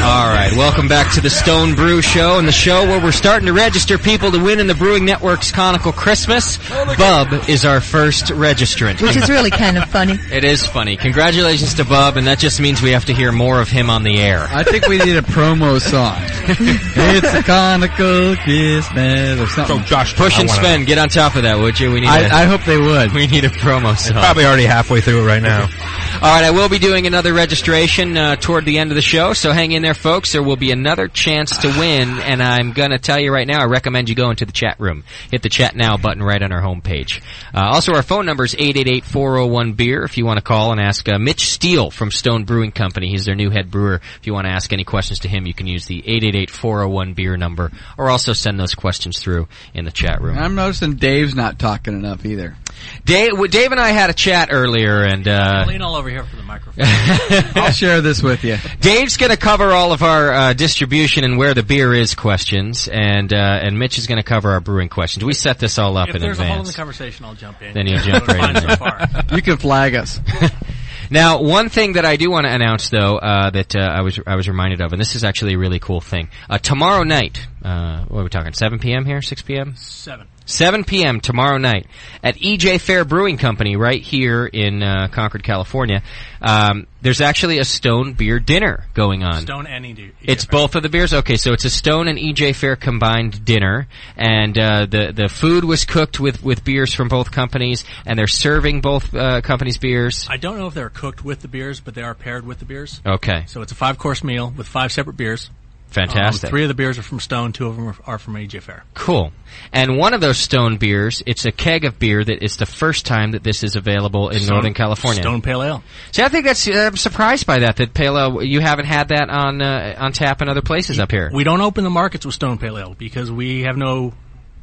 All right, welcome back to the Stone Brew Show, and the show where we're starting to register people to win in the Brewing Network's Conical Christmas. Bub is our first registrant. Which is really kind of funny. It is funny. Congratulations to Bub, and that just means we have to hear more of him on the air. I think we need a promo song. It's a Conical Christmas or something. So Josh, Push and Sven, get on top of that, would you? We need. I hope they would. We need a promo song. They're probably already halfway through it right now. All right, I will be doing another registration toward the end of the show, so hang in there, folks. There will be another chance to win, and I'm going to tell you right now, I recommend you go into the chat room. Hit the Chat Now button right on our homepage. Also, our phone number is 888-401-BEER if you want to call and ask Mitch Steele from Stone Brewing Company. He's their new head brewer. If you want to ask any questions to him, you can use the 888-401-BEER number, or also send those questions through in the chat room. I'm noticing Dave's not talking enough either. Dave and I had a chat earlier, and lean all over here for the microphone. I'll share this with you. Dave's going to cover all of our distribution and where the beer is questions, and Mitch is going to cover our brewing questions. We set this all up in advance. If there's a hole in the conversation, I'll jump in. Then you'll jump right in there. You can flag us. Now, one thing that I do want to announce, though, that I was reminded of, and this is actually a really cool thing. Tomorrow night, what are we talking? 7 p.m. here? 6 p.m. 7 p.m. tomorrow night at EJ Fair Brewing Company right here in Concord, California. There's actually a Stone beer dinner going on. Stone and EJ It's Fair. both of the beers? Okay, so it's a Stone and EJ Fair combined dinner, and the food was cooked with beers from both companies, and they're serving both companies' beers. I don't know if they're cooked with the beers, but they are paired with the beers. Okay. So it's a 5-course meal with 5 separate beers. Fantastic. 3 of the beers are from Stone, 2 of them are from EJ Fair. Cool. And one of those Stone beers, it's a keg of beer that is the first time that this is available in Northern California. Stone Pale Ale. See, I think I'm surprised by that Pale Ale, you haven't had that on tap in other places up here. We don't open the markets with Stone Pale Ale because we have no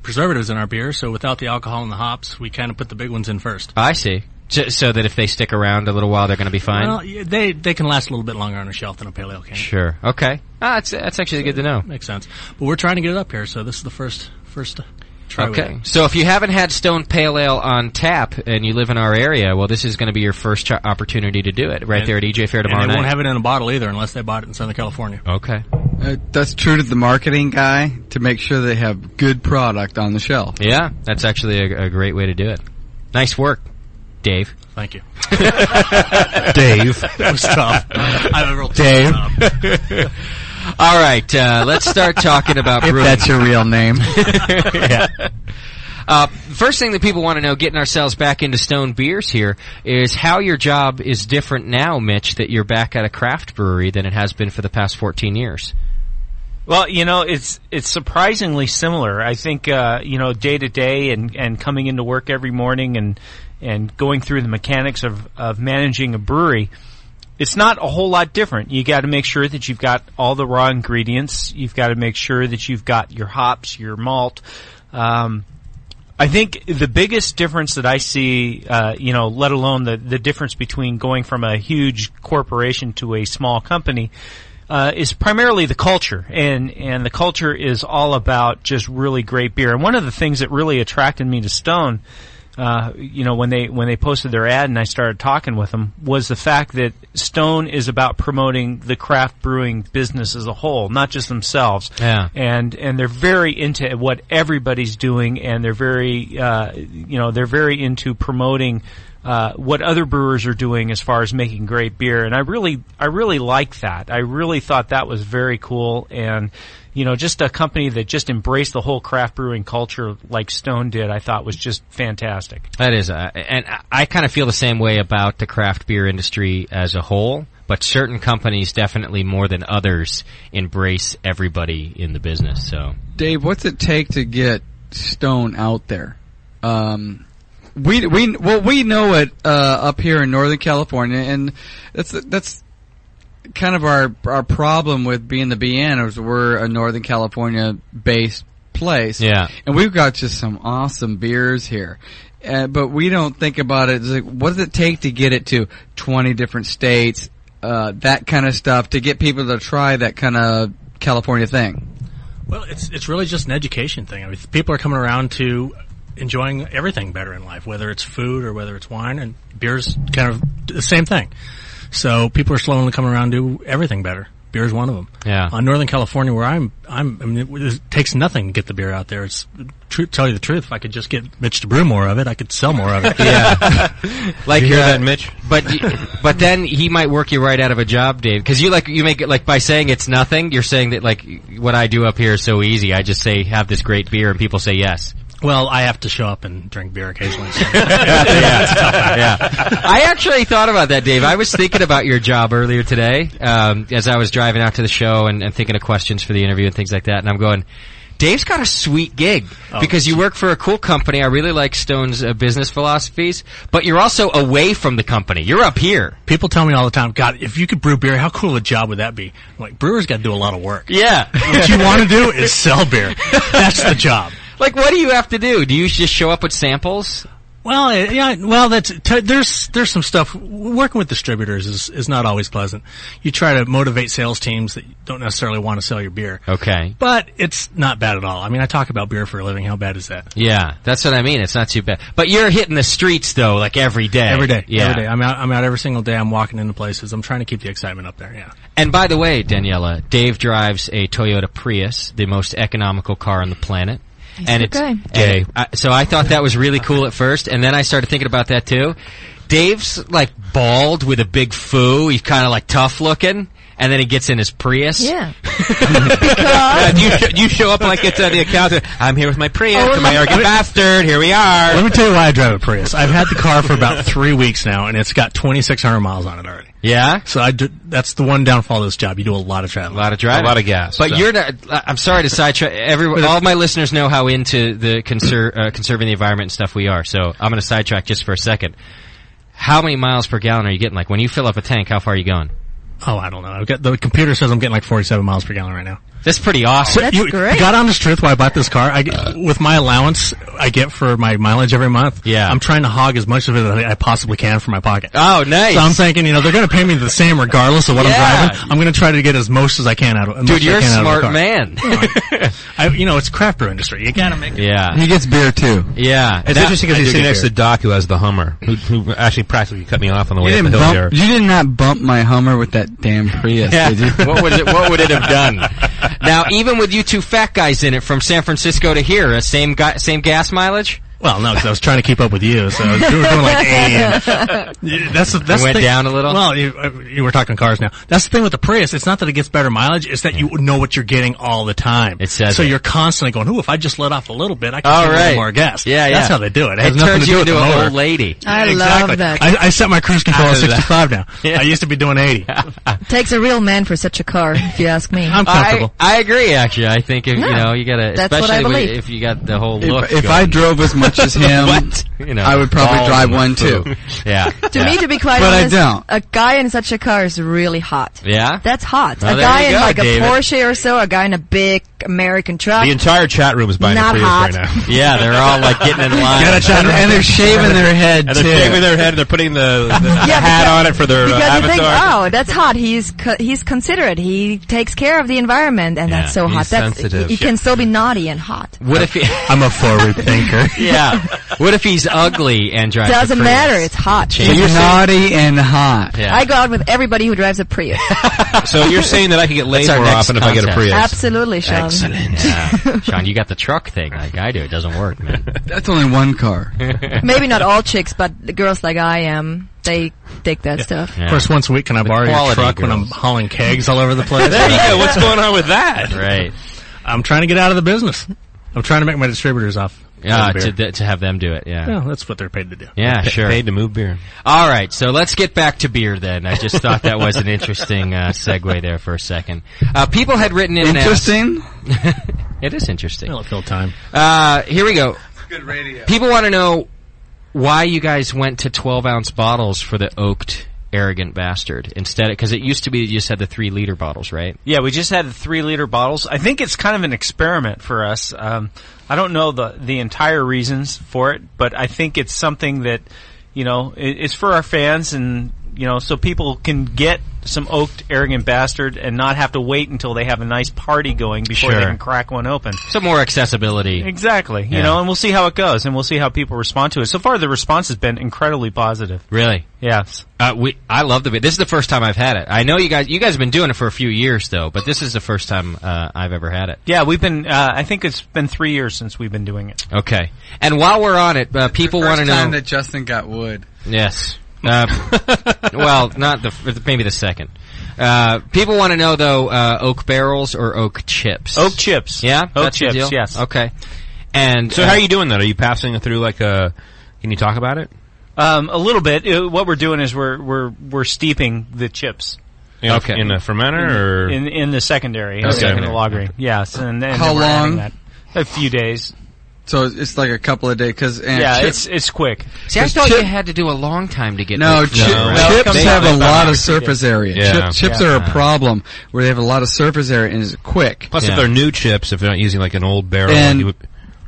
preservatives in our beer, so without the alcohol and the hops, we kind of put the big ones in first. I see. So that if they stick around a little while, they're going to be fine? Well, they can last a little bit longer on a shelf than a Pale Ale can. Sure. Okay. That's actually good to know. Makes sense. But we're trying to get it up here, so this is the first try with Okay. it. So if you haven't had Stone Pale Ale on tap and you live in our area, well, this is going to be your first opportunity to do it right there at EJ Fair tomorrow and they night. won't have it in a bottle either unless they bought it in Southern California. Okay. That's true to the marketing guy to make sure they have good product on the shelf. Yeah, that's actually a great way to do it. Nice work, Dave. Thank you. Dave. That was tough. I have a real Dave. All right, let's start talking about if brewing. that's your real name. Yeah. First thing that people want to know, getting ourselves back into Stone beers here, is how your job is different now, Mitch, that you're back at a craft brewery than it has been for the past 14 years. Well, it's surprisingly similar. I think, day to day and coming into work every morning and going through the mechanics of managing a brewery, it's not a whole lot different. You got to make sure that you've got all the raw ingredients. You've got to make sure that you've got your hops, your malt. I think the biggest difference that I see, let alone the difference between going from a huge corporation to a small company, is primarily the culture. And the culture is all about just really great beer. And one of the things that really attracted me to Stone when they posted their ad and I started talking with them, was the fact that Stone is about promoting the craft brewing business as a whole, not just themselves. Yeah. And they're very into what everybody's doing, and they're very they're very into promoting what other brewers are doing as far as making great beer. And I really like that. I really thought that was very cool, and just a company that just embraced the whole craft brewing culture like Stone did, I thought was just fantastic. That is, and I kind of feel the same way about the craft beer industry as a whole, but certain companies definitely more than others embrace everybody in the business. So, Dave, what's it take to get Stone out there? We know it up here in Northern California, and that's kind of our problem with being the BN is we're a Northern California based place. Yeah. And we've got just some awesome beers here. But we don't think about it. It's like, what does it take to get it to 20 different states, that kind of stuff, to get people to try that kind of California thing? Well, it's really just an education thing. I mean, people are coming around to enjoying everything better in life, whether it's food or whether it's wine, and beer's kind of the same thing. So people are slowly coming around to everything better. Beer is one of them. Yeah. On Northern California, where I mean, it takes nothing to get the beer out there. Tell you the truth, if I could just get Mitch to brew more of it, I could sell more of it. Yeah. Like you hear that, Mitch? But then he might work you right out of a job, Dave, because you make it like by saying it's nothing. You're saying that like what I do up here is so easy. I just say have this great beer, and people say yes. Well, I have to show up and drink beer occasionally. So. Yeah. I actually thought about that, Dave. I was thinking about your job earlier today, as I was driving out to the show and thinking of questions for the interview and things like that. And I'm going, Dave's got a sweet gig because you work for a cool company. I really like Stone's business philosophies, but you're also away from the company. You're up here. People tell me all the time, God, if you could brew beer, how cool a job would that be? I'm like, brewers got to do a lot of work. Yeah. What you want to do is sell beer. That's the job. Like, what do you have to do? Do you just show up with samples? Well, yeah. Well, there's some stuff. Working with distributors is not always pleasant. You try to motivate sales teams that don't necessarily want to sell your beer. Okay. But it's not bad at all. I mean, I talk about beer for a living. How bad is that? Yeah, that's what I mean. It's not too bad. But you're hitting the streets though, like every day. Every day. Yeah. Every day. I'm out every single day. I'm walking into places. I'm trying to keep the excitement up there. Yeah. And by the way, Daniela, Dave drives a Toyota Prius, the most economical car on the planet. So I thought that was really cool at first, and then I started thinking about that too. Dave's like bald with a big foo. He's kind of like tough looking, and then he gets in his Prius. Yeah. You show up like it's the accountant. I'm here with my Prius, my arrogant bastard. Here we are. Let me tell you why I drive a Prius. I've had the car for about 3 weeks now, and it's got 2,600 miles on it already. Yeah? So that's the one downfall of this job. You do a lot of traveling. A lot of driving. A lot of gas. But you're not, I'm sorry to sidetrack all of my listeners know how into the conserving the environment and stuff we are, so I'm going to sidetrack just for a second. How many miles per gallon are you getting? Like when you fill up a tank, how far are you going? Oh, I don't know. The computer says I'm getting like 47 miles per gallon right now. That's pretty awesome. That's great. God honest truth, why I bought this car, with my allowance I get for my mileage every month, yeah. I'm trying to hog as much of it as I possibly can for my pocket. Oh, nice. So I'm thinking, they're going to pay me the same regardless of what I'm driving. I'm going to try to get as most as I can out of it. Dude, you're a smart man. It's craft brew industry. You got to make it. Yeah. He gets beer too. Yeah. It's interesting because he's sitting next to Doc, who has the Hummer, who actually practically cut me off on the way up the hill here. You did not bump my Hummer with that damn Prius, did you? What would it have done? Now, even with you two fat guys in it from San Francisco to here, same gas mileage? Well, no, because I was trying to keep up with you, so we were doing like 80. That's went down a little? Well, you were talking cars now. That's the thing with the Prius. It's not that it gets better mileage. It's that you know what you're getting all the time. It says so you're constantly going, if I just let off a little bit, I can get a little more gas. Yeah, That's how they do it. It has nothing nothing to do do with with the motor. Old lady. I Exactly. love that. I set my cruise control at 65 now. Yeah. I used to be doing 80. Takes a real man for such a car, if you ask me. I'm comfortable. I agree, actually. I think if you gotta, That's what I especially believe. if you got the whole look. If I drove as much as him, I would probably drive one too. Yeah. To me, to be quite But I honest, don't. a guy in such a car is really hot. Yeah? That's hot. Well, a there guy you in go, like David. a Porsche or so, a guy in a big American truck. The entire chat room is buying Not a Prius hot. right now. Yeah, they're all like getting in line. And they're shaving their head, And they're too. shaving their head, and they're putting the hat on it for their Because you think, avatar. oh, that's hot. He's considerate. He takes care of the environment, and that's so hot. he's sensitive. He can still be naughty and hot. What if he, I'm a forward thinker. yeah. What if he's ugly and drives Doesn't a Prius? matter. It's hot. He's naughty and hot. Yeah. I go out with everybody who drives a Prius. So you're saying that I can get laid That's our more next often if I get a concept. Prius? Absolutely, Sean. Excellent. Yeah. Sean, you got the truck thing like I do. It doesn't work, man. That's only one car. Maybe not all chicks, but the girls like I am, they dig that stuff. Of course, once a week, can I borrow your quality truck when I'm girls. hauling kegs all over the place? There you go. What's going on with that? Right. I'm trying to get out of the business. I'm trying to make my distributors off. Yeah, beer. to have them do it, yeah. Yeah, that's what they're paid to do. Yeah, sure. Paid to move beer. All right, so let's get back to beer then. I just thought that was an interesting segue there for a second. People had written in... Interesting? It is interesting. It'll fill time. Here we go. Good radio. People want to know why you guys went to 12-ounce bottles for the oaked Arrogant Bastard instead, because it used to be you just had the 3-liter bottles, right? Yeah, we just had the 3-liter bottles. I think it's kind of an experiment for us. I don't know the entire reasons for it, but I think it's something that, it's for our fans and, so people can get some oaked Arrogant Bastard and not have to wait until they have a nice party going before they Sure. can crack one open. Some more accessibility. Exactly. You know, and we'll see how it goes and we'll see how people respond to it. So far the response has been incredibly positive. Really? Yes. I love the beer. This is the first time I've had it. I know you guys have been doing it for a few years though, but this is the first time I've ever had it. Yeah, we've been, I think it's been 3 years since we've been doing it. Okay. And while we're on it, people want to know... First time that Justin got wood. Yes. Well, not maybe the second. People want to know though, oak barrels or oak chips? Oak chips. Yeah? Oak That's your chips, deal? yes. Okay. And So how are you doing that? Are you passing it through like a... Can you talk about it? A little bit. What we're doing is we're steeping the chips. In a fermenter or in the secondary, in Okay. the lagering. Yes, and then How we're adding long? that. A few days. So it's like a couple of days, it's quick. See, I thought you had to do a long time to get oak chips barrels. have a lot of surface area. Yeah. Chips are a problem where they have a lot of surface area and it's quick. Plus, if they're new chips, if they're not using like an old barrel, And- you would,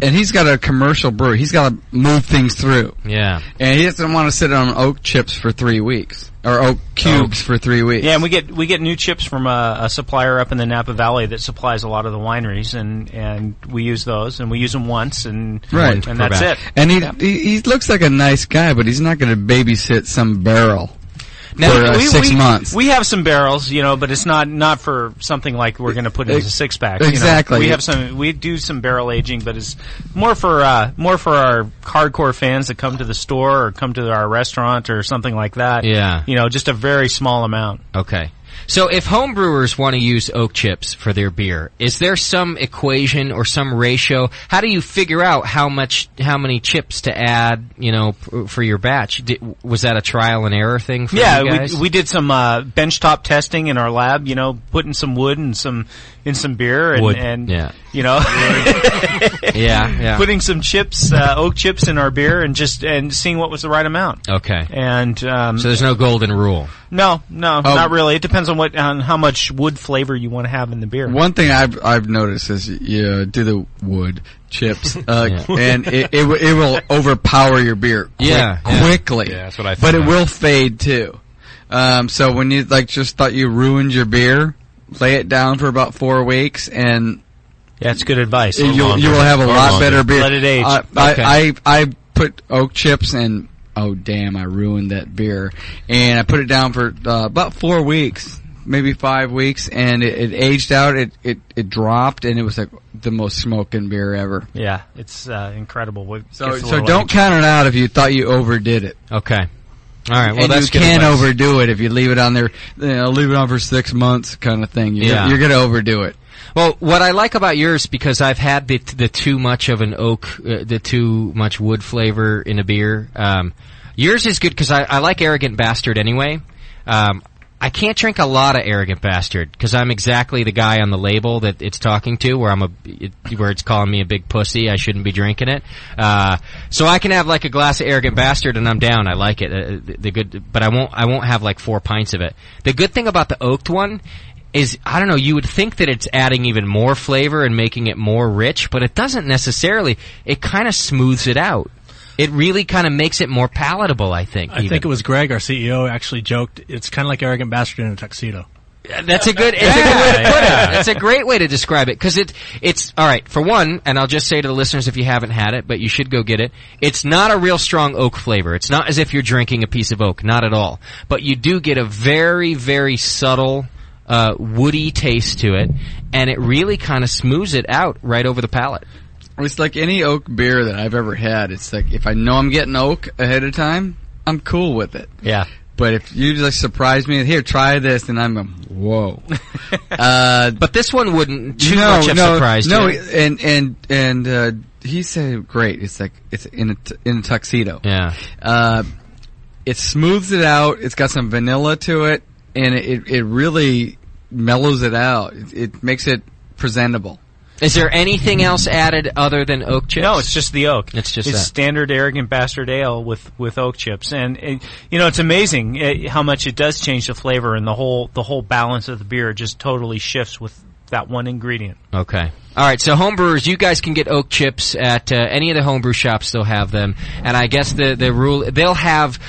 And he's got a commercial brewery. He's got to move things through. Yeah. And he doesn't want to sit on oak chips for 3 weeks. Or oak cubes for 3 weeks. Yeah, and we get new chips from a supplier up in the Napa Valley that supplies a lot of the wineries, and we use those, and we use them once, and Right. and that's it. And he looks like a nice guy, but he's not going to babysit some barrel for 6 months. We have some barrels, but it's not for something like we're going to put it as a 6-pack. Exactly. We do some barrel aging, but it's more for our hardcore fans that come to the store or come to our restaurant or something like that. Yeah. Just a very small amount. Okay. So if home brewers want to use oak chips for their beer, is there some equation or some ratio? How do you figure out how many chips to add, for your batch? Was that a trial and error thing for you guys? we did some benchtop testing in our lab, putting some wood and some beer and yeah. yeah. Putting some chips, oak chips in our beer and seeing what was the right amount. Okay. And so there's no golden rule. No, not really. It depends on how much wood flavor you want to have in the beer. One thing I've noticed is you do the wood chips, and it will overpower your beer quickly. Yeah, that's what I thought. But it will fade too. So when you just thought you ruined your beer, lay it down for about 4 weeks, and that's good advice. You will have a lot better beer. Let it age. I put oak chips and oh damn, I ruined that beer, and I put it down for about 4 weeks, maybe 5 weeks, and it aged out. It dropped, and it was like the most smoking beer ever. Yeah, it's incredible. So don't count it out if you thought you overdid it. Okay. All right. Well, and that's you good can't advice. overdo it if you leave it on there. Leave it on for 6 months, kind of thing. You're going to overdo it. Well, what I like about yours, because I've had the too much of an oak, the too much wood flavor in a beer. Yours is good because I like Arrogant Bastard anyway. I can't drink a lot of Arrogant Bastard because I'm exactly the guy on the label that it's talking to, where where it's calling me a big pussy. I shouldn't be drinking it. So I can have like a glass of Arrogant Bastard and I'm down. I like it. But I won't have like 4 pints of it. The good thing about the oaked one, is, I don't know, you would think that it's adding even more flavor and making it more rich, but it doesn't necessarily. It kind of smooths it out. It really kind of makes it more palatable, I think. I think it was Greg, our CEO, actually joked, it's kind of like Arrogant Bastard in a tuxedo. That's a good way to put it. That's a great way to describe it, because it's all right. For one, and I'll just say to the listeners, if you haven't had it, but you should go get it. It's not a real strong oak flavor. It's not as if you're drinking a piece of oak, not at all. But you do get a very, very subtle, woody taste to it, and it really kind of smooths it out right over the palate. It's like any oak beer that I've ever had. It's like, if I know I'm getting oak ahead of time, I'm cool with it. Yeah. But if you just surprise me, here, try this, and I'm whoa. But this one wouldn't too much have surprised you. And he said, great. It's like, it's in a tuxedo. Yeah. It smooths it out. It's got some vanilla to it, and it really mellows it out. It makes it presentable. Is there anything else added other than oak chips? No, it's just the oak. It's just it's that. Standard Arrogant Bastard Ale with oak chips, and it's amazing how much it does change the flavor, and the whole balance of the beer just totally shifts with that one ingredient. Okay. All right, so homebrewers, you guys can get oak chips at any of the homebrew shops. They'll have them, and I guess the rule, they'll have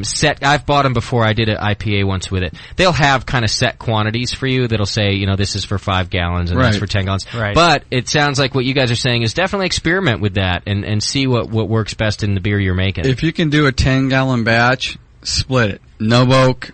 set. I've bought them before. I did an IPA once with it. They'll have kind of set quantities for you. That'll say, this is for 5 gallons and that's for 10 gallons. Right. But it sounds like what you guys are saying is definitely experiment with that and see what works best in the beer you're making. If you can do a 10-gallon batch, split it. No oak.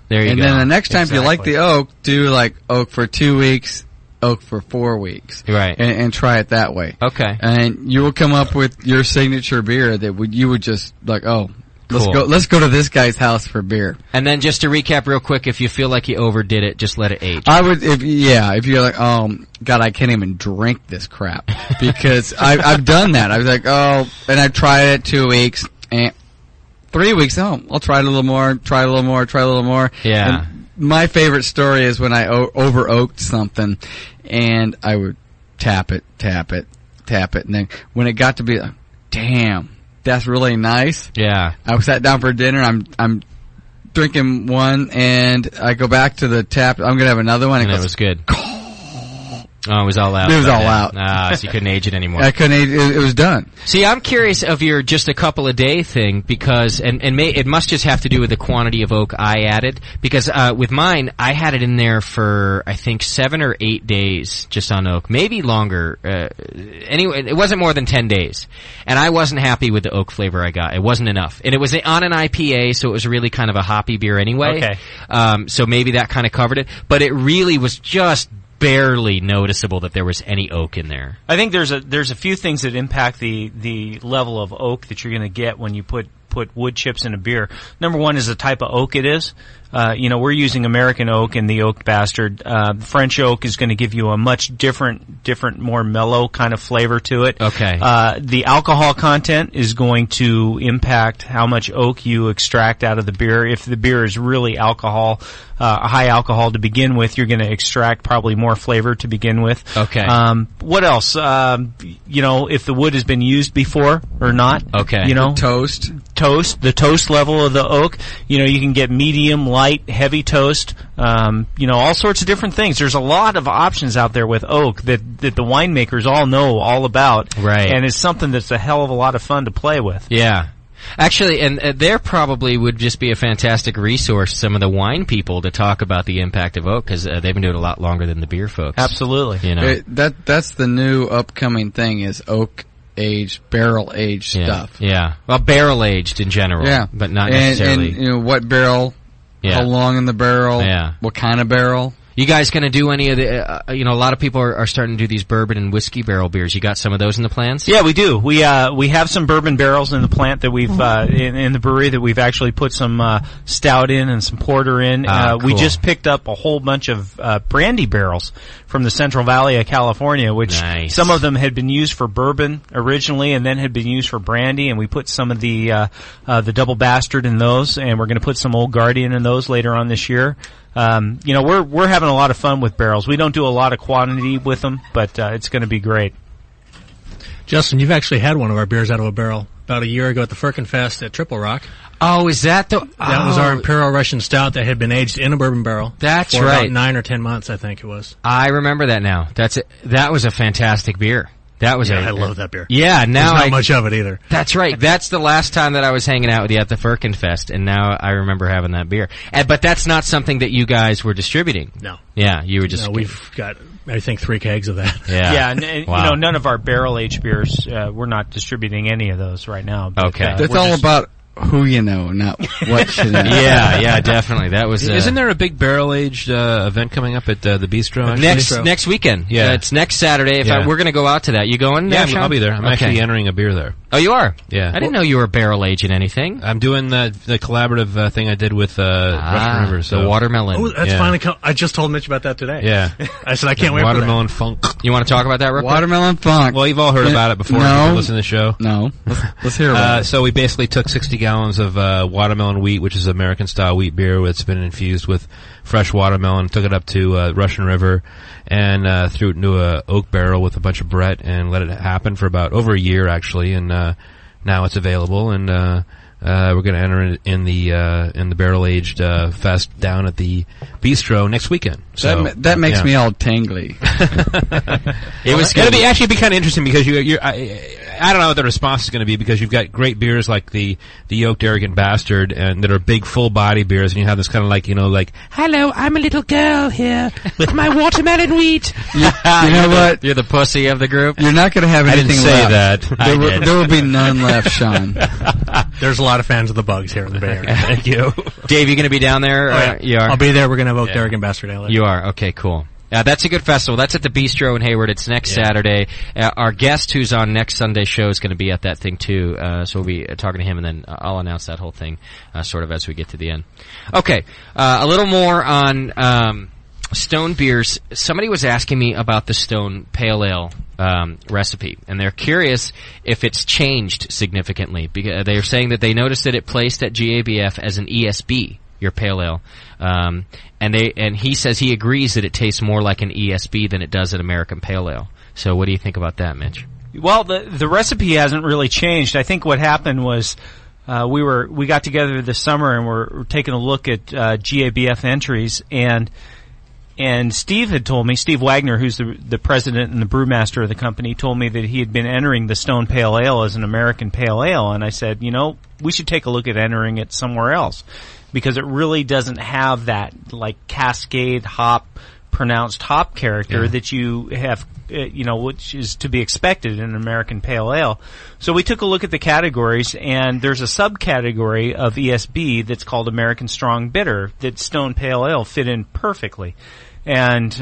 There you and go. then the next time, if you like the oak, do like oak for 2 weeks. Oak for 4 weeks, right? And try it that way. Okay, and you will come up with your signature beer that you would just like. Oh, cool. Let's go to this guy's house for beer. And then just to recap real quick, if you feel like you overdid it, just let it age. I would, if you're like, oh God, I can't even drink this crap because I've done that. I was like, and I tried it 2 weeks and 3 weeks. Oh, I'll try it a little more. Try a little more. Yeah. And my favorite story is when I over oaked something, and I would tap it, and then when it got to be, damn, that's really nice. Yeah. I sat down for dinner. I'm drinking one, and I go back to the tap. I'm gonna have another one. And it was good. Oh, it was all out. It was all out. So you couldn't age it anymore. I couldn't age it. It was done. See, I'm curious of your just a couple of day thing because, it must just have to do with the quantity of oak I added because, with mine, I had it in there for, I think, 7 or 8 days just on oak. Maybe longer. Anyway, it wasn't more than 10 days. And I wasn't happy with the oak flavor I got. It wasn't enough. And it was on an IPA, so it was really kind of a hoppy beer anyway. Okay. So maybe that kind of covered it. But it really was just barely noticeable that there was any oak in there. I think there's a few things that impact the level of oak that you're going to get when you put wood chips in a beer. Number one is the type of oak it is. We're using American oak in the Oak Bastard. French oak is going to give you a much different, more mellow kind of flavor to it. Okay. The alcohol content is going to impact how much oak you extract out of the beer. If the beer is really high alcohol to begin with, you're going to extract probably more flavor to begin with. Okay. What else? If the wood has been used before or not. Okay. The toast level of the oak. You can get medium, light, heavy toast. All sorts of different things. There's a lot of options out there with oak that the winemakers all know all about. Right. And it's something that's a hell of a lot of fun to play with. Yeah. Actually, and there probably would just be a fantastic resource, some of the wine people, to talk about the impact of oak, because they've been doing it a lot longer than the beer folks. Absolutely. That's the new upcoming thing is oak aged, barrel aged stuff. Yeah. Well, barrel aged in general. Yeah. But not necessarily. And what barrel, how long in the barrel, what kind of barrel. You guys going to do any of the, a lot of people are starting to do these bourbon and whiskey barrel beers. You got some of those in the plans? Yeah, we do. We have some bourbon barrels in the plant that we've, in the brewery that we've actually put some, stout in and some porter in. Cool. We just picked up a whole bunch of, brandy barrels from the Central Valley of California, which some of them had been used for bourbon originally and then had been used for brandy, and we put some of the Double Bastard in those, and we're going to put some Old Guardian in those later on this year. We're having a lot of fun with barrels. We don't do a lot of quantity with them, but it's going to be great. Justin, you've actually had one of our beers out of a barrel about a year ago at the Firkenfest at Triple Rock. Oh, is that the... That was our Imperial Russian Stout that had been aged in a bourbon barrel. That's for right. about 9 or 10 months, I think it was. I remember that now. That was a fantastic beer. That was I love that beer. Yeah, now There's not much of it either. That's right. That's the last time that I was hanging out with you at the Firkenfest, and now I remember having that beer. But that's not something that you guys were distributing. No. Yeah, you were just... No, we've got, I think, 3 kegs of that. Yeah. Yeah, and Wow. you know, none of our barrel-aged beers, we're not distributing any of those right now. But, Okay. That's all about who you know, not what you know. Yeah, definitely. That was... Isn't there a big barrel-aged event coming up at the Bistro? Actually? Next weekend. Yeah. It's next Saturday. We're going to go out to that. You going there, Yeah, Sean? I'll be there. I'm actually entering a beer there. Oh, you are? Yeah. I didn't know you were barrel aging anything. I'm doing the collaborative thing I did with Russian River. So. The watermelon. Oh, that's finally come. I just told Mitch about that today. Yeah. I said, I can't wait for that. Watermelon funk. You want to talk about that real quick? Watermelon funk. Well, you've all heard about it before. No. If you listen to the show. No. Let's hear about it. So we basically took 60 gallons of watermelon wheat, which is American-style wheat beer. It's been infused with fresh watermelon, took it up to Russian River, and threw it into a oak barrel with a bunch of Brett, and let it happen for about over a year, actually, and now it's available, and we're going to enter it in the barrel-aged fest down at the Bistro next weekend. So that makes me all tangly. It was going to be actually kind of interesting because I don't know what the response is going to be, because you've got great beers like the Yoked Arrogant Bastard, and that are big full body beers, and you have this kind of like, hello, I'm a little girl here with my watermelon wheat. You know what? You're the pussy of the group. You're not going to have I anything didn't say left. that. There will be none left, Sean. There's a lot of fans of the Bugs here in the Bay Area. Thank you. Dave, you going to be down there? Yeah. You are? I'll be there. We're going to have Oak Arrogant Bastard Ale. You are? Okay, cool. That's a good festival. That's at the Bistro in Hayward. It's next Saturday. Our guest who's on next Sunday's show is going to be at that thing too. So we'll be talking to him, and then I'll announce that whole thing sort of as we get to the end. Okay, a little more on Stone beers. Somebody was asking me about the Stone Pale Ale recipe, and they're curious if it's changed significantly. Because they're saying that they noticed that it placed at GABF as an ESB, your Pale Ale. And he says he agrees that it tastes more like an ESB than it does an American Pale Ale. So what do you think about that, Mitch? Well, the recipe hasn't really changed. I think what happened was we got together this summer and we're taking a look at GABF entries, and Steve had told me, Steve Wagner, who's the president and the brewmaster of the company, told me that he had been entering the Stone Pale Ale as an American Pale Ale, and I said, we should take a look at entering it somewhere else, because it really doesn't have that like cascade pronounced hop character that you have, which is to be expected in an American Pale Ale. So we took a look at the categories, and there's a subcategory of ESB that's called American Strong Bitter that Stone Pale Ale fit in perfectly. And,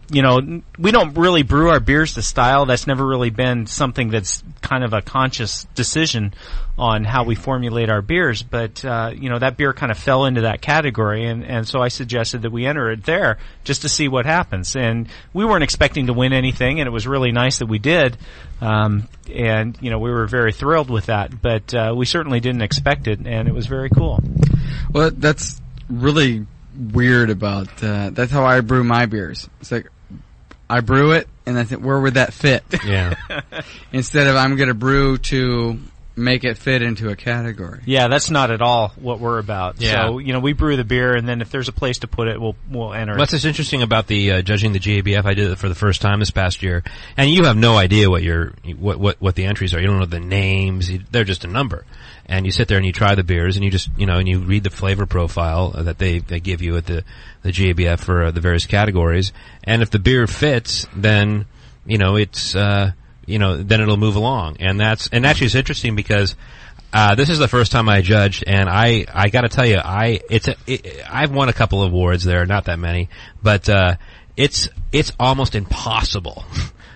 we don't really brew our beers to style. That's never really been something that's kind of a conscious decision on how we formulate our beers. But, that beer kind of fell into that category. And so I suggested that we enter it there just to see what happens. And we weren't expecting to win anything, and it was really nice that we did. We were very thrilled with that. But, we certainly didn't expect it, and it was very cool. Well, that's really weird about that's how I brew my beers. It's like I brew it and I think, where would that fit? Yeah. Instead of I'm going to brew to make it fit into a category. Yeah, that's not at all what we're about. Yeah. So, we brew the beer, and then if there's a place to put it, we'll enter it. What's interesting about the judging the GABF, I did it for the first time this past year, and you have no idea what the entries are. You don't know the names. They're just a number. And you sit there and you try the beers, and you just, and you read the flavor profile that they give you at the GABF for the various categories. And if the beer fits, then, it's, then it'll move along. And actually it's interesting because, this is the first time I judged, and I gotta tell you, I've won a couple of awards there, not that many, but, it's almost impossible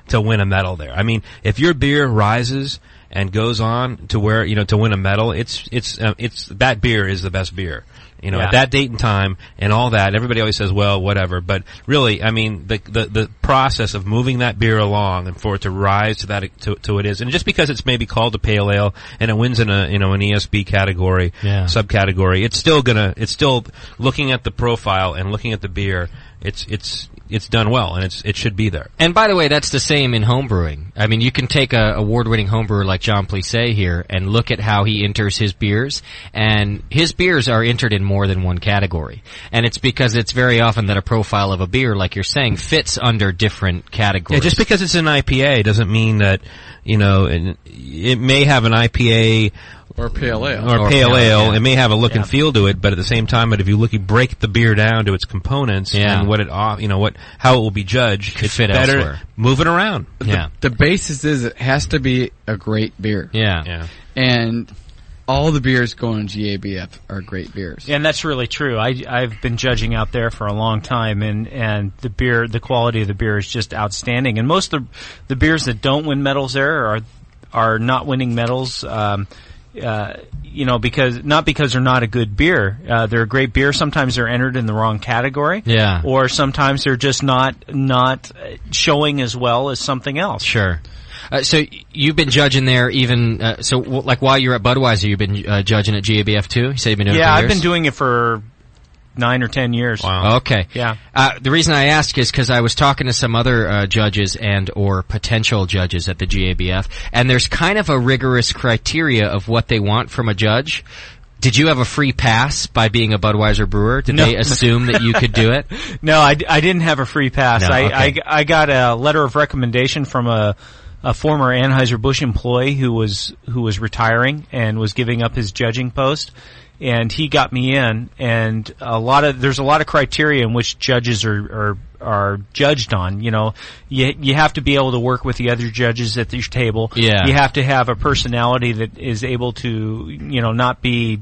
to win a medal there. I mean, if your beer rises and goes on to where, to win a medal, it's that beer is the best beer. At that date and time and all that, everybody always says, well, whatever. But really, I mean, the process of moving that beer along and for it to rise to that, to it is, and just because it's maybe called a pale ale and it wins in an ESB category, subcategory, it's still looking at the profile and looking at the beer, it's done well, and it should be there. And by the way, that's the same in homebrewing. I mean, you can take a award-winning homebrewer like John Plissé here and look at how he enters his beers, and his beers are entered in more than one category. And it's because it's very often that a profile of a beer, like you're saying, fits under different categories. Yeah, just because it's an IPA doesn't mean that, it may have an IPA or pale ale. Or pale ale. Yeah. It may have a look and feel to it, but at the same time, if you break the beer down to its components and how it will be judged, it's fit better elsewhere. Move it around. Yeah. The basis is it has to be a great beer. Yeah. And all the beers going to GABF are great beers. And that's really true. I've been judging out there for a long time, and the quality of the beer is just outstanding. And most of the beers that don't win medals there are not winning medals, because they're not a good beer. They're a great beer. Sometimes they're entered in the wrong category. Yeah. Or sometimes they're just not showing as well as something else. Sure. So you've been judging there even, while you're at Budweiser, you've been judging at GABF too? You say you've been doing it for years? I've been doing it for 9 or 10 years. Wow. Okay. Yeah. The reason I ask is because I was talking to some other judges and or potential judges at the GABF, and there's kind of a rigorous criteria of what they want from a judge. Did you have a free pass by being a Budweiser brewer? Did they assume that you could do it? No, I didn't have a free pass. No, okay. I got a letter of recommendation from a former Anheuser-Busch employee who was retiring and was giving up his judging post, and he got me in. And there's a lot of criteria in which judges are judged on. You have to be able to work with the other judges at your table. Yeah. You have to have a personality that is able to not be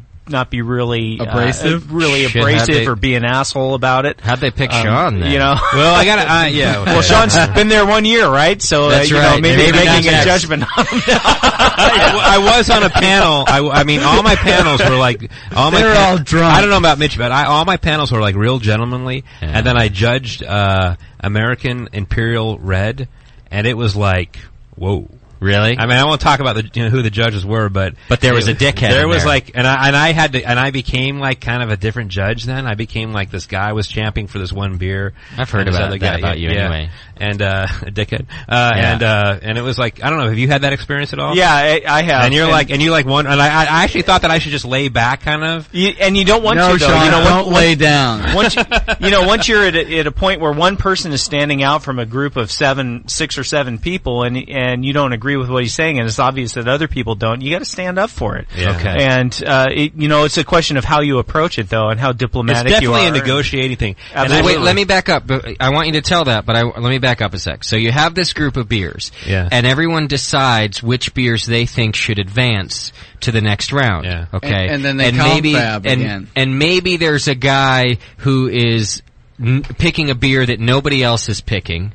really abrasive, abrasive or be an asshole about it. How'd they pick Sean then? Well, I got to, yeah. Okay. Well, Sean's been there 1 year, right? So that's right. Maybe making a judgment on him. I was on a panel. I mean, all my panels were like they're all drunk. I don't know about Mitch, but all my panels were like real gentlemanly. Yeah. And then I judged American Imperial Red, and it was like, whoa. Really? I mean, I won't talk about who the judges were, but there was a dickhead. There was and I became like kind of a different judge then. I became like this guy was championing for this one beer. I've heard about that about you anyway. And a dickhead. And it was like, I don't know, have you had that experience at all? Yeah, I have. And I actually thought that I should just lay back kind of. And you don't want to, though. Sean, don't lay down. Once you're at a point where one person is standing out from a group of 6 or 7 people and you don't agree with what he's saying, and it's obvious that other people don't, you got to stand up for it. Yeah. Okay. And it's a question of how you approach it, though, and how diplomatic you are. It's definitely a negotiating thing. Wait, let me back up. I want you to tell that, but let me back up a sec. So you have this group of beers, and everyone decides which beers they think should advance to the next round. Yeah. Okay, and then they confab again. And maybe there's a guy who is picking a beer that nobody else is picking.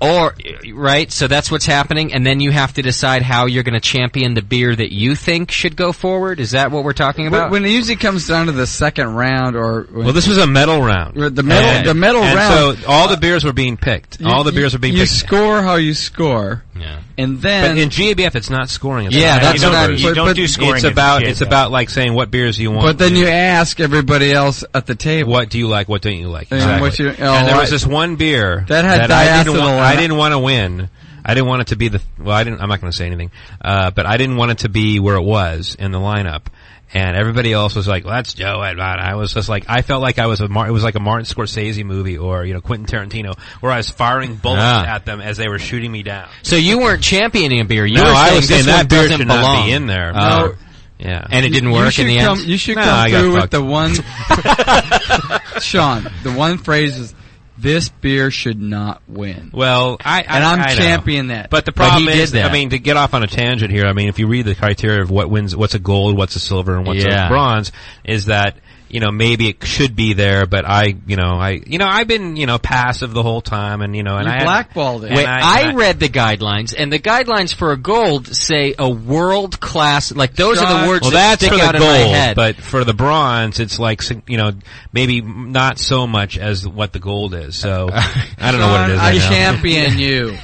Right, so that's what's happening, and then you have to decide how you're going to champion the beer that you think should go forward? Is that what we're talking about? When it usually comes down to the second round, well, this was a medal round. The medal round. So all the beers were being picked. You score how you score. Yeah. And then but in GABF, it's not scoring. That's what I'm. You don't do scoring. It's about like saying what beers you want. But then you ask everybody else at the table, what do you like? What don't you like? Exactly. And there was this one beer that had I didn't want to win. I didn't want it to be I'm not going to say anything. But I didn't want it to be where it was in the lineup. And everybody else was like, let's do it. I was just like, I felt like it was like a Martin Scorsese movie or, Quentin Tarantino, where I was firing bullets at them as they were shooting me down. So you weren't championing a beer. I was saying that beer should not be in there. Yeah. And it didn't work in the end? You should come through with the one, Sean, the one phrase is, this beer should not win. Well, I'm championing that. But the problem is, to get off on a tangent here, if you read the criteria of what wins, what's a gold, what's a silver, and what's a bronze, is that, maybe it should be there, but I've been, passive the whole time, and, and I blackballed it. I read the guidelines, and the guidelines for a gold say a world class, like those are the words that stick out in my head. But for the bronze, it's like, maybe not so much as what the gold is. So I don't know what it is. I champion you.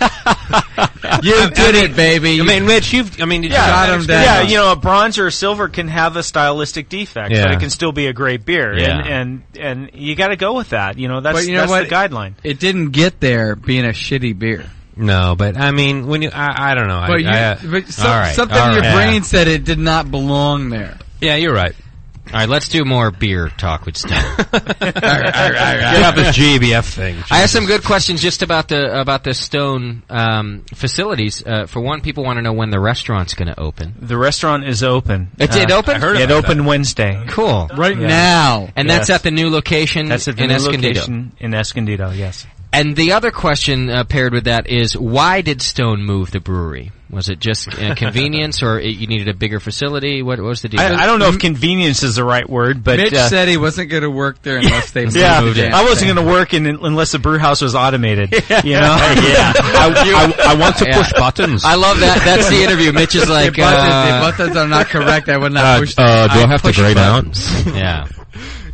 You did it, baby. I mean, Mitch, did you shot him down. Yeah, you know, a bronze or a silver can have a stylistic defect, but it can still be a great beer. Yeah. And you got to go with that. You know, that's But you know that's what? the guideline. It didn't get there being a shitty beer. No, but I mean, when you, I don't know. But something all in your right. brain said it did not belong there. Yeah, you're right. All right, let's do more beer talk with Stone. Get off this GBF thing. I have some good questions just about the Stone facilities. For one, people want to know when the restaurant's going to open. The restaurant is open. It did open? I heard it opened Wednesday. Cool. Right now. And that's at the new location That's at the in new Escondido. location in Escondido, yes. And the other question paired with that is, why did Stone move the brewery? Was it just convenience, or you needed a bigger facility? What was the deal? I don't know if convenience is the right word, but Mitch said he wasn't going to work there unless they moved it. I wasn't going to work unless the brew house was automated. You know, I want to push buttons. I love that. That's the interview. Mitch is like, the buttons are not correct. I would not push them. Do I have to grade out? Yeah.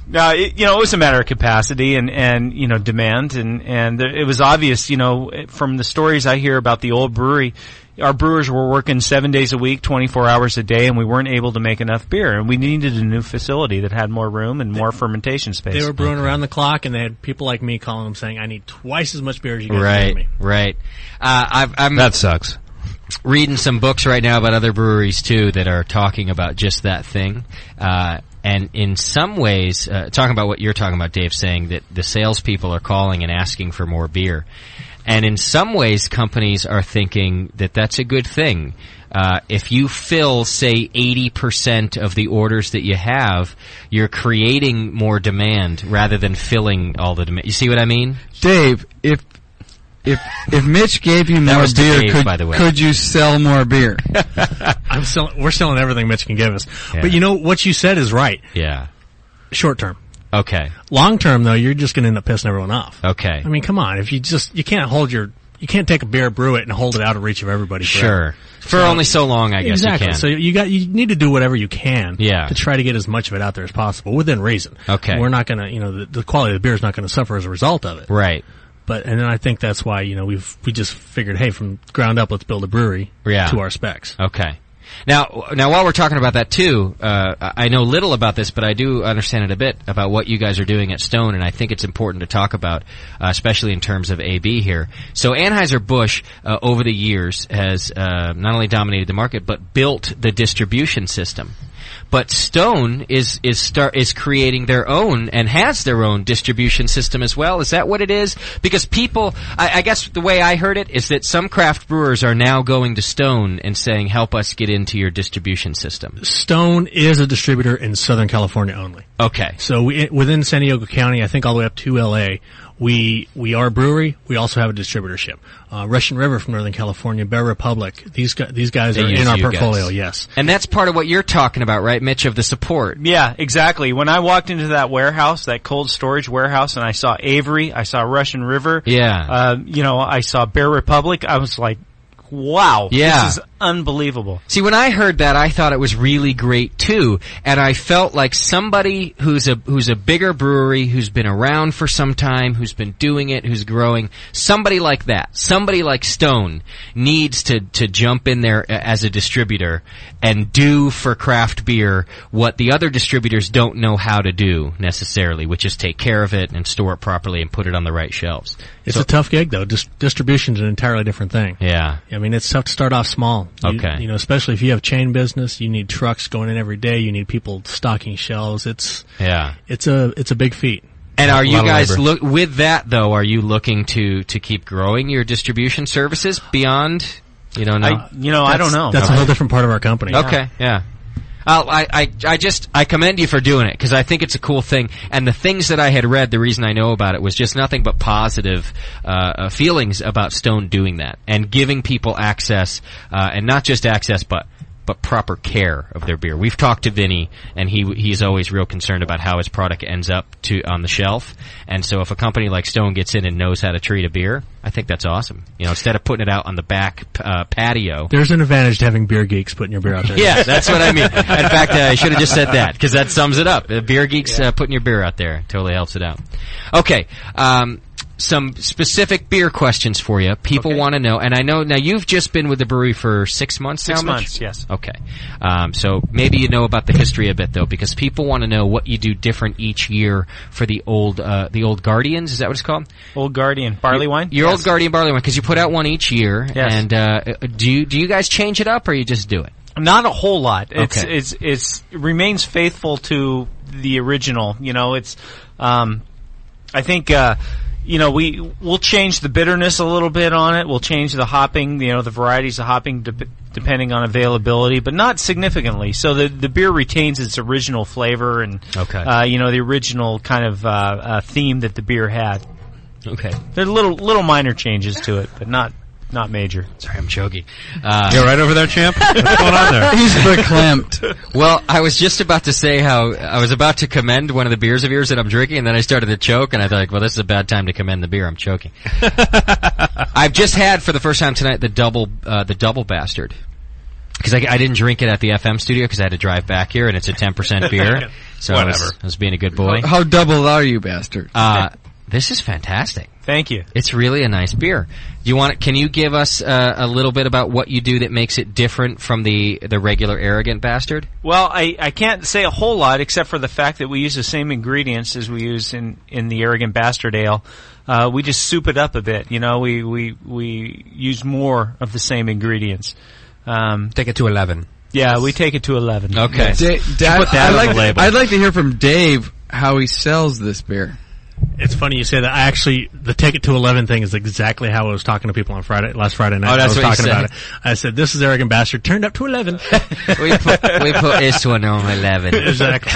No, it was a matter of capacity and you know, demand, and it was obvious, you know, from the stories I hear about the old brewery. Our brewers were working 7 days a week, 24 hours a day, and we weren't able to make enough beer. And we needed a new facility that had more room and more fermentation space. They were brewing around the clock, and they had people like me calling them saying, I need twice as much beer as you guys give me. Right. I'm that sucks. Reading some books right now about other breweries, too, that are talking about just that thing. And in some ways, talking about what you're talking about, Dave, saying that the salespeople are calling and asking for more beer. And in some ways, companies are thinking that that's a good thing. If you fill, say, 80% of the orders that you have, you're creating more demand rather than filling all the demand. You see what I mean? Dave, if Mitch gave you more beer, could you sell more beer? We're selling everything Mitch can give us. Yeah. But you know, what you said is right. Yeah. Short term. Okay. Long term, though, you're just going to end up pissing everyone off. Okay. I mean, come on. If you can't take a beer, brew it, and hold it out of reach of everybody forever. Sure. For only so long, I guess exactly. you can. So you need to do whatever you can to try to get as much of it out there as possible within reason. Okay. We're not going to, the quality of the beer is not going to suffer as a result of it. Right. And then I think that's why, we just figured, hey, from ground up, let's build a brewery to our specs. Okay. Now, while we're talking about that too, I know little about this, but I do understand it a bit about what you guys are doing at Stone, and I think it's important to talk about, especially in terms of AB here. So Anheuser-Busch, over the years, has not only dominated the market, but built the distribution system. But Stone is creating their own and has their own distribution system as well. Is that what it is? Because people, I guess the way I heard it is that some craft brewers are now going to Stone and saying, help us get into your distribution system. Stone is a distributor in Southern California only. Okay. So within San Diego County, I think all the way up to LA, we are a brewery. We also have a distributorship. Russian River from Northern California, Bear Republic. These guys are in our portfolio. Yes, and that's part of what you're talking about, right, Mitch? Of the support. Yeah, exactly. When I walked into that warehouse, that cold storage warehouse, and I saw Avery, I saw Russian River. Yeah. I saw Bear Republic. I was like, wow. Yeah. This is unbelievable. See, when I heard that, I thought it was really great too, and I felt like somebody who's a bigger brewery, who's been around for some time, who's been doing it, who's growing, somebody like that, somebody like Stone needs to jump in there as a distributor and do for craft beer what the other distributors don't know how to do necessarily, which is take care of it and store it properly and put it on the right shelves. It's a tough gig, though. Distribution's an entirely different thing. Yeah. I mean, it's tough to start off small. Okay. Especially if you have chain business, you need trucks going in every day. You need people stocking shelves. It's a big feat. And are you guys with that though? Are you looking to keep growing your distribution services beyond? I don't know. That's a whole different part of our company. Okay. Yeah. I commend you for doing it because I think it's a cool thing. And the things that I had read, the reason I know about it was just nothing but positive feelings about Stone doing that and giving people access, and not just access, but proper care of their beer. We've talked to Vinny, and he's always real concerned about how his product ends up on the shelf. And so if a company like Stone gets in and knows how to treat a beer, I think that's awesome. Instead of putting it out on the back patio. There's an advantage to having beer geeks putting your beer out there. Yeah, that's what I mean. In fact, I should have just said that because that sums it up. Beer geeks putting your beer out there totally helps it out. Okay. some specific beer questions for you. People want to know, and I know now you've just been with the brewery for 6 months. 6 now, months, yes. Okay, so maybe you know about the history a bit though, because people want to know what you do different each year for the old Guardians. Is that what it's called? Old Guardian barley wine. Your Old Guardian barley wine, because you put out one each year. Yes. And do you guys change it up, or you just do it? Not a whole lot. Okay. It remains faithful to the original. You know, it's I think we'll change the bitterness a little bit on it. We'll change the hopping, the varieties of hopping depending on availability, but not significantly. So the beer retains its original flavor and the original kind of theme that the beer had. Okay. There are little minor changes to it, but not major. Sorry, I'm joking. You're right over there, champ. What's going on there? He's verklempt. Well, I was just about to say how I was about to commend one of the beers of yours that I'm drinking, and then I started to choke, and I thought, well, this is a bad time to commend the beer. I'm choking. I've just had for the first time tonight the double bastard. Because I didn't drink it at the FM studio because I had to drive back here, and it's a 10% beer. So Whatever. I was being a good boy. How double are you, bastard? This is fantastic. Thank you. It's really a nice beer. Can you give us a little bit about what you do that makes it different from the regular Arrogant Bastard? Well, I can't say a whole lot except for the fact that we use the same ingredients as we use in the Arrogant Bastard Ale. We just soup it up a bit. We use more of the same ingredients. Take it to 11. Yeah, we take it to 11. Okay. I'd like to hear from Dave how he sells this beer. It's funny you say that. The take it to 11 thing is exactly how I was talking to people on last Friday night. Oh, that's I was what you talking said. about it. I said, this is Arrogant Bastard, turned up to 11. we put this one on 11. Exactly.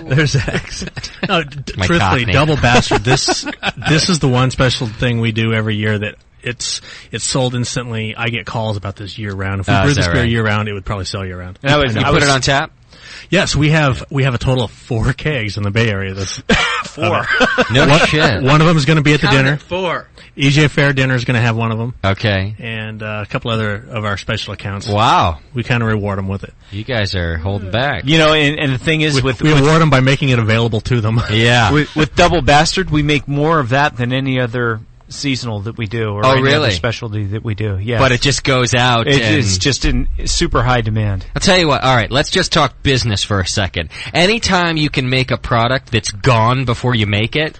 There's that accent. No, truthfully, Cockney. Double Bastard, this is the one special thing we do every year that it's sold instantly. I get calls about this year round. If we brew this beer year round, it would probably sell year round. You put it on tap? Yes, we have a total of 4 kegs in the Bay Area. That's 4. No shit. One of them is going to be at the dinner. 4. EJ Fair dinner is going to have one of them. Okay. And a couple other of our special accounts. Wow. We kind of reward them with it. You guys are holding back. And the thing is, we reward them by making it available to them. Yeah. With Double Bastard, we make more of that than any other seasonal that we do, or any other specialty that we do. Yeah, but it just goes out. It's just in super high demand. I'll tell you what. All right, let's just talk business for a second. Anytime you can make a product that's gone before you make it,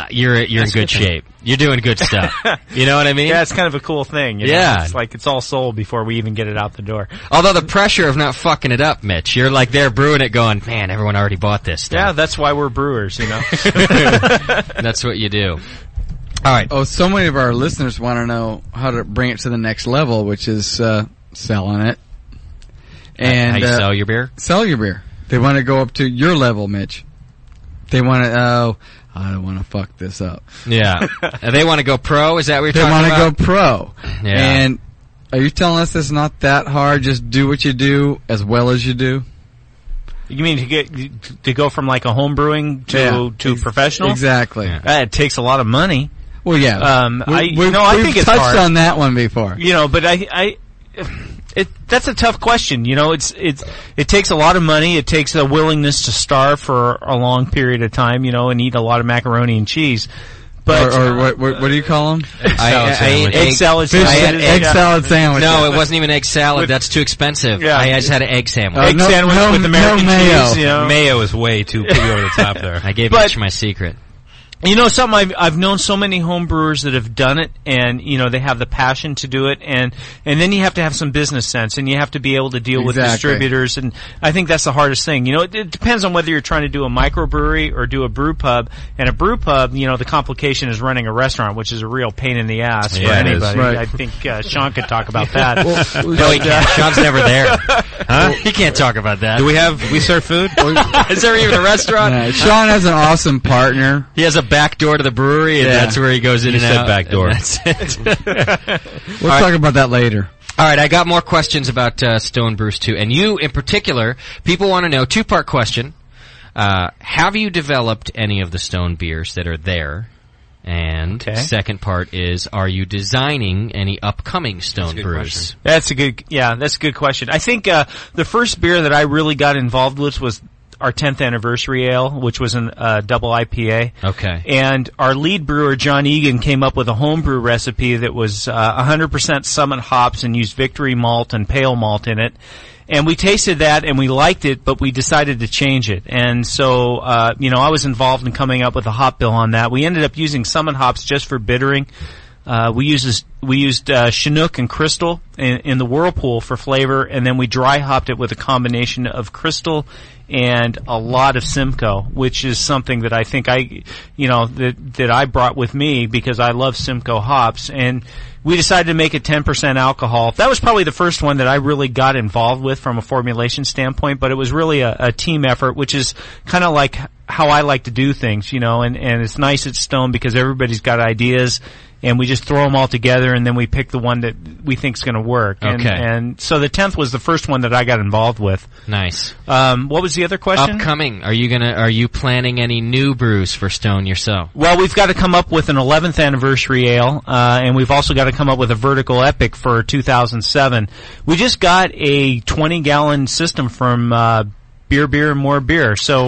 you're in good shape. You're doing good stuff. You know what I mean? Yeah, it's kind of a cool thing. Yeah, it's like it's all sold before we even get it out the door. Although the pressure of not fucking it up, Mitch, you're like there brewing it, going, man, everyone already bought this stuff. Yeah, that's why we're brewers. That's what you do. All right. Oh, so many of our listeners want to know how to bring it to the next level, which is selling it. And how you sell your beer? Sell your beer. They want to go up to your level, Mitch. They want to. I don't want to fuck this up. Yeah. They want to go pro. Is that what you're talking about? They want to go pro. Yeah. And are you telling us it's not that hard? Just do what you do as well as you do. You mean to go from like a home brewing to professional? Exactly. It takes a lot of money. Well, yeah. I think it's touched hard. on that one before. But that's a tough question. It takes a lot of money. It takes a willingness to starve for a long period of time. And eat a lot of macaroni and cheese. But what do you call them? Egg salad sandwich. I had egg salad sandwich. No, it wasn't even egg salad. That's too expensive. Yeah. I just had an egg sandwich. Egg sandwich with American mayo. cheese. Mayo is way too put you over the top there. I gave Mitch my secret. Something I've known so many home brewers that have done it, and they have the passion to do it, and then you have to have some business sense, and you have to be able to deal with distributors, and I think that's the hardest thing. It depends on whether you're trying to do a microbrewery or do a brew pub, and a brew pub, the complication is running a restaurant, which is a real pain in the ass for anybody. Right. I think Sean could talk about that. No, he can't. Sean's never there. Huh? He can't talk about that. Do we serve food? Is there even a restaurant? Yeah, Sean has an awesome partner. He has a back door to the brewery, and that's where he goes in You and said out. back door. That's it. We'll talk about that later. All right, I got more questions about Stone Brews too, and you in particular. People want to know, 2-part question: have you developed any of the Stone beers that are there? And second part is, are you designing any upcoming Stone brews? That's a good question. I think the first beer that I really got involved with was our 10th anniversary ale, which was a double IPA. Okay. And our lead brewer, John Egan, came up with a homebrew recipe that was 100% Summit hops and used Victory malt and pale malt in it. And we tasted that and we liked it, but we decided to change it. And so, I was involved in coming up with a hop bill on that. We ended up using Summit hops just for bittering. We used Chinook and Crystal in the Whirlpool for flavor, and then we dry hopped it with a combination of Crystal and a lot of Simcoe, which is something that I think that I brought with me because I love Simcoe hops. And we decided to make it 10% alcohol. That was probably the first one that I really got involved with from a formulation standpoint, but it was really a team effort, which is kind of like how I like to do things, and it's nice at Stone because everybody's got ideas, and we just throw them all together, and then we pick the one that we think is going to work. Okay. And so the 10th was the first one that I got involved with. Nice. What was the other question? Upcoming. Are you planning any new brews for Stone yourself? Well, we've got to come up with an 11th anniversary ale, and we've also got to come up with a vertical epic for 2007. We just got a 20-gallon system from Beer, and More Beer. So,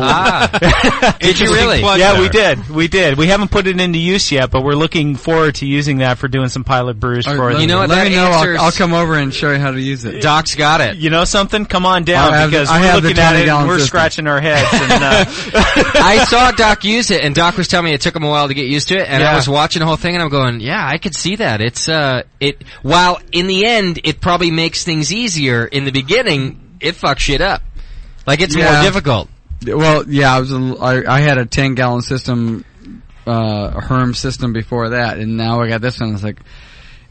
did you really? Yeah, we did. We haven't put it into use yet, but we're looking forward to using that for doing some pilot brews for it. You know what? Let me know. I'll come over and show you how to use it. Doc's got it. You know something? Come on down because we're looking at it and we're scratching our heads. And, I saw Doc use it, and Doc was telling me it took him a while to get used to it, and I was watching the whole thing, and I'm going, yeah, I could see that. It's while in the end it probably makes things easier, in the beginning it fucks shit up. Like, it's more difficult. Well, yeah, I had a 10-gallon system, a Herm system before that, and now I got this one. It's like,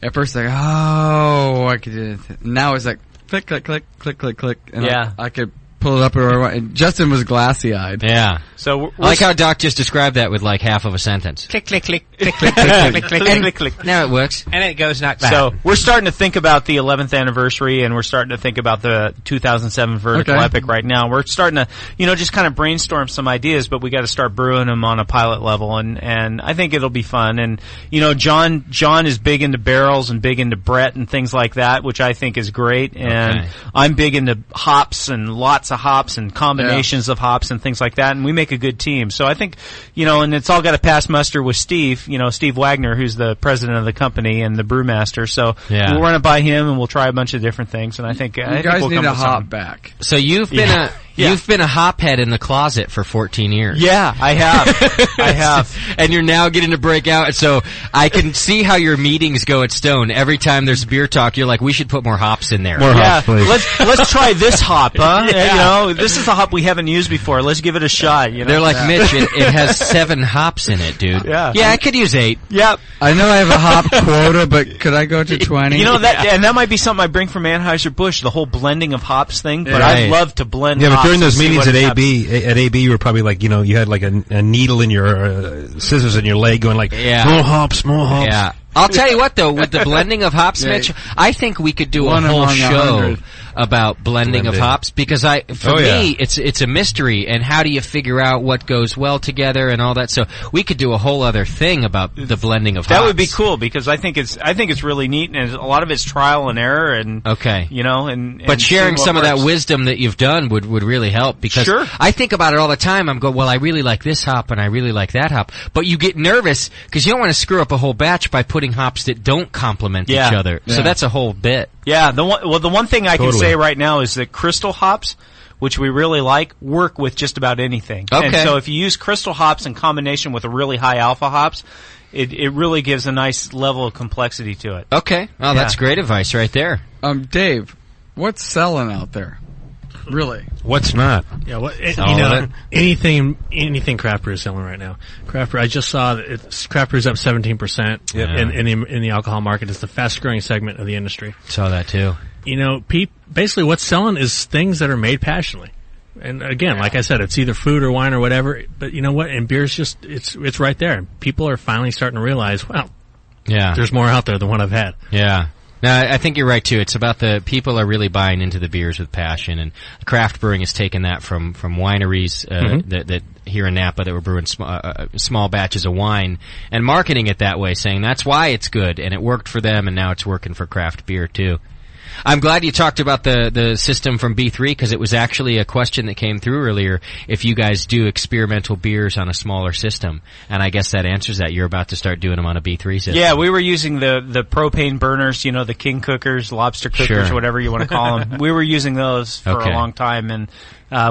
at first, like, I could do it. Now it's like, click, click, click, click, click, click. And I could pull it up wherever I want. And Justin was glassy-eyed. Yeah. So I like how Doc just described that with like half of a sentence. Click, click, click, click, click, click, click, click, click. Now it works. And it goes not bad. So we're starting to think about the 11th anniversary, and we're starting to think about the 2007 vertical epic right now. We're starting to, just kind of brainstorm some ideas, but we got to start brewing them on a pilot level, and I think it'll be fun. And John is big into barrels and big into Brett and things like that, which I think is great. And I'm big into hops and lots of hops and combinations of hops and things like that, and we make a good team. So I think, and it's all got to pass muster with Steve, Steve Wagner, who's the president of the company and the brewmaster. So we'll run it by him, and we'll try a bunch of different things. And I think you guys we'll need a hop back. So you've been you've been a hophead in the closet for 14 years. Yeah, I have. And you're now getting to break out. So I can see how your meetings go at Stone. Every time there's beer talk, you're like, we should put more hops in there. More hops, please. Let's try this hop, huh? This is a hop we haven't used before. Let's give it a shot. They're like, Mitch, it has 7 hops in it, dude. Yeah, I could use 8. Yep. I know I have a hop quota, but could I go to 20? That might be something I bring from Anheuser-Busch, the whole blending of hops thing. But I'd love to blend. Yeah, but during those meetings at AB, you were probably like, you had like a needle in your scissors in your leg, going like, more hops. Yeah. I'll tell you what, though, with the blending of hops, Mitch, I think we could do a whole show about blending of hops, because for me, it's a mystery, and how do you figure out what goes well together and all that? So we could do a whole other thing about the blending of hops. That would be cool, because I think it's really neat, and a lot of it's trial and error, and but sharing some of that wisdom that you've done would really help, because I think about it all the time. I'm going, well, I really like this hop and I really like that hop, but you get nervous because you don't want to screw up a whole batch by putting hops that don't complement each other. So that's a whole bit. Yeah, the one thing I can say right now is that crystal hops, which we really like, work with just about anything. Okay. And so if you use crystal hops in combination with a really high alpha hops, it really gives a nice level of complexity to it. Okay. Well, that's great advice right there. Dave, what's selling out there? Really? What's not? Yeah, anything craft brew is selling right now. Craft brew, I just saw that craft brew is up 17% in the alcohol market. It's the fastest growing segment of the industry. Saw that too. Basically what's selling is things that are made passionately. And again, like I said, it's either food or wine or whatever, but you know what? And beer's just, it's right there. And people are finally starting to realize, there's more out there than what I've had. Yeah. No, I think you're right too. It's about the people are really buying into the beers with passion, and craft brewing has taken that from wineries that here in Napa that were brewing small batches of wine and marketing it that way, saying that's why it's good and it worked for them, and now it's working for craft beer too. I'm glad you talked about the system from B3 because it was actually a question that came through earlier. If you guys do experimental beers on a smaller system, and I guess that answers that. You're about to start doing them on a B3 system. Yeah, we were using the propane burners, the king cookers, lobster cookers, whatever you want to call them. We were using those for a long time, and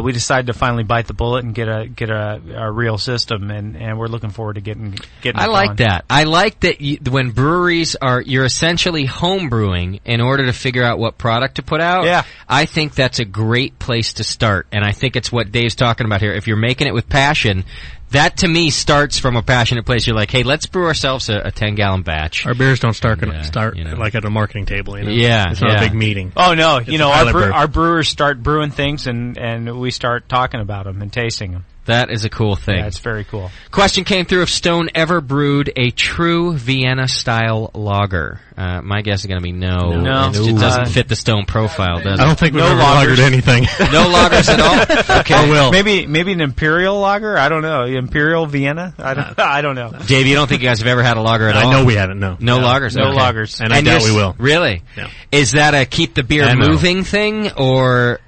we decided to finally bite the bullet and get a real system, and we're looking forward to getting. I like that. I like that when breweries you're essentially home brewing in order to figure out what product to put out. Yeah. I think that's a great place to start, and I think it's what Dave's talking about here. If you're making it with passion, that to me starts from a passionate place. You're like, hey, let's brew ourselves a 10-gallon batch. Our beers don't start like at a marketing table. Yeah, it's not a big meeting. Oh no, It's our brewers start brewing things and we start talking about them and tasting them. That is a cool thing. Yeah, it's very cool. Question came through if Stone ever brewed a true Vienna-style lager. My guess is going to be no. It doesn't fit the Stone profile, does it? I don't think we've ever lagered anything. No lagers at all? Okay. Or will. Maybe an Imperial lager? I don't know. Imperial Vienna? I don't know. Dave, you don't think you guys have ever had a lager at all? I know we haven't, no. No lagers? No Okay. lagers. And I doubt we will. Really? Yeah. Is that a keep the beer moving thing, or...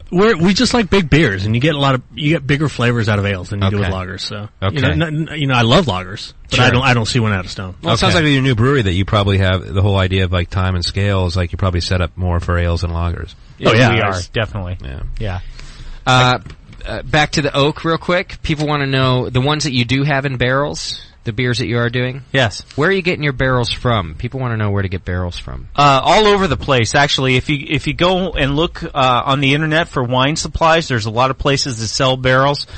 we just like big beers, and you get bigger flavors out of ales than you do with lagers. So, I love lagers, but I don't see one out of Stone. Well, it sounds like with your new brewery that you probably have the whole idea of like time and scale is like you probably set up more for ales and lagers. We are definitely. Yeah. Back to the oak real quick. People want to know the ones that you do have in barrels. The beers that you are doing? Yes. Where are you getting your barrels from? People want to know where to get barrels from. All over the place, actually. If you go and look on the internet for wine supplies, there's a lot of places that sell barrels.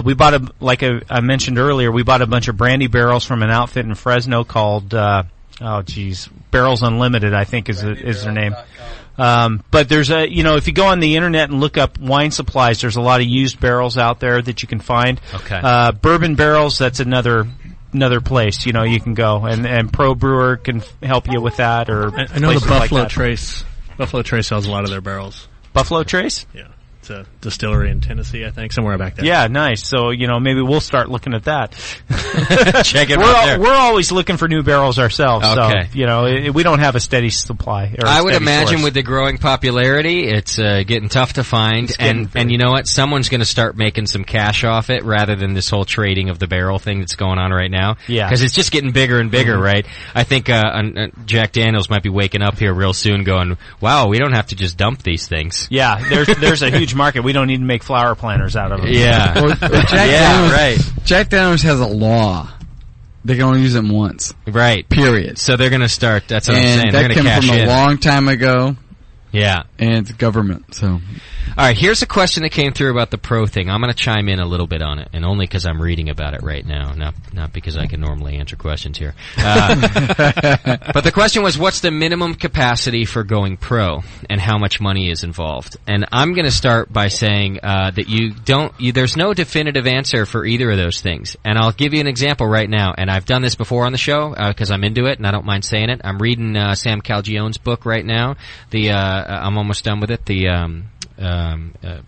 We bought like I mentioned earlier, we bought a bunch of brandy barrels from an outfit in Fresno called Barrels Unlimited, I think is their name. But there's if you go on the internet and look up wine supplies, there's a lot of used barrels out there that you can find. Okay. Bourbon barrels, that's another place, you can go and Pro Brewer can help you with that, or I know the Buffalo like Trace. Buffalo Trace sells a lot of their barrels. Buffalo Trace? Yeah. It's a distillery in Tennessee, I think, somewhere back there. Yeah, nice. So, maybe we'll start looking at that. Check it out there. We're always looking for new barrels ourselves. Okay. So, we don't have a steady supply. I would imagine with the growing popularity, it's getting tough to find. And you know what? Someone's going to start making some cash off it rather than this whole trading of the barrel thing that's going on right now. Yeah. Because it's just getting bigger and bigger, right? I think Jack Daniels might be waking up here real soon going, wow, we don't have to just dump these things. Yeah, there's a huge market. We don't need to make flower planters out of them. Yeah. Jack Daniels has a law. They can only use them once. Right. Period. So they're going to start, that's what I'm saying. They're that going to came cash from in. a long time ago. Yeah. And it's government, so... All right, here's a question that came through about the pro thing. I'm going to chime in a little bit on it, and only because I'm reading about it right now, not because I can normally answer questions here. But the question was, what's the minimum capacity for going pro, and how much money is involved? And I'm going to start by saying that there's no definitive answer for either of those things. And I'll give you an example right now, and I've done this before on the show because I'm into it, and I don't mind saying it. I'm reading Sam Calgione's book right now. I'm almost done with it. The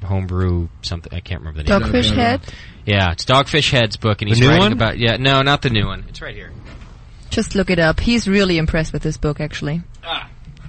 homebrew something, I can't remember the name. Dogfish Head? Yeah, it's Dogfish Head's book, and he's new writing one? about... Yeah, no, not the new one. It's right here. Just look it up. He's really impressed with this book, actually.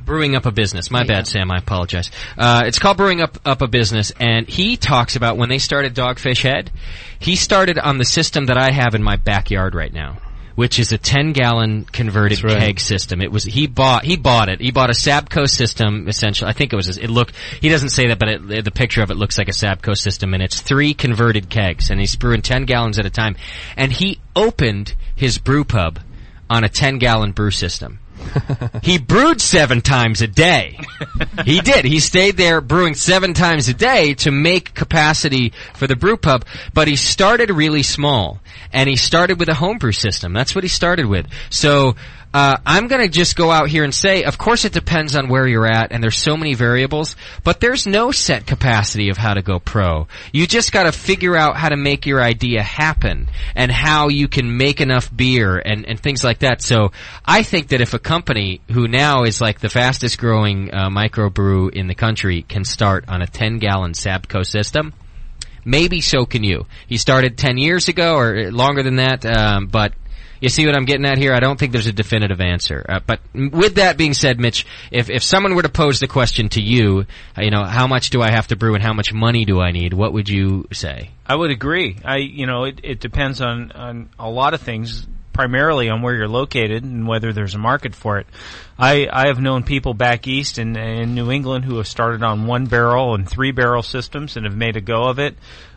Brewing Up a Business. My bad, Sam. I apologize. It's called Brewing Up a Business, and he talks about when they started Dogfish Head, he started on the system that I have in my backyard right now, which is a 10-gallon converted keg system. It was he bought it. He bought a Sabco system, essentially. I think it was. He doesn't say that, but the picture of it looks like a Sabco system, and it's 3 converted kegs, and he's brewing 10 gallons at a time. And he opened his brew pub on a 10-gallon brew system. He brewed 7 times a day. He did. He stayed there brewing 7 times a day to make capacity for the brew pub, but he started really small, and he started with a homebrew system. That's what he started with. So I'm going to just go out here and say, of course it depends on where you're at, and there's so many variables, but there's no set capacity of how to go pro. You just got to figure out how to make your idea happen, and how you can make enough beer, and things like that. So I think that if a company who now is like the fastest growing microbrew in the country can start on a 10-gallon Sabco system, maybe so can you. He started 10 years ago, or longer than that, but... You see what I'm getting at here? I don't think there's a definitive answer. But with that being said, Mitch, if someone were to pose the question to you, how much do I have to brew and how much money do I need, what would you say? I would agree. It depends on a lot of things, primarily on where you're located and whether there's a market for it. I have known people back east in New England who have started on 1 barrel and 3 barrel systems and have made a go of it.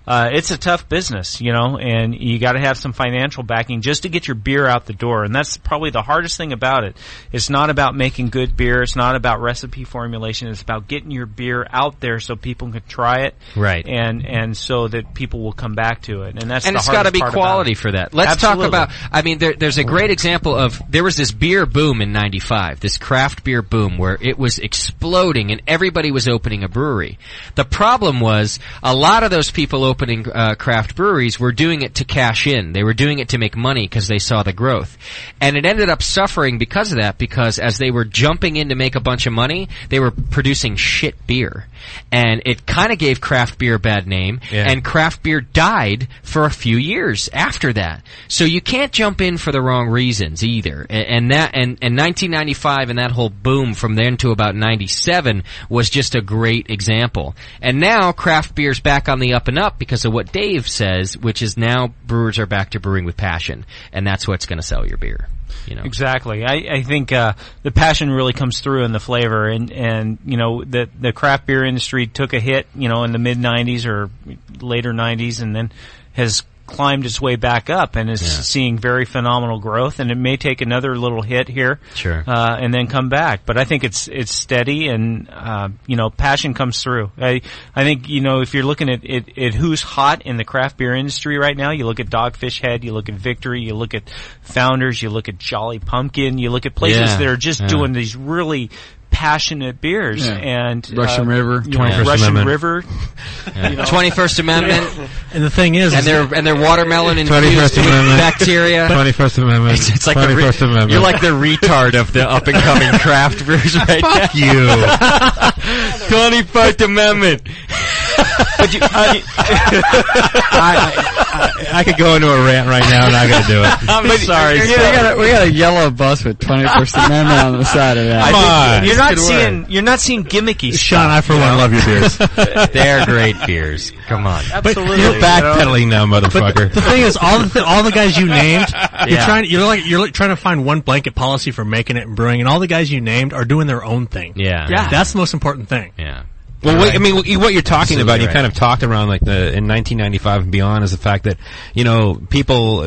It's a tough business, and you got to have some financial backing just to get your beer out the door. And that's probably the hardest thing about it. It's not about making good beer. It's not about recipe formulation. It's about getting your beer out there so people can try it. Right. And so that people will come back to it. And that's the it's hardest got to be part quality about it. for that. Let's Absolutely. talk about, there's a great example of, there was this beer boom in 95, this craft beer boom where it was exploding and everybody was opening a brewery. The problem was a lot of those people opening craft breweries were doing it to cash in. They were doing it to make money because they saw the growth. And it ended up suffering because of that, because as they were jumping in to make a bunch of money, they were producing shit beer. And it kind of gave craft beer a bad name, and craft beer died for a few years after that. So you can't jump in for the wrong reasons either. And 1995 and that whole boom from then to about 97 was just a great example. And now craft beer's back on the up and up because of what Dave says, which is now brewers are back to brewing with passion, and that's what's going to sell your beer. Exactly. I think the passion really comes through in the flavor, and the craft beer industry took a hit, in the mid 90s or later 90s, and then has climbed its way back up and is seeing very phenomenal growth, and it may take another little hit here, and then come back. But I think it's steady, and passion comes through. I think if you're looking at who's hot in the craft beer industry right now, you look at Dogfish Head, you look at Victory, you look at Founders, you look at Jolly Pumpkin, you look at places that are just doing these really passionate beers, and Russian River, 21st Russian River, 21st Amendment, and the thing is, and their watermelon infused with bacteria. 21st Amendment. It's like 21st Amendment. You're like the retard of the up and coming craft brewers right now. Fuck you. 21st Amendment. But I could go into a rant right now, and I'm not going to do it. I'm sorry. We got a yellow bus with 21st Amendment on the side of that. Come on. You're not seeing gimmicky stuff. Sean, I for one love your beers. They're great beers. Come on. Absolutely. You're backpedaling now, motherfucker. But the thing is, all the guys you named, you're trying to find one blanket policy for making it and brewing, and all the guys you named are doing their own thing. Yeah. That's the most important thing. Yeah. Well, what you're talking about, you right. kind of talked around in 1995 and beyond, is the fact that, people,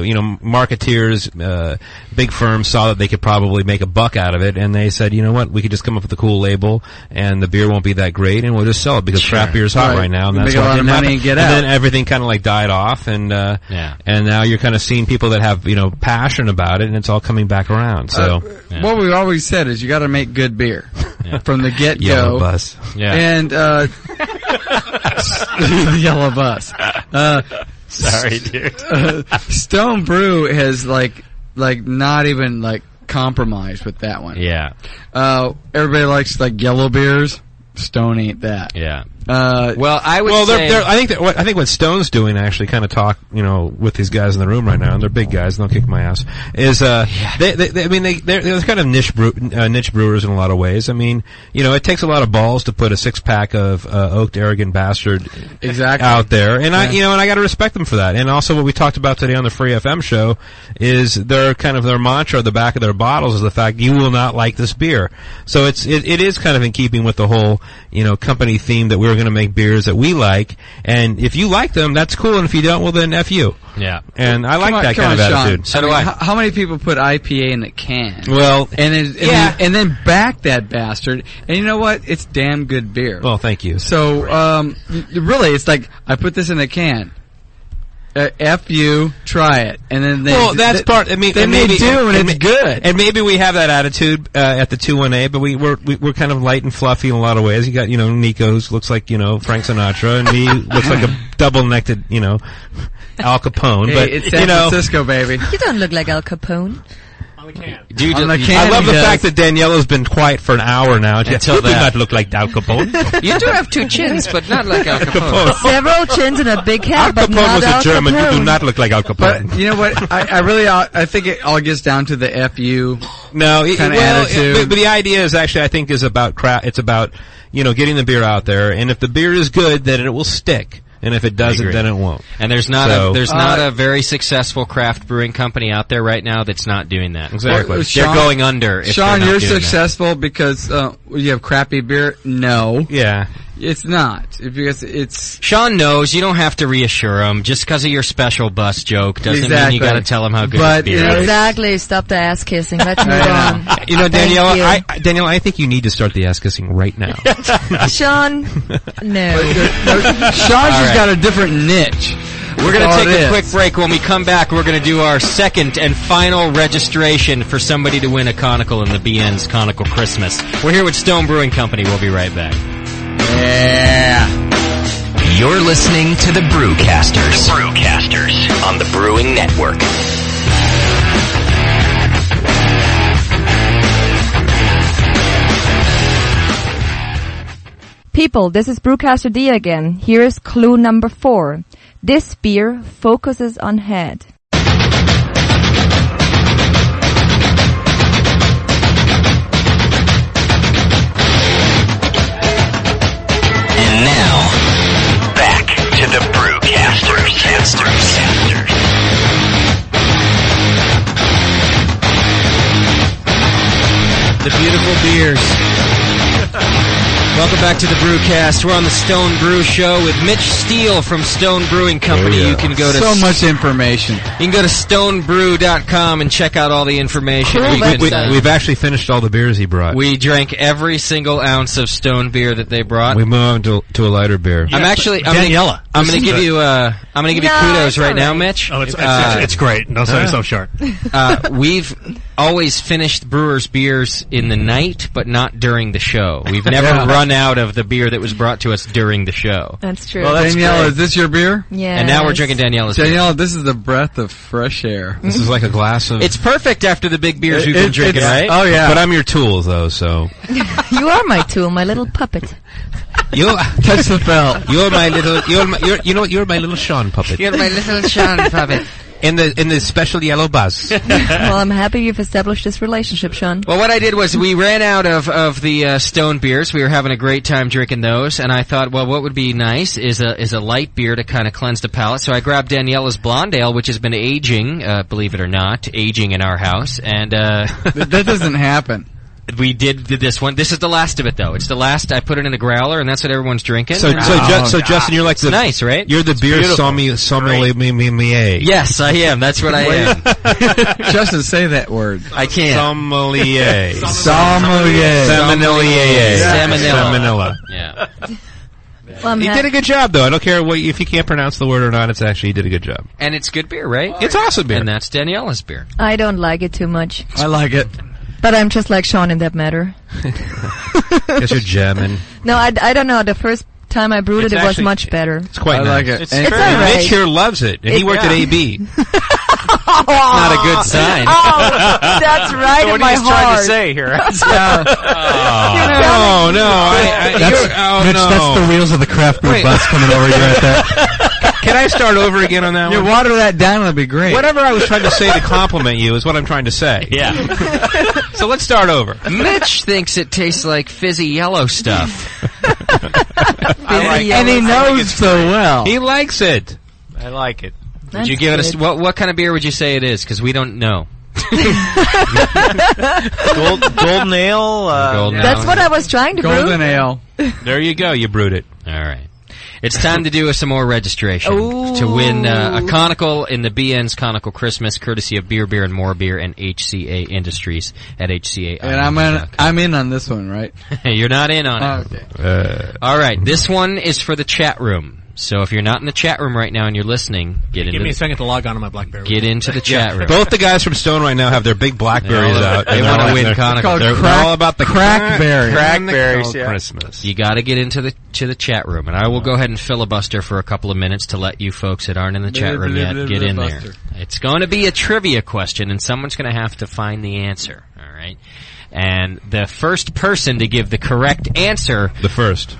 marketeers, big firms saw that they could probably make a buck out of it, and they said, you know what, we could just come up with a cool label, and the beer won't be that great, and we'll just sell it because craft beer is hot right now, and that's make a lot of money and get out. And then everything kind of died off, and now you're kind of seeing people that have, passion about it, and it's all coming back around. So what we've always said is you got to make good beer from the get go. Yellow bus. Yeah. And the yellow bus. Sorry, dude. Stone Brew has not even compromised with that one. Yeah. Everybody likes yellow beers. Stone ain't that. Yeah. Well, I would say... I think what Stone's doing, actually kind of talk, with these guys in the room right now, and they're big guys, and they'll kick my ass, is, they're kind of niche brewers in a lot of ways. I mean, it takes a lot of balls to put a 6-pack of, Oaked Arrogant Bastard out there, and I gotta respect them for that. And also what we talked about today on the Free FM show is their mantra at the back of their bottles is the fact you will not like this beer. So it is kind of in keeping with the whole, company theme that we're going to make beers that we like, and if you like them, that's cool, and if you don't, well then F you. Yeah. And I like that kind of attitude. So do I. How many people put IPA in the can? Well, and then back that bastard, and you know what? It's damn good beer. Well, thank you. So, really, it's I put this in a can. F you, try it, and then that's part. I mean, then maybe, they do, and it's good. And maybe we have that attitude at the 21A, but we're kind of light and fluffy in a lot of ways. You got Nico, who looks like Frank Sinatra, and me looks like a double-necked Al Capone. Hey, but it's San Francisco, baby. You don't look like Al Capone. On the can. I love the fact that Daniela's been quiet for an hour now. Until you do that. not look like Al Capone. You do have two chins, but not like Al Capone. Several chins and a big Al hat, but Capone not was Al a German. You do Capone. not look like Al Capone. But you know what? I think it all gets down to the FU No, kind of attitude. But the idea is actually, I think, is about it's about getting the beer out there, and if the beer is good, then it will stick, and if it doesn't, then it won't. And there's not a very successful craft brewing company out there right now that's not doing that. Exactly. Well, They're going under. If Sean, they're not you're doing successful because you have crappy beer. No, Yeah. it's not. Because it's that. Sean knows. You don't have to reassure him. Just because of your special bus joke doesn't mean Exactly. you got to tell him how good But, his beer you know, is. Exactly. Stop the ass kissing. Let's move on. Danielle, Thank Danielle, I think you need to start the ass kissing right now. Sean, no. Sean's just got a different niche. We're going That's to all take it a is. quick break. When we come back, we're going to do our second and final registration for somebody to win a conical in the BN's Conical Christmas. We're here with Stone Brewing Company. We'll be right back. Yeah. You're listening to the Brewcasters. The Brewcasters on the Brewing Network. People, this is Brewcaster D again. Here's clue number 4. This beer focuses on head. And now, back to the Brewcasters. The beautiful beers. Welcome back to the Brewcast. We're on the Stone Brew Show with Mitch Steele from Stone Brewing Company. Oh, yeah. You can go to So much information. You can go to stonebrew.com and check out all the information. Cool You can, We've actually finished all the beers he brought. we drank every single ounce of Stone beer that they brought. We move on to a lighter beer. I'm actually Daniela. I'm going to give you kudos right now, Mitch. Oh, it's great. Don't sell yourself short. We've always finished brewers' beers in the night, but not during the show. We've never run out of the beer that was brought to us during the show. That's true. Well, Daniela, is this your beer? Yeah. And now we're drinking Daniela's beer. Daniela, this is the breath of fresh air. This is like a glass of... It's perfect after the big beers we've been drinking, right? Oh, yeah. But I'm your tool, though, so... You are my tool, my little puppet. Touch the belt. You're my little... You're my little Sean puppet. You're my little Sean puppet. In the special yellow bus. Well, I'm happy you've established this relationship, Sean. Well, what I did was we ran out of the Stone beers. We were having a great time drinking those, and I thought, well, what would be nice is a light beer to kind of cleanse the palate. So I grabbed Daniela's Blonde Ale, which has been aging, believe it or not, aging in our house, and That doesn't happen. we did this one. This is the last of it, though. It's the last. I put it in a growler, and that's what everyone's drinking. So Justin, you're like It's nice, right? You're the beer sommelier. Yes, I am. That's what I am. Justin, say that word. I can't. Sommelier. Sommelier. Salmonella. Yeah. Well, He did a good job, though. I don't care if you can't pronounce the word or not. It's actually, he did a good job. And it's good beer, right? It's awesome beer. And that's Daniela's beer. I don't like it too much. I like it. But I'm just like Sean in that matter. Guess you're German. No, I don't know. The first time I brewed It's it was actually- much better. It's quite I nice. like it. It's And- It's and all right. Mitch here loves it, and he worked at AB. Not a good sign. Oh, that's right in my heart. here? No, Mitch, that's the wheels of the craft brew bus coming over you right there. Can I start over again on that You one? water that down, it'll be great. Whatever I was trying to say to compliment you is what I'm trying to say. Yeah. So let's start over. Mitch thinks it tastes like fizzy yellow stuff. And he knows so well. He likes it. I like it. Would you give it a what kind of beer would you say it is? Because we don't know. Golden ale. Golden That's ale. what I was trying to brew. Golden ale. There you go. You brewed it. All right. It's time to do some more registration Ooh. to win a conical in the BN's Conical Christmas, courtesy of Beer, Beer, and More Beer and HCA Industries at HCA. And I'm in on this one, right? You're not in on it. Okay. All right. This one is for the chat room. So if you're not in the chat room right now and you're listening, Give me a second to log on to my BlackBerry. Get into the chat room. Both the guys from Stone right now have their big blackberries out. They want to win conical. They're all about the crackberry. Crackberries, yeah. Christmas. You got to get into the chat room, and I will go ahead and filibuster for a couple of minutes to let you folks that aren't in the chat room yet get in there. It's going to be a trivia question, and someone's going to have to find the answer. All right. And the first person to give the correct answer,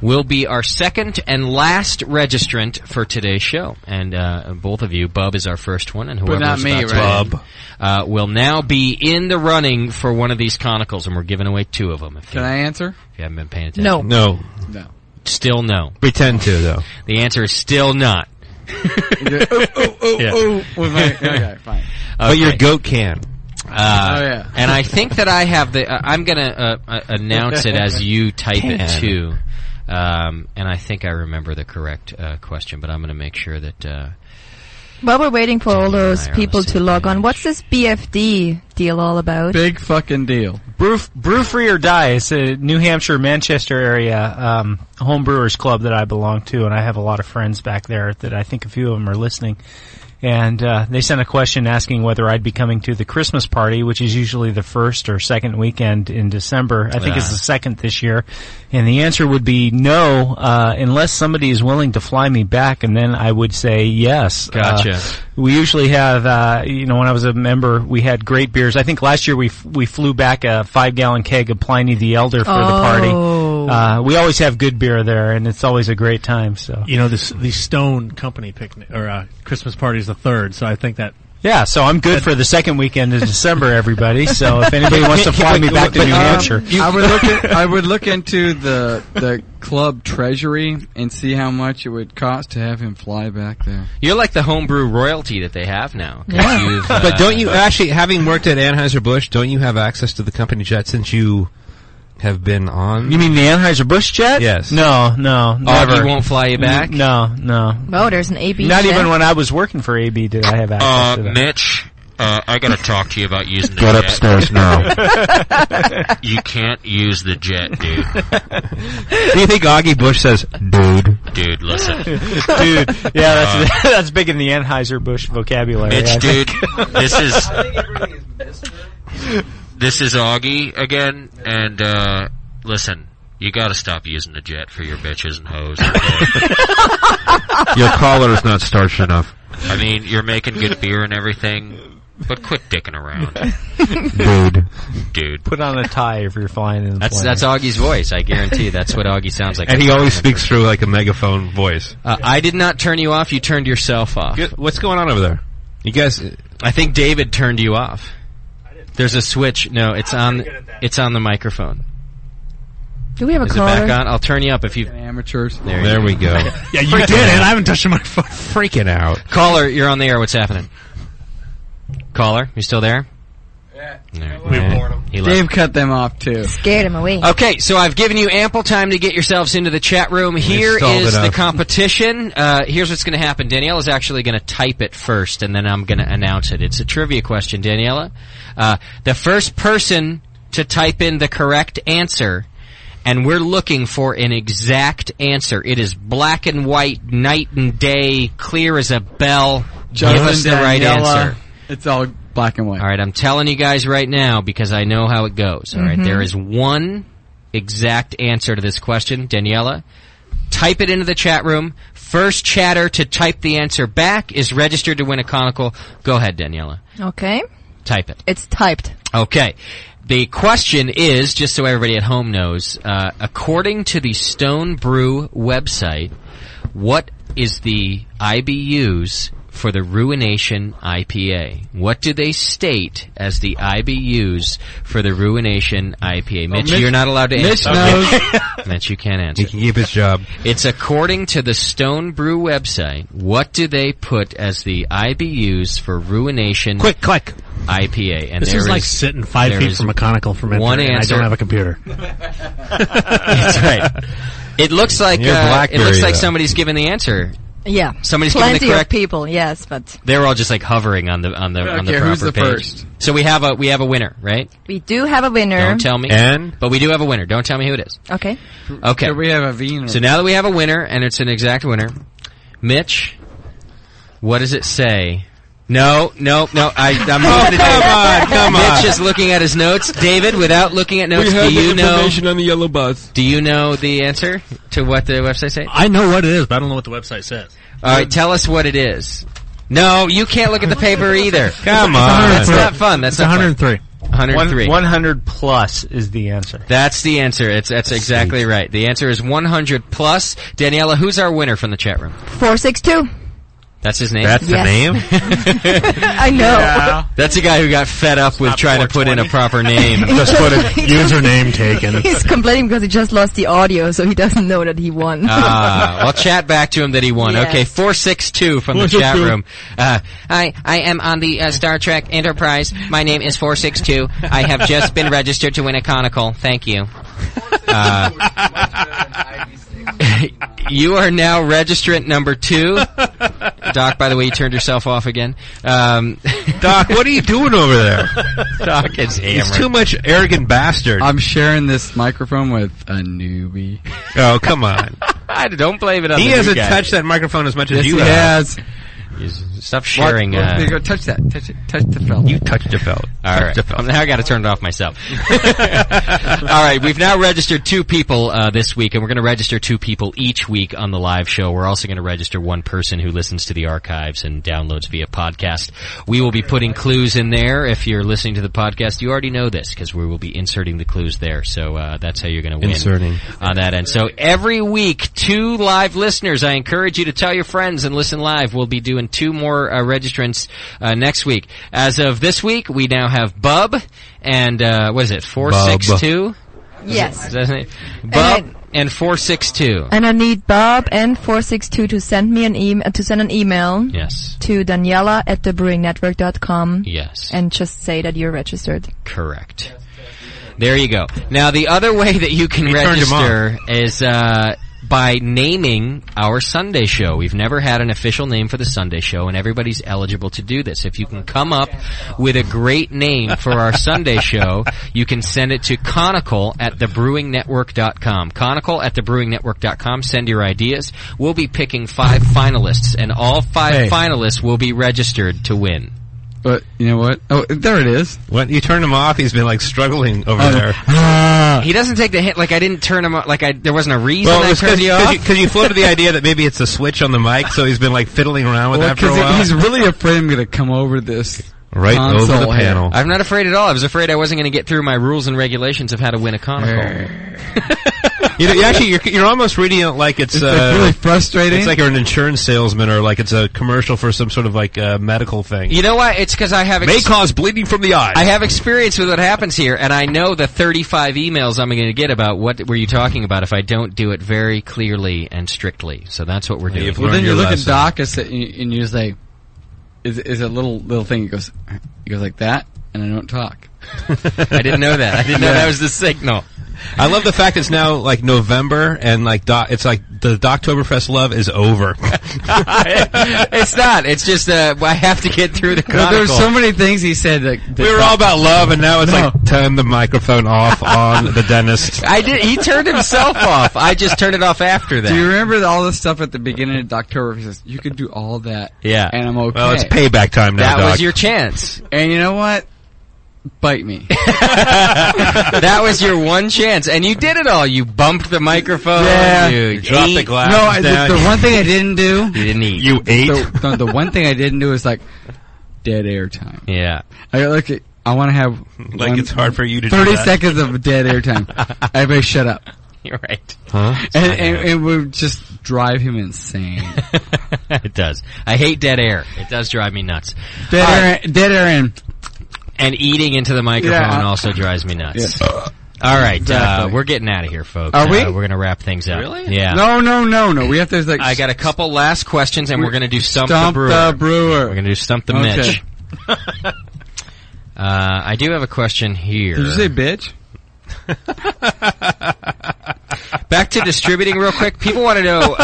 will be our second and last registrant for today's show. And both of you, Bub is our first one, and whoever's not me, about to right? will now be in the running for one of these conicals, and we're giving away 2 of them. Can I answer? If you haven't been paying attention. No. Still no. Pretend to, though. The answer is still not. Okay, fine. But your goat can. And I think that I have the. I'm going to announce it as you type it too. And I think I remember the correct question, but I'm going to make sure that. While we're waiting for all those people to log on, what's this BFD deal all about? Big fucking deal. Brew Free or Die. It's a New Hampshire, Manchester area home brewers club that I belong to, and I have a lot of friends back there that I think a few of them are listening. And they sent a question asking whether I'd be coming to the Christmas party, which is usually the first or second weekend in December. I think it's the second this year. And the answer would be no, unless somebody is willing to fly me back, and then I would say yes. Gotcha. We usually have, when I was a member, we had great beers. I think last year we flew back a 5-gallon keg of Pliny the Elder for the party. We always have good beer there, and it's always a great time. So the Stone Company picnic or Christmas party is the 3rd, so I think that. Yeah, so I'm good for the second weekend of December, everybody. So if anybody wants to fly me back to New Hampshire, I would look into the club treasury and see how much it would cost to have him fly back there. You're like the homebrew royalty that they have now. Yeah. But don't you actually, having worked at Anheuser-Busch, don't you have access to the company jet since you have been on? You mean the Anheuser-Busch jet? Yes. No, never. He won't fly you back? No. Oh, there's an AB Not jet? even when I was working for AB did I have access to that. Mitch, I gotta talk to you about using the Get jet. upstairs now. You can't use the jet, dude. Do you think Augie Bush says, dude? Dude, listen. Dude, yeah, that's big in the Anheuser-Busch vocabulary. Mitch, dude, this is Augie again, and listen, you gotta stop using the jet for your bitches and hoes. Your collar is not starched enough. I mean, you're making good beer and everything, but quit dicking around. Dude. Put on a tie if you're flying in the plane. That's Augie's voice. I guarantee that's what Augie sounds like. And he always speaks through like a megaphone voice. I did not turn you off. You turned yourself off. What's going on over there? You guys... I think David turned you off. There's a switch. No, it's on. It's on the microphone. Do we have a Is caller? it back on? I'll turn you up if you. Amateurs. There we go. Yeah, you did it. I haven't touched my phone. Freaking out. Caller, you're on the air. What's happening? Caller, you still there? Yeah. We warned him. He left. Dave cut them off too. Scared him away. Okay, so I've given you ample time to get yourselves into the chat room. Here is the competition. Here's what's going to happen. Danielle is actually going to type it first, and then I'm going to announce it. It's a trivia question, Daniela. The first person to type in the correct answer, and we're looking for an exact answer. It is black and white, night and day, clear as a bell. Give us the right answer. It's all black and white. All right, I'm telling you guys right now because I know how it goes. All right, there is one exact answer to this question. Daniela, type it into the chat room. First chatter to type the answer back is registered to win a conical. Go ahead, Daniela. Okay. Type it. It's typed. Okay. The question is, just so everybody at home knows, according to the Stone Brew website, what is the IBUs for the Ruination IPA? What do they state as the IBUs for the Ruination IPA? Mitch, you're not allowed to answer. Mitch knows. Mitch, you can't answer. He can keep his job. It's according to the Stone Brew website. What do they put as the IBUs for Ruination Quick, click. IPA? And This is like sitting 5 feet from a conical fermenter, one and I answer. don't have a computer. That's right. It looks like somebody's given the answer. Yeah. Somebody's Plenty given the correct. of people, yes, but They were all just like hovering on the proper who's the page. first? So we have a winner, right? we do have a winner. Don't tell me. But we do have a winner. Don't tell me who it is. Okay. Okay. So we have a Vino. So now that we have a winner, and it's an exact winner, Mitch, what does it say? No. I'm moving to David. Come on. Mitch is looking at his notes. David, without looking at notes, do you know on the yellow bus. Do you know the answer to what the website says? I know what it is, but I don't know what the website says. All right, tell us what it is. No, you can't look at the paper either. Come on. That's not fun. That's It's not 103. Fun. 103. 100 plus is the answer. That's the answer. That's exactly right. The answer is 100 plus. Daniela, who's our winner from the chat room? 462. That's his name? That's the name? I know. Yeah. That's a guy who got fed up with trying to put in a proper name. Just put a username taken. He's complaining because he just lost the audio, so he doesn't know that he won. Well, chat back to him that he won. Yes. Okay, 462 from the chat room. I am on the Star Trek Enterprise. My name is 462. I have just been registered to win a conical. Thank you. You are now registrant number 2. Doc, by the way, you turned yourself off again. Doc, what are you doing over there? Doc is hammered. He's too much arrogant bastard. I'm sharing this microphone with a newbie. Oh, come on. Don't blame it on He the hasn't new guy. touched that microphone as much as Yes, you he have. has. Stop sharing. There you go. Touch that. Touch it. Touch the felt. You touched the felt. All right. Now I got to turn it off myself. All right. We've now registered 2 people this week, and we're going to register 2 people each week on the live show. We're also going to register 1 person who listens to the archives and downloads via podcast. We will be putting clues in there. If you're listening to the podcast, you already know this because we will be inserting the clues there. So that's how you're going to win. Inserting. On that end. So every week, 2 live listeners. I encourage you to tell your friends and listen live. We'll be doing 2 more registrants next week. As of this week, we now have Bub and what is it? 462. Yes. Is that his name? Bub and 462. And I need Bob and 462 to send me an email. Yes. To Daniela at thebrewingnetwork.com. Yes. And just say that you're registered. Correct. There you go. Now, the other way that you can register is by naming our Sunday show. We've never had an official name for the Sunday show, and everybody's eligible to do this. If you can come up with a great name for our Sunday show, you can send it to conical@thebrewingnetwork.com. Conical@thebrewingnetwork.com. Send your ideas. We'll be picking 5 finalists, and all 5 finalists will be registered to win. But you know what? Oh, there it is. When you turned him off, he's been like struggling over there. He doesn't take the hint. Like I didn't turn him off. Like there wasn't a reason Well, I turned you off. because you floated the idea that maybe it's a switch on the mic, so he's been like fiddling around with that for a while. He's really afraid I'm going to come over this. Right over the panel. I'm not afraid at all. I was afraid I wasn't going to get through my rules and regulations of how to win a conical. You're almost reading it like it's really frustrating. It's like you're an insurance salesman, or like it's a commercial for some sort of like medical thing. You know what? It's because I have may cause bleeding from the eyes. I have experience with what happens here, and I know the 35 emails I'm going to get about what were you talking about if I don't do it very clearly and strictly. So that's what we're doing. Well, then you look at Doc and you say, "Is a little thing?" He goes like that, and I don't talk. I didn't know that. I didn't know that was the signal. I love the fact it's now like November and like it's like the Doctoberfest love is over. It's not. It's just I have to get through the chronicle. There's so many things he said that we were all about love, and now it's like turn the microphone off on the dentist. I did. He turned himself off. I just turned it off after that. Do you remember all the stuff at the beginning of Doctober? He says you could do all that. Yeah, and I'm okay. Well, it's payback time now. That Doc. was your chance. And you know what? Bite me. That was your one chance, and you did it all. You bumped the microphone. Yeah. You dropped the glass. No, the one thing I didn't do. You didn't eat. You ate. The one thing I didn't do is like dead air time. Yeah. I want to have it's hard for you to 30 do that. seconds of dead air time. Everybody shut up. You're right. Huh? And it would just drive him insane. It does. I hate dead air. It does drive me nuts. Dead air and eating into the microphone also drives me nuts. Yeah. All right, Exactly. we're getting out of here, folks. Are we? We're going to wrap things up. Really? Yeah. No. We have to I got a couple last questions, and we're going to do Stump Stump the Brewer. the We're going to do Stump the Okay. Mitch. I do have a question here. Did you say bitch? Back to distributing real quick. People want to know,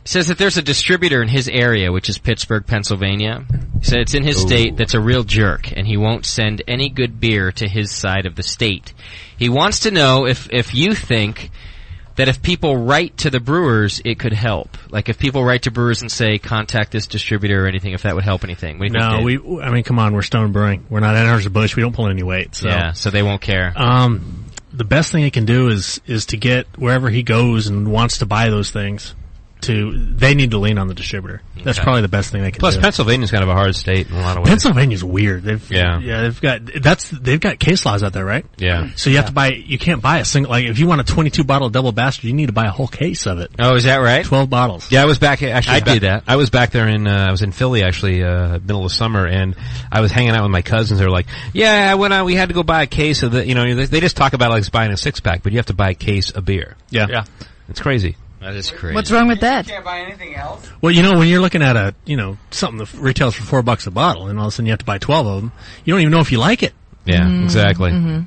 says that there's a distributor in his area, which is Pittsburgh, Pennsylvania. He said it's in his state that's a real jerk, and he won't send any good beer to his side of the state. He wants to know if you think that if people write to the brewers, it could help. Like if people write to brewers and say, contact this distributor or anything, if that would help anything. What do you think, Dave? I mean, come on, we're Stone Brewing. We're not Anheuser-Busch. We don't pull any weight. So. Yeah, so they won't care. The best thing he can do is to get wherever he goes and wants to buy those things they need to lean on the distributor. That's probably the best thing they can Plus, do. Pennsylvania's kind of a hard state in a lot of ways. Pennsylvania's weird. They've got case laws out there, right? Yeah. So you have to buy. You can't buy a single. Like if you want a 22 bottle double bastard, you need to buy a whole case of it. Oh, is that right? 12 bottles. Yeah, I was back. Actually, I did that. I was back there I was in Philly actually, middle of summer, and I was hanging out with my cousins. They were like, "Yeah, I went out. We had to go buy a case of the. You know, they just talk about like buying a 6-pack, but you have to buy a case of beer. Yeah. It's crazy. That is crazy. What's wrong with that? You can't buy anything else. Well, you know, when you're looking at something that retails for $4 a bottle, and all of a sudden you have to buy 12 of them, you don't even know if you like it. Yeah, exactly. Mm-hmm.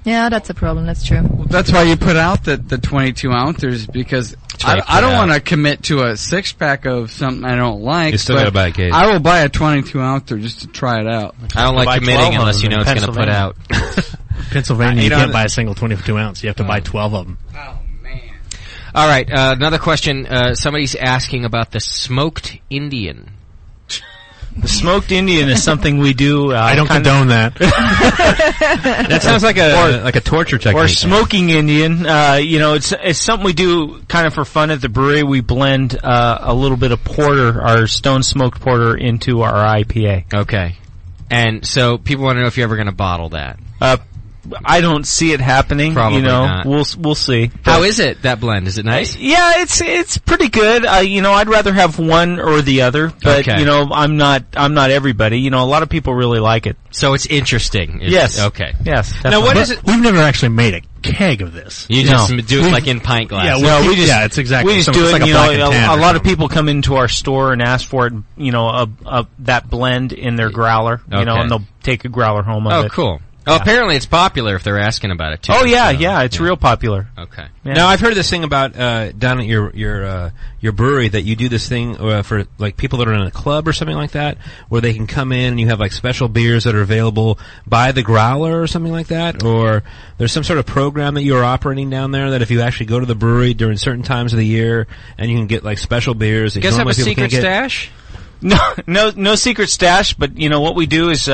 Yeah, that's a problem. That's true. Well, that's why you put out the 22 ounces, because I don't want to commit to a 6-pack of something I don't like. You still gotta buy a case. I will buy a 22 ouncer just to try it out. I don't like committing unless you know it's going to put out. Pennsylvania, you can't buy a single 22 ounce. You have to buy 12 of them. All right, another question. Somebody's asking about the smoked Indian. The smoked Indian is something we do. I don't condone that. That sounds like a torture technique. Or smoking Indian. It's something we do kind of for fun at the brewery. We blend a little bit of porter, our stone smoked porter, into our IPA. Okay. And so people want to know if you're ever going to bottle that. I don't see it happening. Probably not. We'll see. How is it, that blend? Is it nice? Yeah, it's pretty good. I'd rather have one or the other, but Okay. I'm not everybody. A lot of people really like it. So it's interesting. Yes. Okay. Yes. Now, what is it? We've never actually made a keg of this. You just do it like in pint glasses. It's exactly. We just do it. A lot of people come into our store and ask for it. That blend in their growler. Okay. And they'll take a growler home of it. Oh, cool. Oh, apparently it's popular if they're asking about it too. Oh yeah, it's real popular. Okay. Yeah. Now I've heard this thing about down at your brewery that you do this thing for like people that are in a club or something like that, where they can come in and you have like special beers that are available by the growler or something like that, or there's some sort of program that you're operating down there that if you actually go to the brewery during certain times of the year and you can get like special beers. That You guys have a normally people secret can't get. stash? No secret stash, but what we do is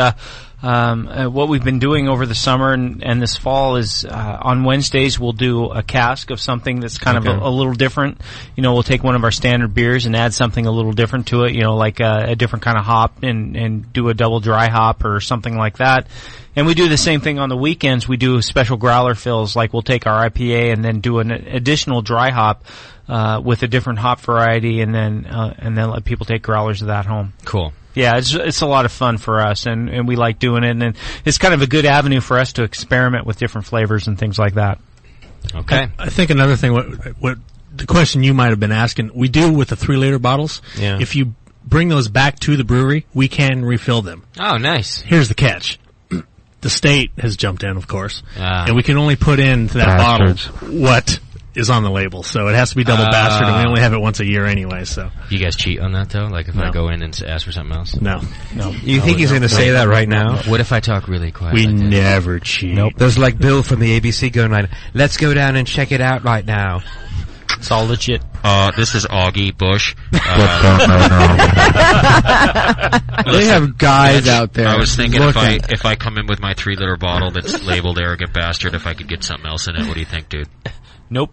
what we've been doing over the summer and this fall is on Wednesdays we'll do a cask of something that's kind of a little different. We'll take one of our standard beers and add something a little different to it, like a different kind of hop and do a double dry hop or something like that. And we do the same thing on the weekends. We do special growler fills, like we'll take our IPA and then do an additional dry hop with a different hop variety, and then let people take growlers of that home. Cool. Yeah, it's a lot of fun for us, and we like doing it, and it's kind of a good avenue for us to experiment with different flavors and things like that. Okay. I think another thing, what the question you might have been asking, we do with the 3-liter bottles. Yeah. If you bring those back to the brewery, we can refill them. Oh, nice. Here's the catch. The state has jumped in, of course, Ah. and we can only put into that Bastards. bottle what is on the label. So it has to be double bastard, and we only have it once a year anyway. So You guys cheat on that though? Like if I No. go in and ask for something else? no. You think he's going to say that right now? What if I talk really quiet? We like this? never cheat. Nope. There's like Bill from the ABC going right. Let's go down and check it out right now. It's all legit. This is Augie Bush. They have guys out there. I was thinking looking. if I come in with my 3-liter bottle that's labeled Arrogant Bastard, if I could get something else in it, what do you think, dude? Nope.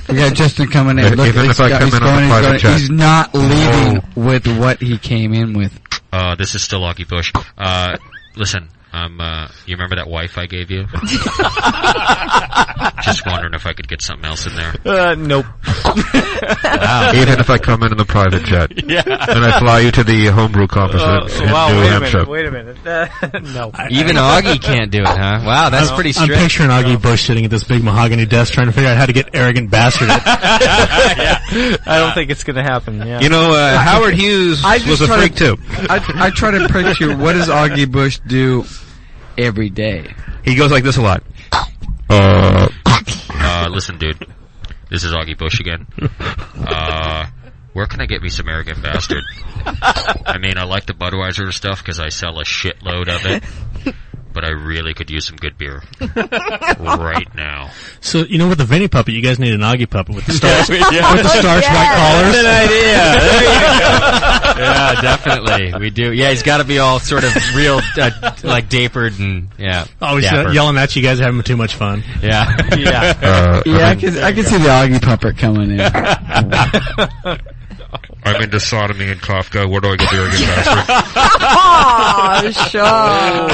We got Justin coming in. Look, Even if I come in on the private jet. He's not leaving with what he came in with. This is still Augie Bush. Listen, you remember that wife I gave you? Just wondering if I could get something else in there. Nope. Wow. Even if I come in the private jet. Yeah. And I fly you to the homebrew conference in New Hampshire. Wait a minute. No. Even Augie can't do it, huh? Wow, that's pretty I'm strict. picturing Augie Bush sitting at this big mahogany desk trying to figure out how to get Arrogant Bastard. I don't think it's going to happen. Yeah. Howard Hughes was a freak too. I try to picture what does Augie Bush do every day. He goes like this a lot. Listen, dude. This is Augie Bush again. Where can I get me some Arrogant Bastard? I mean, I like the Budweiser stuff because I sell a shitload of it. But I really could use some good beer right now. So, with the Vinny puppet, you guys need an Augie puppet with the starch, with the starch white collars. Good idea. There you go. Yeah. definitely. We do. Yeah, he's got to be all sort of real, like dapered and, yeah. Always yelling at you guys having too much fun. Yeah. I can see the Augie puppet coming in. I'm into sodomy and Kafka. Where do I get the arrogant bastard? Oh, Sean.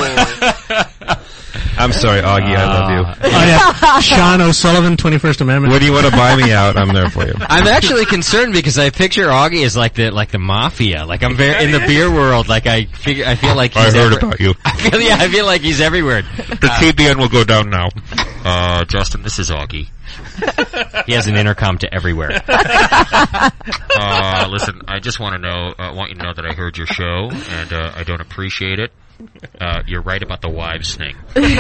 I'm sorry, Augie, I love you. Oh, yeah. Sean O'Sullivan, 21st Amendment. What do you want to buy me out? I'm there for you. I'm actually concerned because I picture Augie as like the mafia. Like I'm very in the beer world. Like I feel like he's I heard about you. I feel like he's everywhere. The TBN will go down now. Justin, this is Augie. He has an intercom to everywhere. Listen, I just want you to know that I heard your show, and I don't appreciate it. You're right about the wives thing. Let's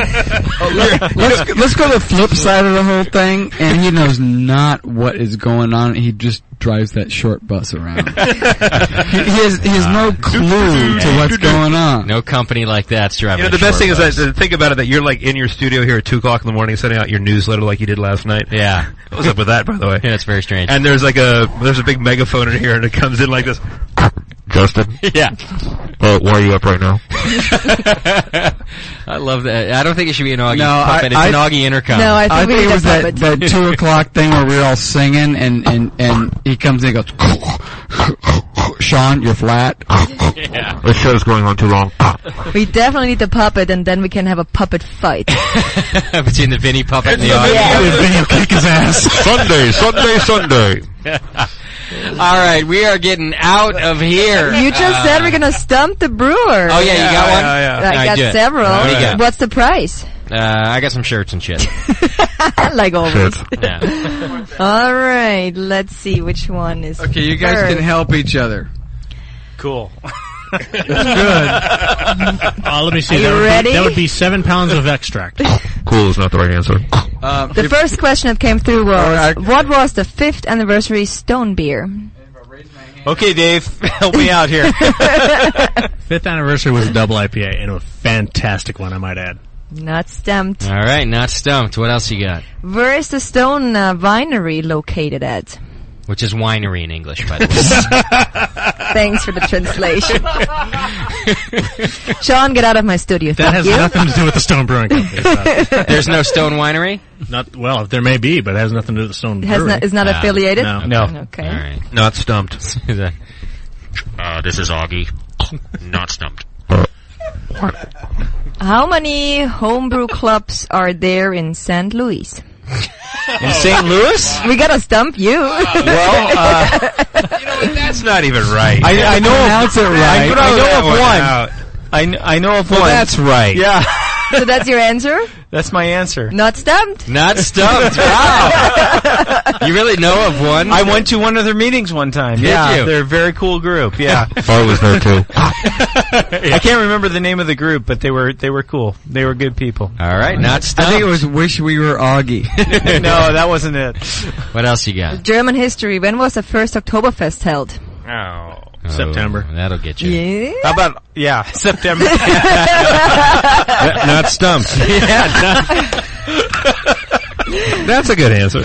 go to the flip side of the whole thing, and he knows not what is going on. He just drives that short bus around. he has no clue to what's going on. No company like that's driving. The best thing is that think about it that you're like in your studio here at 2 o'clock in the morning, sending out your newsletter like you did last night. Yeah, what was up with that, by the way? Yeah, that's very strange. And there's a big megaphone in here, and it comes in like this. Justin? Yeah. Why are you up right now? I love that. I don't think it should be an Augie puppet. It's an Augie intercom. No, I think it was that 2 o'clock thing where we were all singing, and he comes in and goes, Sean, you're flat. Yeah. The show's going on too long. We definitely need the puppet, and then we can have a puppet fight. Between the Vinny puppet and the Augie. Yeah. Vinny will kick his ass. Sunday. All right, we are getting out of here. You just said we're gonna stump the brewer. Oh yeah, you got one. I got several. What do you got? What's the price? I got some shirts and shit. Like always. Yeah. All right, let's see which one is. Okay, you guys first. can help each other. Cool. That's good. Let me see. Are you ready? That would be 7 pounds of extract. Cool is not the right answer. The first question that came through was, what was the 5th anniversary Stone beer? Okay, Dave, help me out here. 5th anniversary was a double IPA, and a fantastic one, I might add. Not stumped. All right, not stumped. What else you got? Where is the Stone winery located at? Which is winery in English, by the way. Thanks for the translation. Sean, get out of my studio. That has nothing to do with the Stone Brewing Company. There's no Stone Winery? Well, there may be, but it has nothing to do with the Stone Brewing. It's not affiliated? No. Okay. All right. Not stumped. This is Augie. Not stumped. How many homebrew clubs are there in St. Louis? In St. Louis? We gotta stump you. That's not even right. I know Pronounce it right. I know of one. That's right. Yeah. So that's your answer? That's my answer. Not stumped? Not stumped. Wow. You really know of one? I went to one of their meetings one time. Did you? They're a very cool group. Yeah. I was there too. I can't remember the name of the group, but they were cool. They were good people. All right, not stumped. I think it was Wish We Were Augie. No, that wasn't it. What else you got? German history. When was the first Oktoberfest held? Oh. September. That'll get you. Yeah. How about, September. Not stumped. That's a good answer.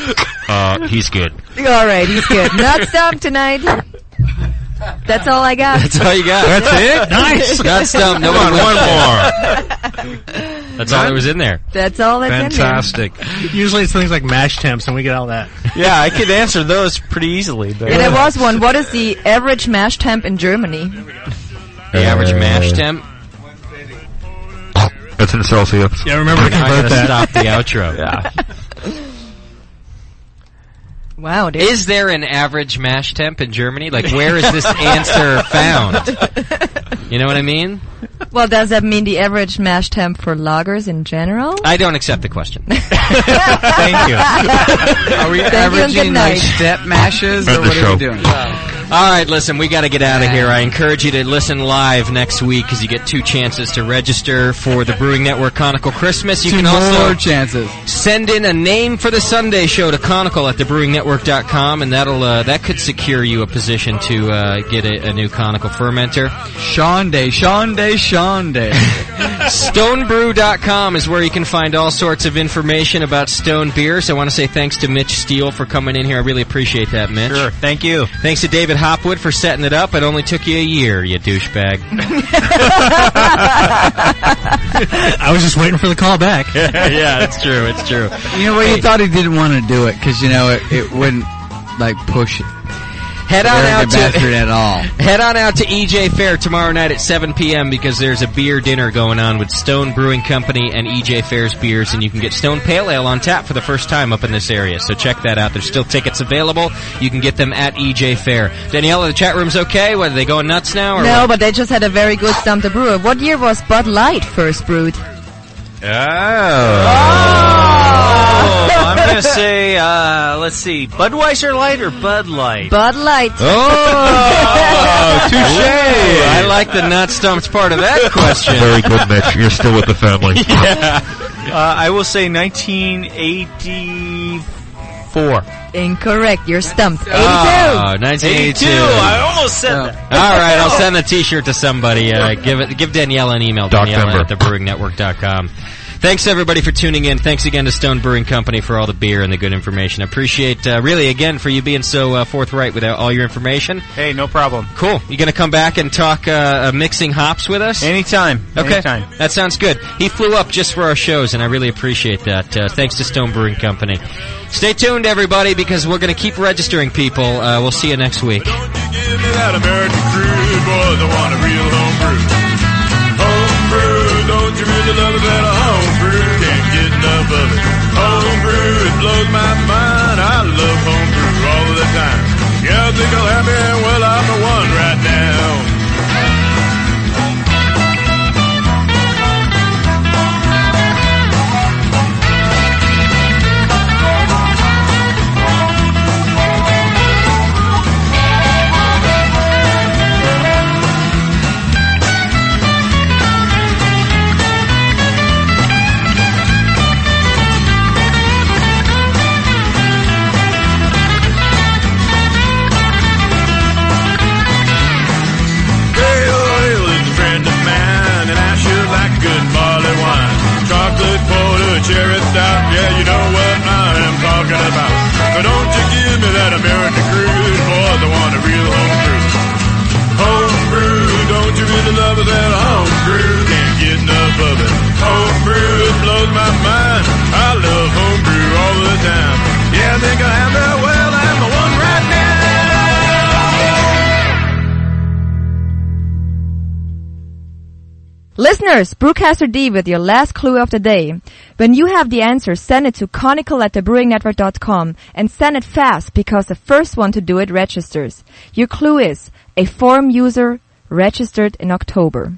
He's good. All right, he's good. Not stumped tonight. That's all I got. That's all you got. That's it? Nice. Not stumped. No one more. That's all that was in there. That's all that's Fantastic. Usually it's things like mash temps, and we get all that. Yeah, I could answer those pretty easily. But in there. Yeah, there was one. What is the average mash temp in Germany? The average mash temp? That's in Celsius. Yeah, remember to I'm convert going to that. stop the outro. Yeah. Wow, dude. Is there an average mash temp in Germany? Like, where is this answer found? You know what I mean? Well, does that mean the average mash temp for lagers in general? I don't accept the question. Thank you. Are we averaging like step mashes, or what are we doing? All right, listen, we got to get out of here. I encourage you to listen live next week because you get 2 chances to register for the Brewing Network Conical Christmas. You can also chances. Send in a name for the Sunday show to conical@thebrewingnetwork.com, and that could secure you a position to get a new conical fermenter. Sean Day. StoneBrew.com is where you can find all sorts of information about Stone beers. I want to say thanks to Mitch Steele for coming in here. I really appreciate that, Mitch. Sure, thank you. Thanks to David Hopwood for setting it up. It only took you a year, you douchebag. I was just waiting for the call back. Yeah, it's true. It's true. You know what? You thought he didn't want to do it because, it wouldn't, push it. Head on out to at all. Head on out to EJ Fair tomorrow night at 7 p.m. because there's a beer dinner going on with Stone Brewing Company and EJ Fair's beers, and you can get Stone Pale Ale on tap for the first time up in this area. So check that out. There's still tickets available. You can get them at EJ Fair. Daniela, the chat room's okay? What, are they going nuts now? Or no, what? but they just had a very good Stump the Brewer. What year was Bud Light first brewed? I'm going to say, let's see, Budweiser Light or Bud Light? Bud Light. Oh, touche. I like the not stumped part of that question. Very good, Mitch. You're still with the family. Yeah. I will say 1984. Incorrect. You're stumped. 82. Oh, 1982. I almost said that. All right, I'll send the T-shirt to somebody. Give Daniela an email. Daniela at thebrewingnetwork.com. Thanks, everybody, for tuning in. Thanks again to Stone Brewing Company for all the beer and the good information. I appreciate, really, again, for you being so forthright with all your information. Hey, no problem. Cool. You going to come back and talk mixing hops with us? Anytime. Okay. Anytime. That sounds good. He flew up just for our shows, and I really appreciate that. Thanks to Stone Brewing Company. Stay tuned, everybody, because we're going to keep registering people. We'll see you next week. Don't you give me that American crude, boys, I want a real homebrew. Homebrew, don't you really love it that a homebrew? Can't get enough of it. Homebrew, it blows my mind. I love homebrew all of the time. Yeah, I think I'll have me, well, I'm the one right now. Cherry stout, yeah, you know what I am talking about. But don't you give me that American crude, boys, I want a real homebrew. Homebrew, don't you really love it, that homebrew? Can't get enough of it. Homebrew, it blows my mind. I love homebrew all the time. Yeah, I think I am that well, I'm the one right now. Listeners, Brewcaster D with your last clue of the day. When you have the answer, send it to conical@thebrewingnetwork.com and send it fast because the first one to do it registers. Your clue is a forum user registered in October.